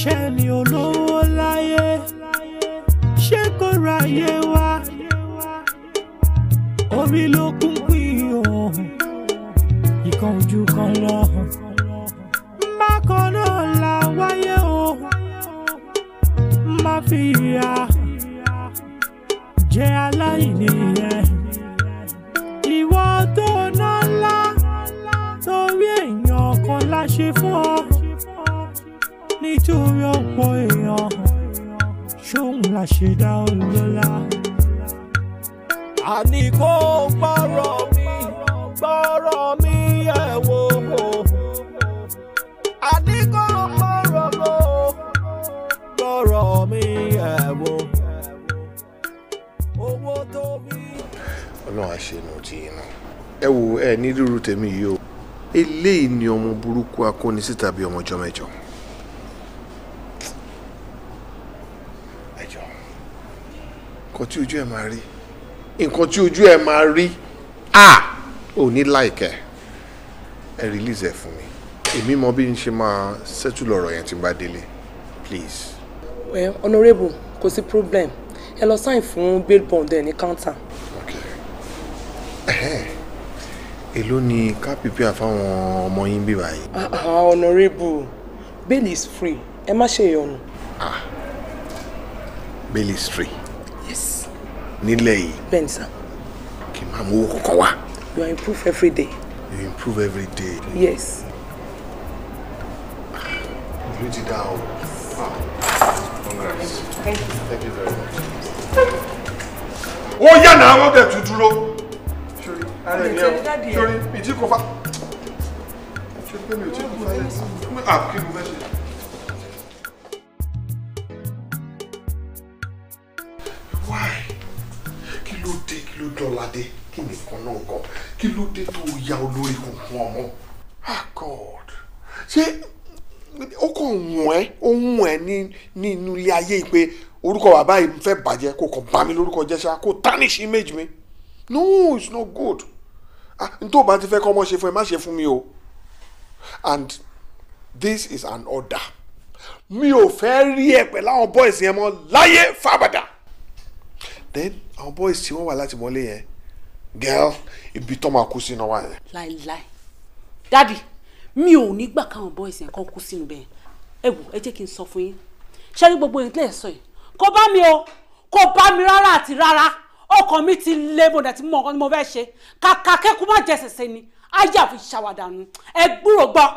Ṣé ni olówó láyé ṣé kò ráyè wọn. Bákan náà la wáyé o, má fi ìyà jẹ aláìní ẹ̀. Ìwọ tó ná ńlá torí èèyàn kan la ṣe fún ọ, nítorí ọ̀pọ̀ èèyàn ṣóun la ṣe dá olólá. Àní kó gbọ́rọ̀ mi ẹ̀ wò. Àní kó gbọ́rọ̀ mi ẹ̀ wò. Owó tó bí. Ọlọ́run àṣẹnu ti iná ẹ wo ẹ ní rírú tèmi yìí o eléyìí ni ọmọ burúkú akónisí tàbí ọmọ ọjọ́ mẹ́jọ. nǹkan tí ojú ẹ máa rí nǹkan tí ojú ẹ máa rí ò ní láìkẹ́ ẹ release ẹ fún mi èmi mọ bí n ṣe máa settle ọ̀rọ̀ yẹn tí n bá délé please. Well, honourable kò sí problem ẹ lọ sign fún bail bond ẹ ní counter. Èló ni ká prepare fáwọn ọmọ yín bí báyìí. Honourable bail is free ẹ má ṣe ìyọnu. Bail is free. Yes. Nílẹ̀ yìí. Bẹ́ẹ̀ni sá. Kì í máa mú owó kọ̀ọ̀kan wá. You are improve every day. You improve every day. Yes. Ìlú ti dá o. Congrats. Thank you. Thank you very much. Ó yá náà wọ́n dẹ̀ tún dúró. Sori, ara ẹ̀ ní ẹ̀ sori, ìtí kò fa. Sori pé mi ò tí kò fa yẹn. Kí ni mo fẹ́ ṣe? Why? Kí ló dọ́ládé? Kí nìkan náà gan? Kí ló dé tó ya olórí kunkun ọmọ? God. Ṣé ó kàn wọ́n ẹ́ nínú ilé ayé yìí pé orúkọ bàbá yìí fẹ́ bàjẹ́ kó kàn bá mi lórúkọ jẹ́ ṣá kó tarnish image mi? No, it's not good. N tó bá ti fẹ́ kọ́ ọmọ ṣe fún ẹ má ṣe fún mi o. And this is an order. Mi ò fẹ́ rí ẹ pẹ̀lú àwọn boys yẹn mọ́ láyé fàbàdà. Then àwọn boys tí wọ́n wà láti mọ́lé yẹn girl ibi tó máa kú sínú wa yẹn. Láíláí dádì mi ò ní gbà káwọn boys yẹn kàn kú sínú bẹ́ẹ̀ ẹ wò ẹ jẹ́ kí n sọ fún yín ṣé rí gbogbo ìtẹ́ ẹ̀ sọ yìí kò bá mi o kò bá mi rárá àti rárá ọkàn mi ti lé mo dẹ̀ ti mọ nǹkan tí mo fẹ́ ṣe kàkà kẹ́kọ̀ọ́ má jẹ́ ṣẹ̀ṣẹ̀ ni ayé àfi ṣàwàdànù ẹ gbúrò gbọ́.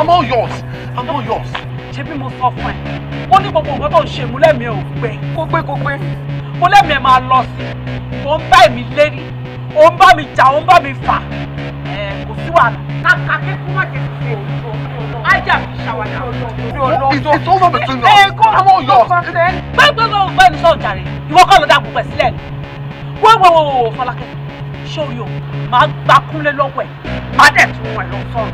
I'm all yours. I'm all yours. Ṣé bí mo sọ fún ẹ ó ní gbogbo nǹkan tó ń ṣe múlẹ̀mí ò gbé kó gbé mo lẹ́mìí ẹ̀ máa lọ sí ó ń bá èmi lérí ó ń bá mi jà ó ń bá mi fà kò sí wàhálà kàkà kíkún má jẹ́ sí ajá mi ṣàwádà. It's over between us. I'm all yours. gbẹ́ni sọ̀rọ̀ jàre ìwọ kọ́ ló dá gbogbo ẹ̀ sílẹ̀ ni wọ́n Fọlákẹ́ sórí o máa gbá Kúnlé lọ́wọ́ ẹ̀ má dẹ̀ tún wọn lọ sọ̀rọ̀.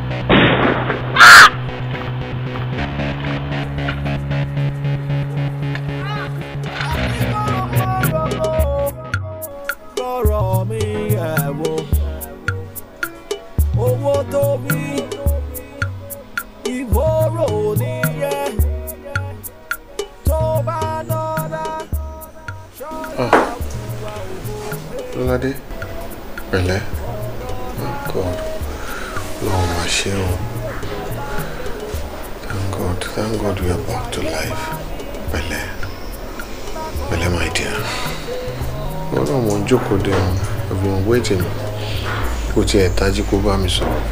Gbọ́rọ̀ mi ẹ̀ wò owó tó bí ìwòrò nìyẹn tó bá lọ́la Lọ́ládé, pẹ̀lẹ́. Oh God, Lord, my shield. Thank God we are back to life. Pẹ̀lẹ́, pẹ̀lẹ́, my dear. Wọ́n náà mọ̀ ń jókòó dé wọn. I've been waiting. Kò tiẹ̀ tají kó bá mi sọ̀rọ̀.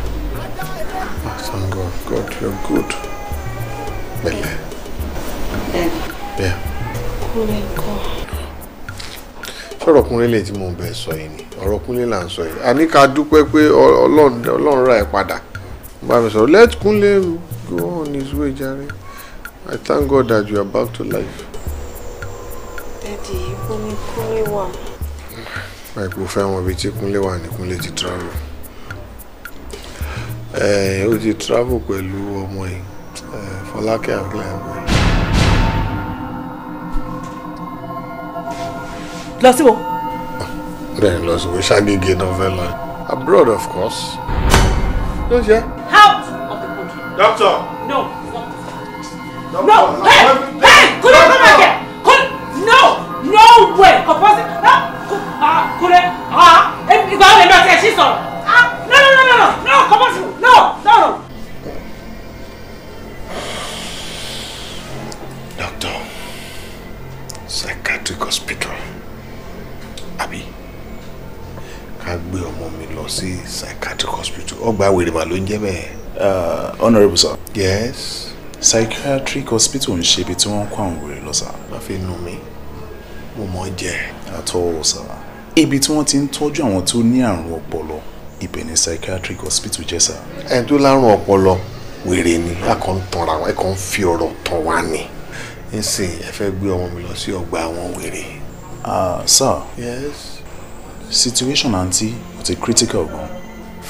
Thank God, God, you're good. Pẹ̀lẹ́. Yeah. Kúnlé ńkọ́. Sọ̀rọ̀ Kúnlé lè tí mo ń bẹ sọ yìí ni. Ọ̀rọ̀ Kúnlé là ń sọ yìí. A ní ká dúpẹ́ pé Ọlọ́run rà ẹ́ padà. Bá mi sọ̀rọ̀, let Kúnlé go on his way, jàre. I thank God that you are back to life. Daddy, ibo ni Kúnlé wà? Àìpò fẹ́ wọn ibi tí Kúnlé wà ní Kúnlé ti travel. Ó ti travel pẹ̀lú ọmọ yìí, Fọlákẹ́ àgbẹ̀lẹ̀. Lọ sí wo? Bẹ́ẹ̀ lọ sí wo Ṣàgége náà fẹ́ lọ. Abroad, of course. Ló ṣe. Out of the country. Doctor. No. No. Hey! Kúnlé, come back here. No way. Composite. Kúnlé. Ìgbà wo lè lọ sí ẹ̀ sí sọ̀rọ̀? No, composite. No. Doctor, psychiatric hospital. Àbí ká gbé ọmọ mi lọ sí psychiatric hospital. Ọgbà wèrè mà ló ń jẹ́ bẹ́ẹ̀. Honourable sir. Yes. Psychiatric hospital ń ṣe ibi tí wọ́n ń kó àwọn wèrè lọ sir. Má fi nù mí. Mo mọ̀ jẹ́. At all sir. Ibi tí wọ́n ti ń tọ́jú àwọn tó ní àrùn ọpọlọ ibẹ̀ ni psychiatric hospital jẹ́ sir. Ẹni tó lárùn ọpọlọ wèrè ni a kàn ń tanra wọn, ẹ kàn ń fi ọ̀rọ̀ tàn wá ni. Nísìn ẹ fẹ́ gbé ọmọ mi lọ sí ọgbà àwọn wèrè. Sir. Yes. Situation àǹtí kò ti critical gan.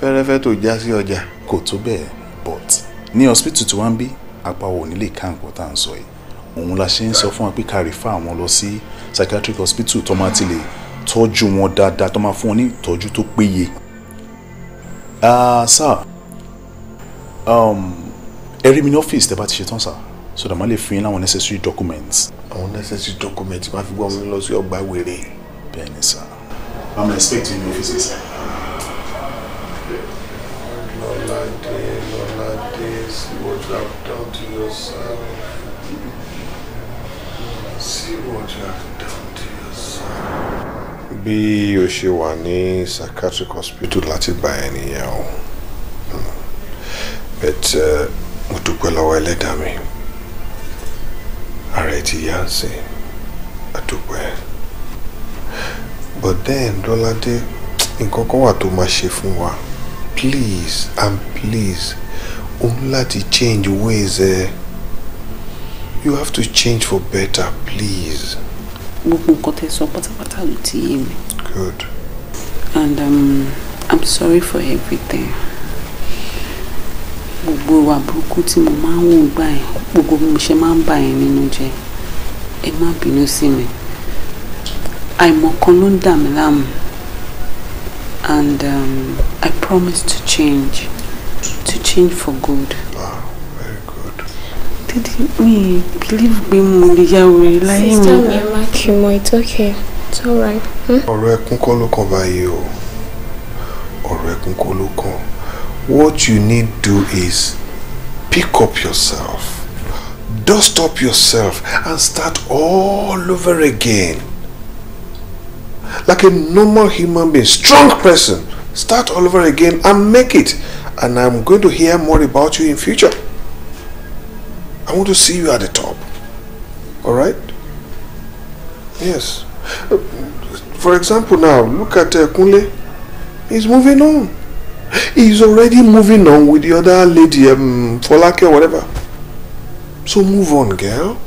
Fẹ́rẹ́fẹ́ tó já sí ọjà. Kò tó bẹ́ẹ̀ but ní hospital tí wọ́n ń bí apá wo nílé ká nǹkan tá à ń sọ yìí òun la ṣe ń sọ fún wa pé ká refer àwọn lọ sí psychiatric hospital tó máa ti lè tọ́jú wọn dáadáa tó máa fún wọn ní ìtọ́jú tó péye. Sir ẹ rí mi ní ọ́fíìsì tẹ́ bá ti ṣe tán sir so that ma lè fún yín láwọn necessary documents. Àwọn necessary documents máa fi gbọ́ mi lọ sí ọgbà wèrè. Bẹ́ẹ̀ni sir. I'm expecting you in the office sir. Lọ́ládé, see what you have done to yourself. See what you have done to yourself. Bí o ṣe wà ní psychiatric hospital láti gba ẹnìyẹn o. But mo dúpẹ́ lọ́wọ́ Ẹlẹ́dàá mi. Ààrẹ ti yá sí àdúpẹ́. But then Lọ́ládé, nǹkan kan wà tó máa ṣe fún wa. Please and please, o ní láti change ways ẹ. You have to change for better, please. Gbogbo nǹkan tẹ́ sọ pátápátá ló ti yé mi. Good. And I'm sorry for everything. Gbogbo ìwà burúkú tí mo máa ń wò gbà yẹn, gbogbo bí mo ṣe máa ń bà yẹn nínú jẹ́. Ẹ má bínú sí mi. Àìmọ̀kan ló ń dà mí láàmú. And I promise to change for good. Wow, very good. Did me believe pé mo lè yá wèrè láyé mi? Sister mi, má kí mọ́, it's okay. It's alright. Ọ̀rọ̀ ẹkún kọ́ ló kàn báyìí o. Ọ̀rọ̀ ẹkún kọ́ ló kàn. What you need to do is pick up yourself, dust up yourself, and start all over again. Like a normal human being, strong person. Start all over again and make it. And I'm going to hear more about you in future. I want to see you at the top. Alright? Yes. For example now, look at Kunle. He's moving on. He's already moving on with the other lady, Folake or whatever. So move on, girl.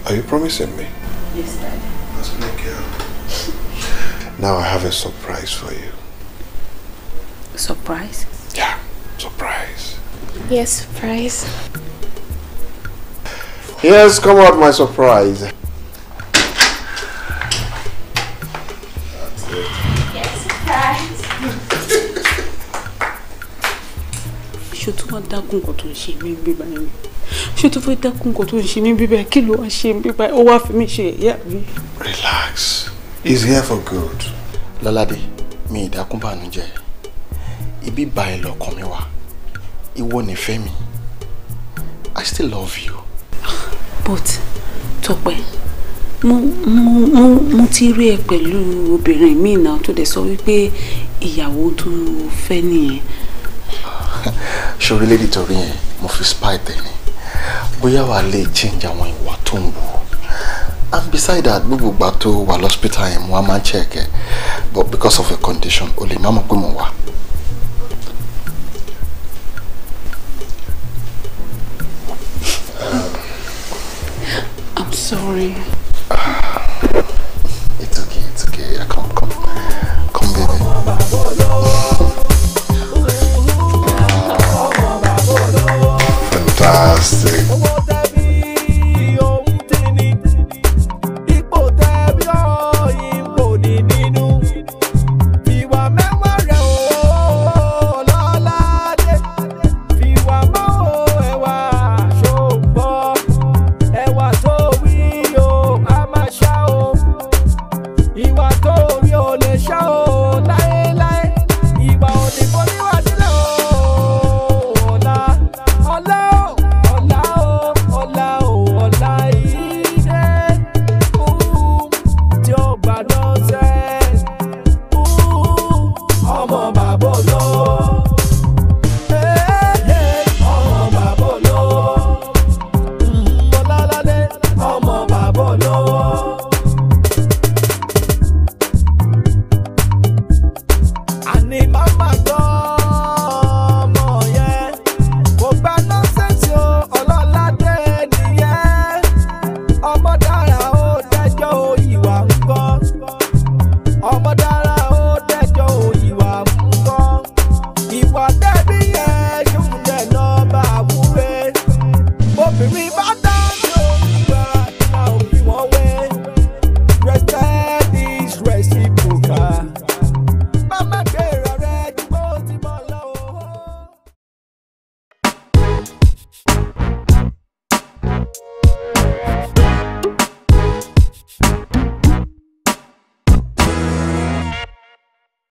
Are you promising me? Yes, Daddy. That's my girl. Now I have a surprise for you. Surprise? Yeah, surprise. Yes, surprise. Yes, come out, my surprise. Yes, surprise. Ṣó tún wá dágún nǹkan tó ń ṣe mí gbé báyìí. ṣé tó fẹ́ dákun nǹkan tó ń ṣe mí bíbá kí ló wá ṣe mí bíbá ó wá fi mí ṣe ìyá mi. Relax, he's here for good. Lọ́ládé, mi ìdákún bànújẹ́. Ibi bá ẹ lọ́kàn mi wá. Ìwọ nífẹ̀ẹ́ mi. I still love you. But Tọ́pẹ́, mo ti rí ẹ pẹ̀lú obìnrin mi náà tó dẹ̀ sọ wípé ìyàwó tó fẹ́ nìyẹn. Ṣorí lédi torí yẹn mo fi spy tẹ̀lé bóyá wàá lè change àwọn ìwà tó ń wù. And beside that, gbogbo ìgbà tó wà lọ́spítà yẹn mo máa ń check ẹ but because of a condition o lè má mọ̀ pé mo wà. I'm sorry. It's okay. Yeah, come, baby. Fantastic.